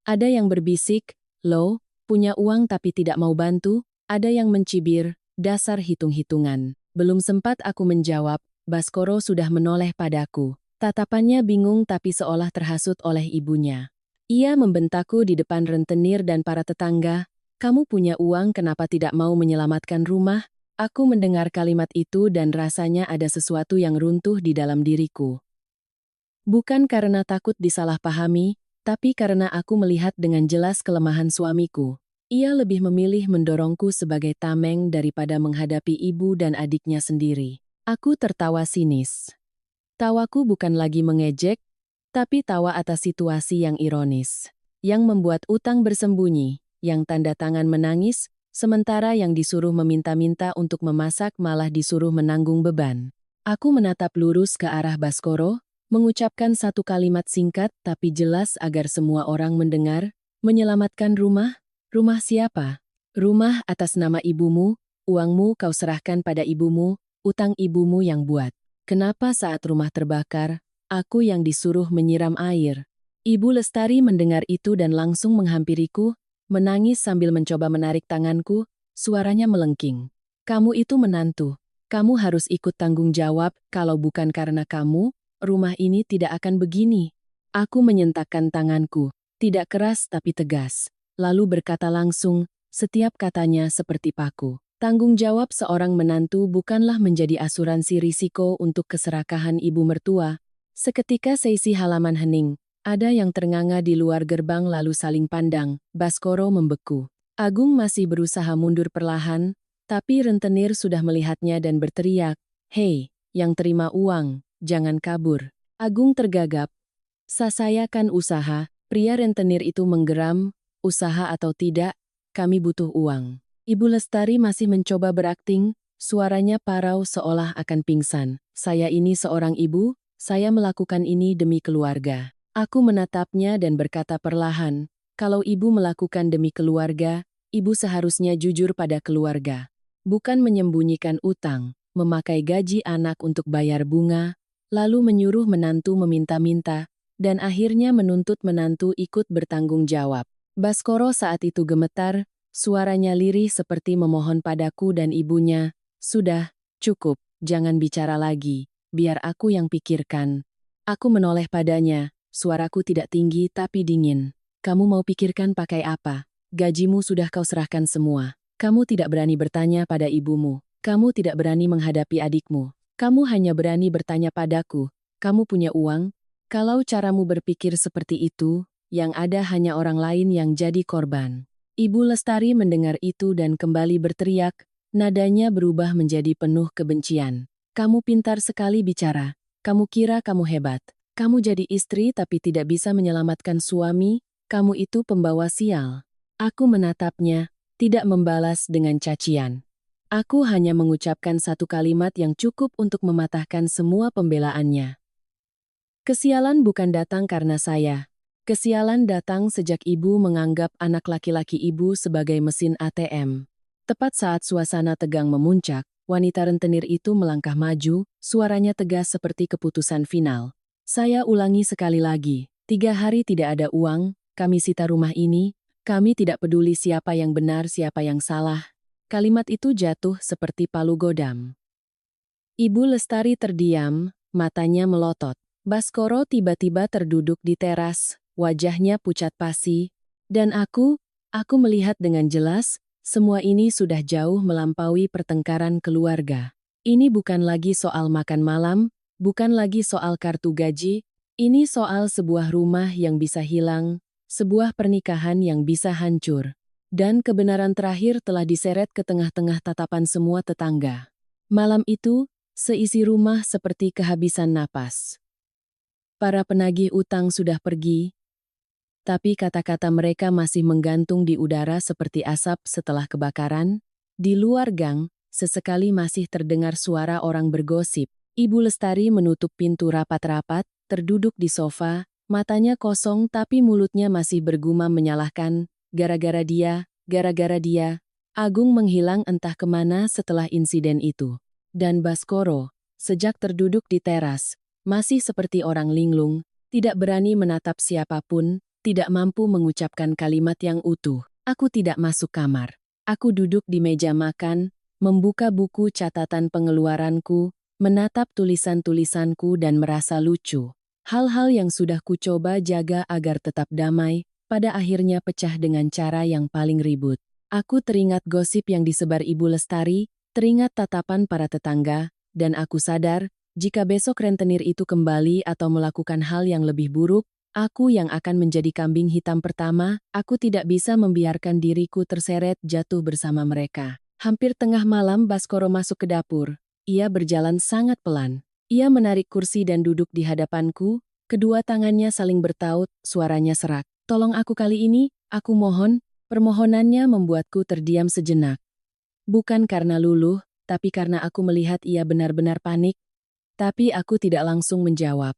Ada yang berbisik, "Lo, punya uang tapi tidak mau bantu?" Ada yang mencibir, "Dasar hitung-hitungan." Belum sempat aku menjawab, Baskoro sudah menoleh padaku. Tatapannya bingung tapi seolah terhasut oleh ibunya. Ia membentakku di depan rentenir dan para tetangga, "Kamu punya uang kenapa tidak mau menyelamatkan rumah?" Aku mendengar kalimat itu dan rasanya ada sesuatu yang runtuh di dalam diriku. Bukan karena takut disalahpahami, tapi karena aku melihat dengan jelas kelemahan suamiku. Ia lebih memilih mendorongku sebagai tameng daripada menghadapi ibu dan adiknya sendiri. Aku tertawa sinis. Tawaku bukan lagi mengejek, tapi tawa atas situasi yang ironis. Yang membuat utang bersembunyi, yang tanda tangan menangis, sementara yang disuruh meminta-minta untuk memasak malah disuruh menanggung beban. Aku menatap lurus ke arah Baskoro, mengucapkan satu kalimat singkat tapi jelas agar semua orang mendengar, "Menyelamatkan rumah? Rumah siapa? Rumah atas nama ibumu, uangmu kau serahkan pada ibumu, utang ibumu yang buat. Kenapa saat rumah terbakar, aku yang disuruh menyiram air?" Ibu Lestari mendengar itu dan langsung menghampiriku, menangis sambil mencoba menarik tanganku, suaranya melengking. "Kamu itu menantu. Kamu harus ikut tanggung jawab, kalau bukan karena kamu, rumah ini tidak akan begini." Aku menyentakkan tanganku, tidak keras tapi tegas, lalu berkata langsung, setiap katanya seperti paku. Tanggung jawab seorang menantu bukanlah menjadi asuransi risiko untuk keserakahan ibu mertua. Seketika seisi halaman hening. Ada yang ternganga di luar gerbang lalu saling pandang. Baskoro membeku. Agung masih berusaha mundur perlahan, tapi rentenir sudah melihatnya dan berteriak, "Hei, yang terima uang, jangan kabur." Agung tergagap. Saya kan usaha, pria rentenir itu menggeram, "Usaha atau tidak, kami butuh uang." Ibu Lestari masih mencoba berakting, suaranya parau seolah akan pingsan. "Saya ini seorang ibu, saya melakukan ini demi keluarga." Aku menatapnya dan berkata perlahan, "Kalau ibu melakukan demi keluarga, ibu seharusnya jujur pada keluarga. Bukan menyembunyikan utang, memakai gaji anak untuk bayar bunga, lalu menyuruh menantu meminta-minta, dan akhirnya menuntut menantu ikut bertanggung jawab." Baskoro saat itu gemetar, suaranya lirih seperti memohon padaku dan ibunya, "Sudah, cukup, jangan bicara lagi, biar aku yang pikirkan." Aku menoleh padanya. Suaraku tidak tinggi tapi dingin. "Kamu mau pikirkan pakai apa? Gajimu sudah kau serahkan semua. Kamu tidak berani bertanya pada ibumu. Kamu tidak berani menghadapi adikmu. Kamu hanya berani bertanya padaku. Kamu punya uang? Kalau caramu berpikir seperti itu, yang ada hanya orang lain yang jadi korban." Ibu Lestari mendengar itu dan kembali berteriak, nadanya berubah menjadi penuh kebencian. "Kamu pintar sekali bicara. Kamu kira kamu hebat. Kamu jadi istri tapi tidak bisa menyelamatkan suami, kamu itu pembawa sial." Aku menatapnya, tidak membalas dengan cacian. Aku hanya mengucapkan satu kalimat yang cukup untuk mematahkan semua pembelaannya. "Kesialan bukan datang karena saya. Kesialan datang sejak ibu menganggap anak laki-laki ibu sebagai mesin ATM. Tepat saat suasana tegang memuncak, wanita rentenir itu melangkah maju, suaranya tegas seperti keputusan final. Saya ulangi sekali lagi, 3 hari tidak ada uang, kami sita rumah ini, kami tidak peduli siapa yang benar siapa yang salah. Kalimat itu jatuh seperti palu godam. Ibu Lestari terdiam, matanya melotot. Baskoro tiba-tiba terduduk di teras, wajahnya pucat pasi. Dan aku melihat dengan jelas, semua ini sudah jauh melampaui pertengkaran keluarga. Ini bukan lagi soal makan malam, bukan lagi soal kartu gaji, ini soal sebuah rumah yang bisa hilang, sebuah pernikahan yang bisa hancur. Dan kebenaran terakhir telah diseret ke tengah-tengah tatapan semua tetangga. Malam itu, seisi rumah seperti kehabisan napas. Para penagih utang sudah pergi, tapi kata-kata mereka masih menggantung di udara seperti asap setelah kebakaran. Di luar gang, sesekali masih terdengar suara orang bergosip. Ibu Lestari menutup pintu rapat-rapat, terduduk di sofa, matanya kosong tapi mulutnya masih bergumam menyalahkan, gara-gara dia, gara-gara dia. Agung menghilang entah kemana setelah insiden itu. Dan Baskoro, sejak terduduk di teras, masih seperti orang linglung, tidak berani menatap siapapun, tidak mampu mengucapkan kalimat yang utuh. Aku tidak masuk kamar. Aku duduk di meja makan, membuka buku catatan pengeluaranku, menatap tulisan-tulisanku dan merasa lucu. Hal-hal yang sudah kucoba jaga agar tetap damai, pada akhirnya pecah dengan cara yang paling ribut. Aku teringat gosip yang disebar Ibu Lestari, teringat tatapan para tetangga, dan aku sadar, jika besok rentenir itu kembali atau melakukan hal yang lebih buruk, aku yang akan menjadi kambing hitam pertama, aku tidak bisa membiarkan diriku terseret jatuh bersama mereka. Hampir tengah malam Baskoro masuk ke dapur. Ia berjalan sangat pelan. Ia menarik kursi dan duduk di hadapanku, kedua tangannya saling bertaut, suaranya serak. Tolong aku kali ini, aku mohon, permohonannya membuatku terdiam sejenak. Bukan karena luluh, tapi karena aku melihat ia benar-benar panik. Tapi aku tidak langsung menjawab.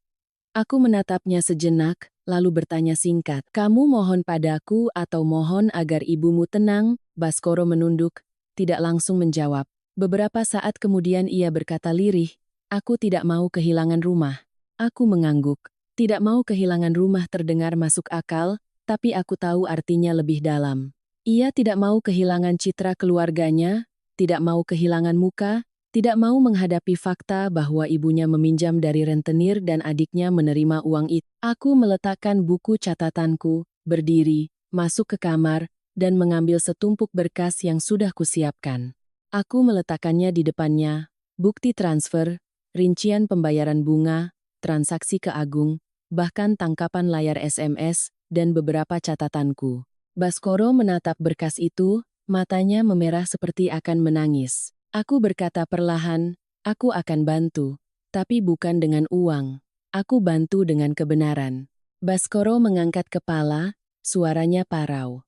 Aku menatapnya sejenak, lalu bertanya singkat, "Kamu mohon padaku atau mohon agar ibumu tenang?" Baskoro menunduk, tidak langsung menjawab. Beberapa saat kemudian ia berkata lirih, "Aku tidak mau kehilangan rumah." Aku mengangguk. Tidak mau kehilangan rumah terdengar masuk akal, tapi aku tahu artinya lebih dalam. Ia tidak mau kehilangan citra keluarganya, tidak mau kehilangan muka, tidak mau menghadapi fakta bahwa ibunya meminjam dari rentenir dan adiknya menerima uang itu. Aku meletakkan buku catatanku, berdiri, masuk ke kamar, dan mengambil setumpuk berkas yang sudah kusiapkan. Aku meletakkannya di depannya, bukti transfer, rincian pembayaran bunga, transaksi ke Agung, bahkan tangkapan layar SMS, dan beberapa catatanku. Baskoro menatap berkas itu, matanya memerah seperti akan menangis. Aku berkata perlahan, aku akan bantu, tapi bukan dengan uang. Aku bantu dengan kebenaran. Baskoro mengangkat kepala, suaranya parau.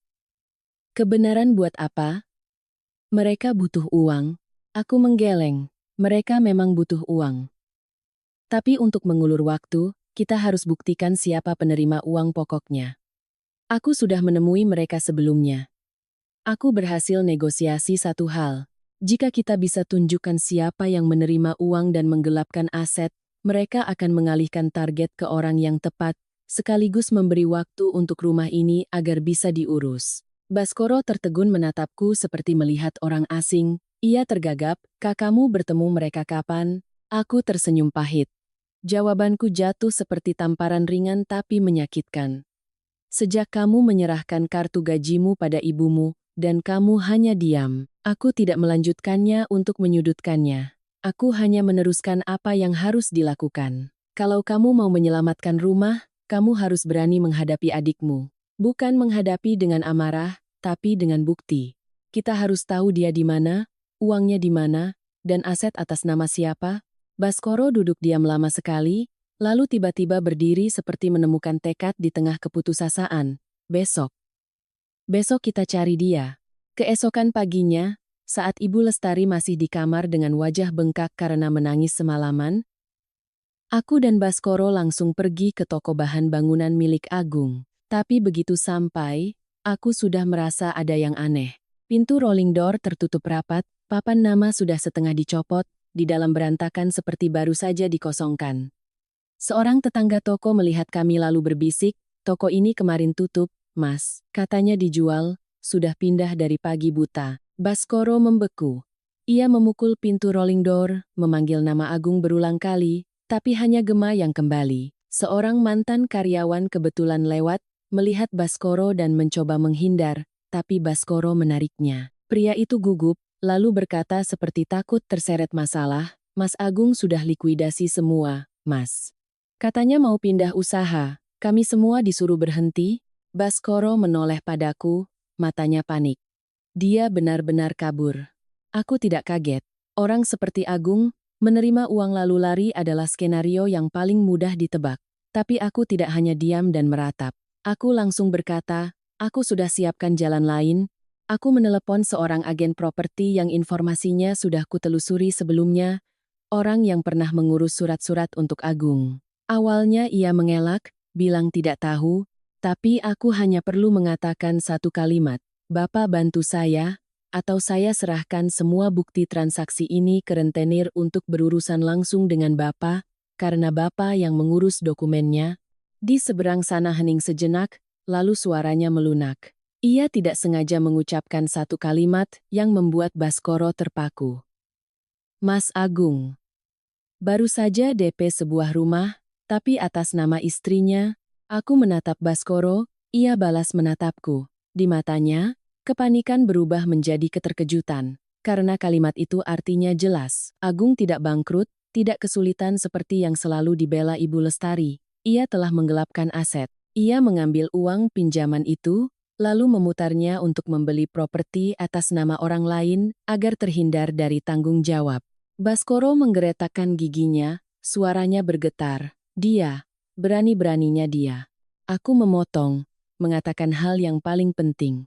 Kebenaran buat apa? Mereka butuh uang. Aku menggeleng. Mereka memang butuh uang. Tapi untuk mengulur waktu, kita harus buktikan siapa penerima uang pokoknya. Aku sudah menemui mereka sebelumnya. Aku berhasil negosiasi satu hal. Jika kita bisa tunjukkan siapa yang menerima uang dan menggelapkan aset, mereka akan mengalihkan target ke orang yang tepat, sekaligus memberi waktu untuk rumah ini agar bisa diurus. Baskoro tertegun menatapku seperti melihat orang asing. Ia tergagap, "Kakakmu bertemu mereka kapan?" Aku tersenyum pahit. Jawabanku jatuh seperti tamparan ringan tapi menyakitkan. "Sejak kamu menyerahkan kartu gajimu pada ibumu, dan kamu hanya diam. Aku tidak melanjutkannya untuk menyudutkannya. Aku hanya meneruskan apa yang harus dilakukan. Kalau kamu mau menyelamatkan rumah, kamu harus berani menghadapi adikmu. Bukan menghadapi dengan amarah, tapi dengan bukti. Kita harus tahu dia di mana, uangnya di mana, dan aset atas nama siapa." Baskoro duduk diam lama sekali, lalu tiba-tiba berdiri seperti menemukan tekad di tengah keputusasaan. Besok kita cari dia." Keesokan paginya, saat Ibu Lestari masih di kamar dengan wajah bengkak karena menangis semalaman, Aku dan Baskoro langsung pergi ke toko bahan bangunan milik Agung. Tapi begitu sampai, aku sudah merasa ada yang aneh. Pintu rolling door tertutup rapat, papan nama sudah setengah dicopot, di dalam berantakan seperti baru saja dikosongkan. Seorang tetangga toko melihat kami lalu berbisik, "Toko ini kemarin tutup, Mas. Katanya dijual, sudah pindah dari pagi buta." Baskoro membeku. Ia memukul pintu rolling door, memanggil nama Agung berulang kali, tapi hanya Gema yang kembali. Seorang mantan karyawan kebetulan lewat, melihat Baskoro dan mencoba menghindar, tapi Baskoro menariknya. Pria itu gugup, lalu berkata seperti takut terseret masalah, "Mas Agung sudah likuidasi semua, Mas." Katanya mau pindah usaha, kami semua disuruh berhenti. Baskoro menoleh padaku, matanya panik. Dia benar-benar kabur. Aku tidak kaget. Orang seperti Agung, menerima uang lalu lari adalah skenario yang paling mudah ditebak. Tapi aku tidak hanya diam dan meratap. Aku langsung berkata, "Aku sudah siapkan jalan lain." Aku menelepon seorang agen properti yang informasinya sudah kutelusuri sebelumnya, orang yang pernah mengurus surat-surat untuk Agung. Awalnya ia mengelak, bilang tidak tahu, tapi aku hanya perlu mengatakan satu kalimat, "Bapak bantu saya," atau saya serahkan semua bukti transaksi ini ke rentenir untuk berurusan langsung dengan Bapak, karena Bapak yang mengurus dokumennya. Di seberang sana hening sejenak, lalu suaranya melunak. Ia tidak sengaja mengucapkan satu kalimat yang membuat Baskoro terpaku. "Mas Agung." Baru saja DP sebuah rumah, tapi atas nama istrinya. Aku menatap Baskoro, ia balas menatapku. Di matanya, kepanikan berubah menjadi keterkejutan. Karena kalimat itu artinya jelas. Agung tidak bangkrut, tidak kesulitan seperti yang selalu dibela Ibu Lestari. Ia telah menggelapkan aset. Ia mengambil uang pinjaman itu, lalu memutarnya untuk membeli properti atas nama orang lain agar terhindar dari tanggung jawab. Baskoro menggeretakkan giginya, suaranya bergetar. Dia, berani-beraninya dia. Aku memotong, mengatakan hal yang paling penting.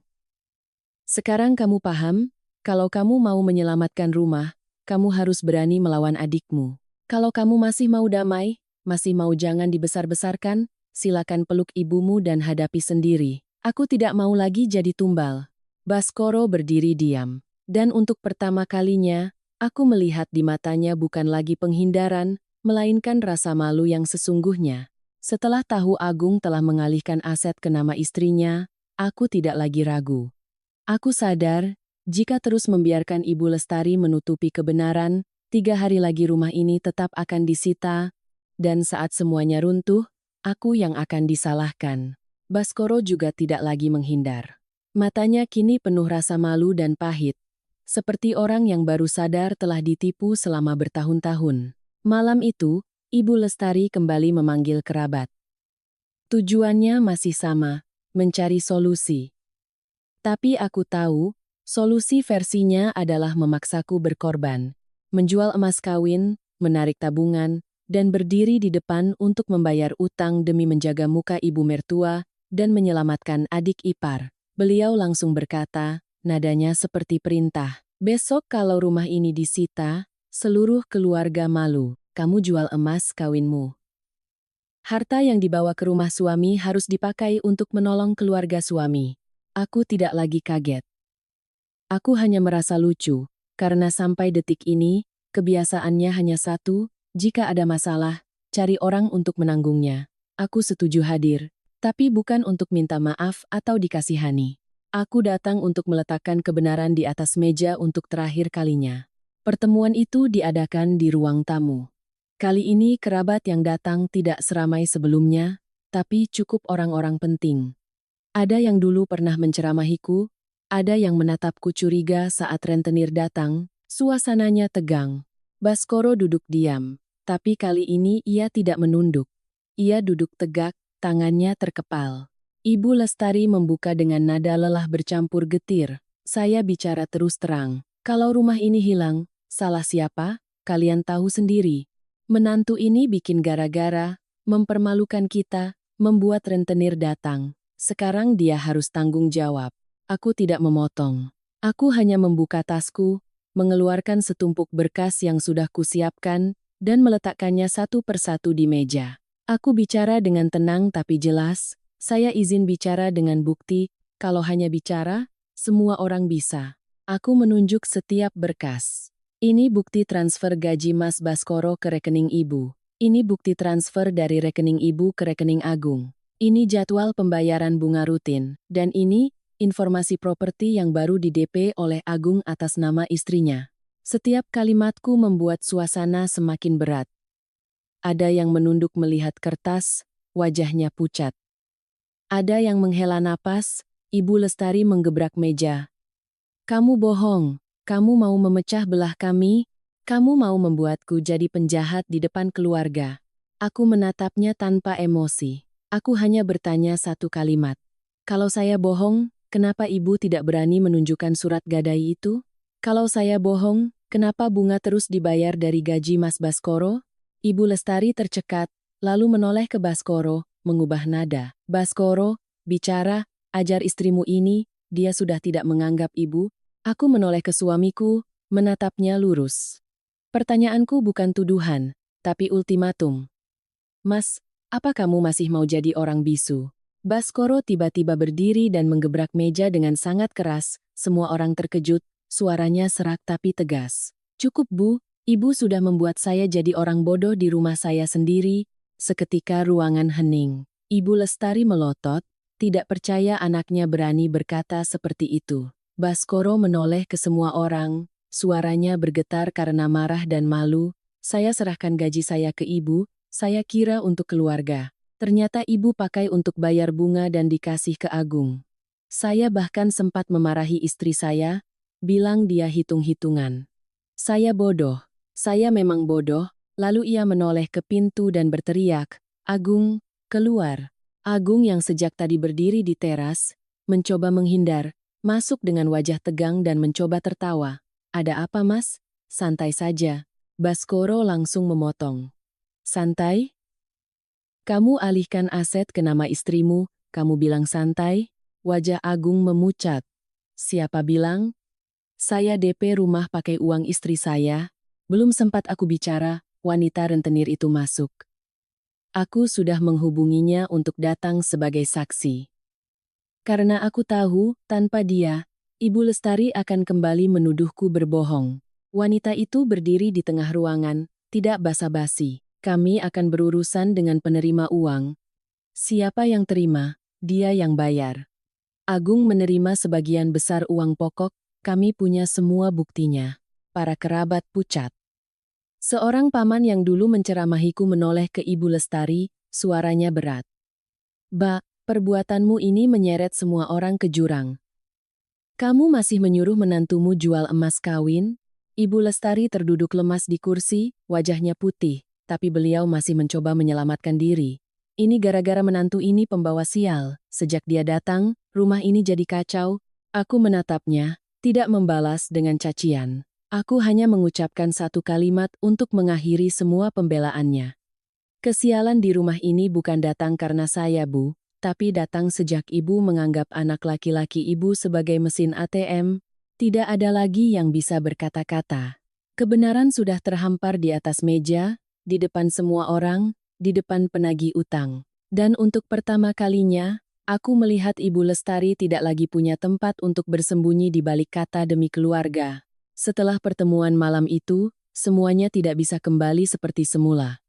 "Sekarang kamu paham, kalau kamu mau menyelamatkan rumah, kamu harus berani melawan adikmu. Kalau kamu masih mau damai, masih mau jangan dibesar-besarkan, silakan peluk ibumu dan hadapi sendiri. Aku tidak mau lagi jadi tumbal." Baskoro berdiri diam. Dan untuk pertama kalinya, aku melihat di matanya bukan lagi penghindaran, melainkan rasa malu yang sesungguhnya. Setelah tahu Agung telah mengalihkan aset ke nama istrinya, aku tidak lagi ragu. Aku sadar, jika terus membiarkan Ibu Lestari menutupi kebenaran, 3 hari lagi rumah ini tetap akan disita, dan saat semuanya runtuh, aku yang akan disalahkan. Baskoro juga tidak lagi menghindar. Matanya kini penuh rasa malu dan pahit, seperti orang yang baru sadar telah ditipu selama bertahun-tahun. Malam itu, Ibu Lestari kembali memanggil kerabat. Tujuannya masih sama, mencari solusi. Tapi aku tahu, solusi versinya adalah memaksaku berkorban. Menjual emas kawin, menarik tabungan, dan berdiri di depan untuk membayar utang demi menjaga muka ibu mertua dan menyelamatkan adik ipar. Beliau langsung berkata, nadanya seperti perintah. "Besok kalau rumah ini disita, seluruh keluarga malu. Kamu jual emas kawinmu. Harta yang dibawa ke rumah suami harus dipakai untuk menolong keluarga suami." Aku tidak lagi kaget. Aku hanya merasa lucu, karena sampai detik ini, kebiasaannya hanya satu, jika ada masalah, cari orang untuk menanggungnya. Aku setuju hadir, tapi bukan untuk minta maaf atau dikasihani. Aku datang untuk meletakkan kebenaran di atas meja untuk terakhir kalinya. Pertemuan itu diadakan di ruang tamu. Kali ini kerabat yang datang tidak seramai sebelumnya, tapi cukup orang-orang penting. Ada yang dulu pernah menceramahiku, ada yang menatapku curiga saat rentenir datang, suasananya tegang. Baskoro duduk diam, tapi kali ini ia tidak menunduk. Ia duduk tegak, tangannya terkepal. Ibu Lestari membuka dengan nada lelah bercampur getir. "Saya bicara terus terang. Kalau rumah ini hilang, salah siapa? Kalian tahu sendiri. Menantu ini bikin gara-gara, mempermalukan kita, membuat rentenir datang. Sekarang dia harus tanggung jawab." Aku tidak memotong. Aku hanya membuka tasku, mengeluarkan setumpuk berkas yang sudah kusiapkan, dan meletakkannya satu persatu di meja. Aku bicara dengan tenang tapi jelas, saya izin bicara dengan bukti, kalau hanya bicara, semua orang bisa. Aku menunjuk setiap berkas. Ini bukti transfer gaji Mas Baskoro ke rekening Ibu. Ini bukti transfer dari rekening Ibu ke rekening Agung. Ini jadwal pembayaran bunga rutin. Dan ini, informasi properti yang baru di-DP oleh Agung atas nama istrinya. Setiap kalimatku membuat suasana semakin berat. Ada yang menunduk melihat kertas, wajahnya pucat. Ada yang menghela napas, Ibu Lestari menggebrak meja. Kamu bohong, kamu mau memecah belah kami, kamu mau membuatku jadi penjahat di depan keluarga. Aku menatapnya tanpa emosi. Aku hanya bertanya satu kalimat. Kalau saya bohong, kenapa Ibu tidak berani menunjukkan surat gadai itu? Kalau saya bohong, kenapa bunga terus dibayar dari gaji Mas Baskoro? Ibu Lestari tercekat, lalu menoleh ke Baskoro, mengubah nada. Baskoro, bicara, ajar istrimu ini, dia sudah tidak menganggap ibu. Aku menoleh ke suamiku, menatapnya lurus. Pertanyaanku bukan tuduhan, tapi ultimatum. Mas, apa kamu masih mau jadi orang bisu? Baskoro tiba-tiba berdiri dan menggebrak meja dengan sangat keras, semua orang terkejut, suaranya serak tapi tegas. Cukup Bu, Ibu sudah membuat saya jadi orang bodoh di rumah saya sendiri. Seketika ruangan hening. Ibu Lestari melotot, tidak percaya anaknya berani berkata seperti itu. Baskoro menoleh ke semua orang, suaranya bergetar karena marah dan malu. Saya serahkan gaji saya ke Ibu, saya kira untuk keluarga. Ternyata Ibu pakai untuk bayar bunga dan dikasih ke Agung. Saya bahkan sempat memarahi istri saya, bilang dia hitung-hitungan. Saya bodoh. Saya memang bodoh, lalu ia menoleh ke pintu dan berteriak, Agung, keluar. Agung yang sejak tadi berdiri di teras, mencoba menghindar, masuk dengan wajah tegang dan mencoba tertawa. Ada apa Mas? Santai saja. Baskoro langsung memotong. Santai? Kamu alihkan aset ke nama istrimu, kamu bilang santai? Wajah Agung memucat. Siapa bilang? Saya DP rumah pakai uang istri saya. Belum sempat aku bicara, wanita rentenir itu masuk. Aku sudah menghubunginya untuk datang sebagai saksi. Karena aku tahu, tanpa dia, Ibu Lestari akan kembali menuduhku berbohong. Wanita itu berdiri di tengah ruangan, tidak basa-basi. Kami akan berurusan dengan penerima uang. Siapa yang terima, dia yang bayar. Agung menerima sebagian besar uang pokok, kami punya semua buktinya. Para kerabat pucat. Seorang paman yang dulu menceramahiku menoleh ke Ibu Lestari, suaranya berat. Ba, perbuatanmu ini menyeret semua orang ke jurang. Kamu masih menyuruh menantumu jual emas kawin? Ibu Lestari terduduk lemas di kursi, wajahnya putih, tapi beliau masih mencoba menyelamatkan diri. Ini gara-gara menantu ini pembawa sial. Sejak dia datang, rumah ini jadi kacau. Aku menatapnya, tidak membalas dengan cacian. Aku hanya mengucapkan satu kalimat untuk mengakhiri semua pembelaannya. Kesialan di rumah ini bukan datang karena saya, Bu, tapi datang sejak Ibu menganggap anak laki-laki Ibu sebagai mesin ATM. Tidak ada lagi yang bisa berkata-kata. Kebenaran sudah terhampar di atas meja, di depan semua orang, di depan penagih utang. Dan untuk pertama kalinya, aku melihat Ibu Lestari tidak lagi punya tempat untuk bersembunyi di balik kata demi keluarga. Setelah pertemuan malam itu, semuanya tidak bisa kembali seperti semula.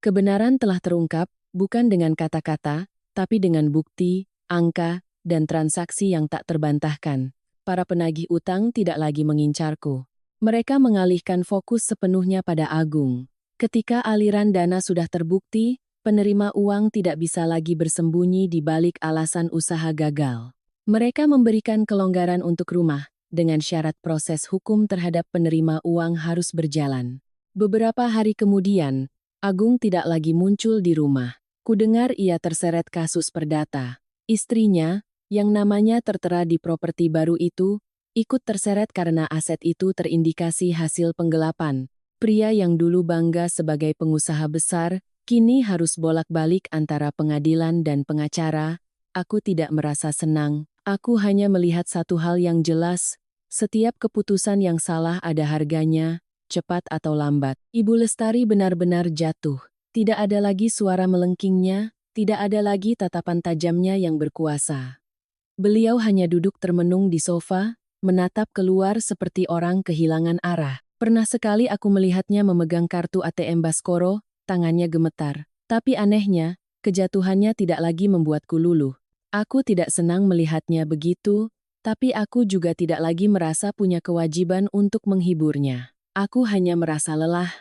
Kebenaran telah terungkap, bukan dengan kata-kata, tapi dengan bukti, angka, dan transaksi yang tak terbantahkan. Para penagih utang tidak lagi mengincarku. Mereka mengalihkan fokus sepenuhnya pada Agung. Ketika aliran dana sudah terbukti, penerima uang tidak bisa lagi bersembunyi di balik alasan usaha gagal. Mereka memberikan kelonggaran untuk rumah, dengan syarat proses hukum terhadap penerima uang harus berjalan. Beberapa hari kemudian, Agung tidak lagi muncul di rumah. Kudengar ia terseret kasus perdata. Istrinya, yang namanya tertera di properti baru itu, ikut terseret karena aset itu terindikasi hasil penggelapan. Pria yang dulu bangga sebagai pengusaha besar, kini harus bolak-balik antara pengadilan dan pengacara. Aku tidak merasa senang, aku hanya melihat satu hal yang jelas. Setiap keputusan yang salah ada harganya, cepat atau lambat. Ibu Lestari benar-benar jatuh. Tidak ada lagi suara melengkingnya, tidak ada lagi tatapan tajamnya yang berkuasa. Beliau hanya duduk termenung di sofa, menatap keluar seperti orang kehilangan arah. Pernah sekali aku melihatnya memegang kartu ATM Baskoro, tangannya gemetar. Tapi anehnya, kejatuhannya tidak lagi membuatku luluh. Aku tidak senang melihatnya begitu, tapi aku juga tidak lagi merasa punya kewajiban untuk menghiburnya. Aku hanya merasa lelah.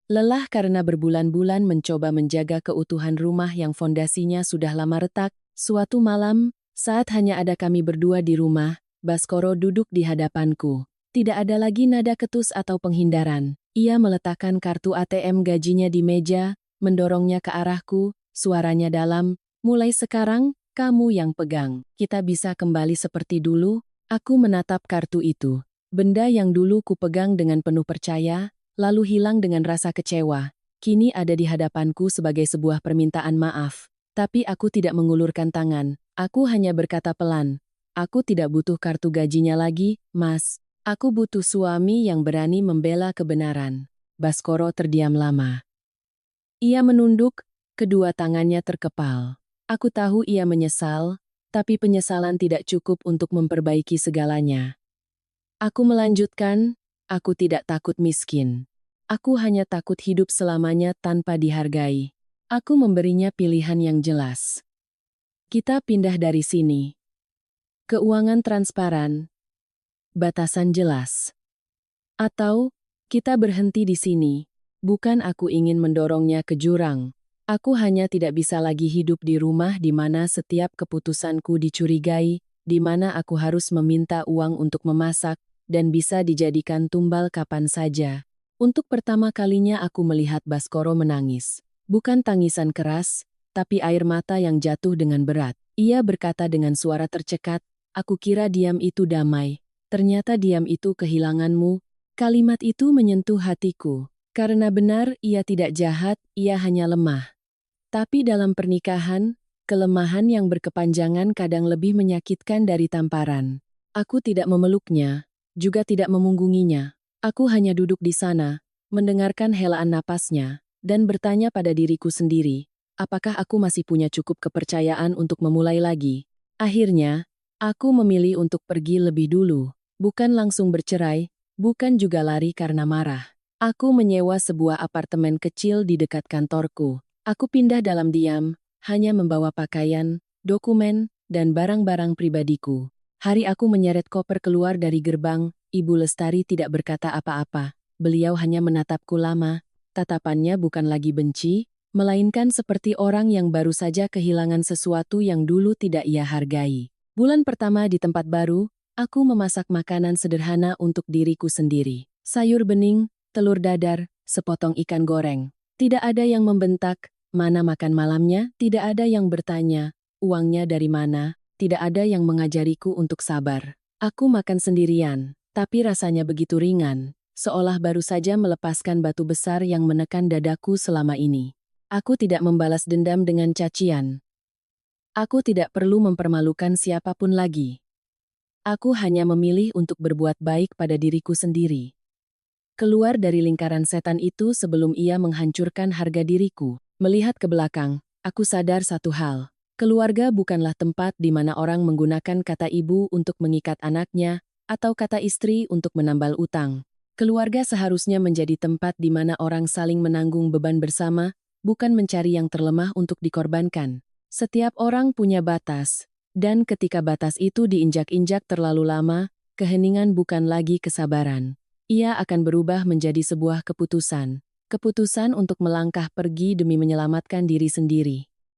Lelah karena berbulan-bulan mencoba menjaga keutuhan rumah yang fondasinya sudah lama retak. Suatu malam, saat hanya ada kami berdua di rumah, Baskoro duduk di hadapanku. Tidak ada lagi nada ketus atau penghindaran. Ia meletakkan kartu ATM gajinya di meja, mendorongnya ke arahku, suaranya dalam, "Mulai sekarang, kamu yang pegang. Kita bisa kembali seperti dulu." Aku menatap kartu itu. Benda yang dulu kupegang dengan penuh percaya, lalu hilang dengan rasa kecewa. Kini ada di hadapanku sebagai sebuah permintaan maaf. Tapi aku tidak mengulurkan tangan. Aku hanya berkata pelan, "Aku tidak butuh kartu gajinya lagi, Mas. Aku butuh suami yang berani membela kebenaran." Baskoro terdiam lama. Ia menunduk, kedua tangannya terkepal. Aku tahu ia menyesal, tapi penyesalan tidak cukup untuk memperbaiki segalanya. Aku melanjutkan, "Aku tidak takut miskin. Aku hanya takut hidup selamanya tanpa dihargai." Aku memberinya pilihan yang jelas. Kita pindah dari sini. Keuangan transparan, batasan jelas. Atau, kita berhenti di sini. Bukan aku ingin mendorongnya ke jurang. Aku hanya tidak bisa lagi hidup di rumah di mana setiap keputusanku dicurigai, di mana aku harus meminta uang untuk memasak, dan bisa dijadikan tumbal kapan saja. Untuk pertama kalinya aku melihat Baskoro menangis. Bukan tangisan keras, tapi air mata yang jatuh dengan berat. Ia berkata dengan suara tercekat, "Aku kira diam itu damai. Ternyata diam itu kehilanganmu." Kalimat itu menyentuh hatiku. Karena benar, ia tidak jahat, ia hanya lemah. Tapi dalam pernikahan, kelemahan yang berkepanjangan kadang lebih menyakitkan dari tamparan. Aku tidak memeluknya, juga tidak memunggunginya. Aku hanya duduk di sana, mendengarkan helaan napasnya, dan bertanya pada diriku sendiri, apakah aku masih punya cukup kepercayaan untuk memulai lagi? Akhirnya, aku memilih untuk pergi lebih dulu, bukan langsung bercerai, bukan juga lari karena marah. Aku menyewa sebuah apartemen kecil di dekat kantorku. Aku pindah dalam diam, hanya membawa pakaian, dokumen, dan barang-barang pribadiku. Hari aku menyeret koper keluar dari gerbang, Ibu Lestari tidak berkata apa-apa. Beliau hanya menatapku lama. Tatapannya bukan lagi benci, melainkan seperti orang yang baru saja kehilangan sesuatu yang dulu tidak ia hargai. Bulan pertama di tempat baru, aku memasak makanan sederhana untuk diriku sendiri. Sayur bening, telur dadar, sepotong ikan goreng. Tidak ada yang membentak, "Mana makan malamnya?" Tidak ada yang bertanya, "Uangnya dari mana?" Tidak ada yang mengajariku untuk sabar. Aku makan sendirian, tapi rasanya begitu ringan, seolah baru saja melepaskan batu besar yang menekan dadaku selama ini. Aku tidak membalas dendam dengan cacian. Aku tidak perlu mempermalukan siapapun lagi. Aku hanya memilih untuk berbuat baik pada diriku sendiri. Keluar dari lingkaran setan itu sebelum ia menghancurkan harga diriku. Melihat ke belakang, aku sadar satu hal. Keluarga bukanlah tempat di mana orang menggunakan kata ibu untuk mengikat anaknya, atau kata istri untuk menambal utang. Keluarga seharusnya menjadi tempat di mana orang saling menanggung beban bersama, bukan mencari yang terlemah untuk dikorbankan. Setiap orang punya batas, dan ketika batas itu diinjak-injak terlalu lama, keheningan bukan lagi kesabaran. Ia akan berubah menjadi sebuah keputusan. Keputusan untuk melangkah pergi demi menyelamatkan diri sendiri.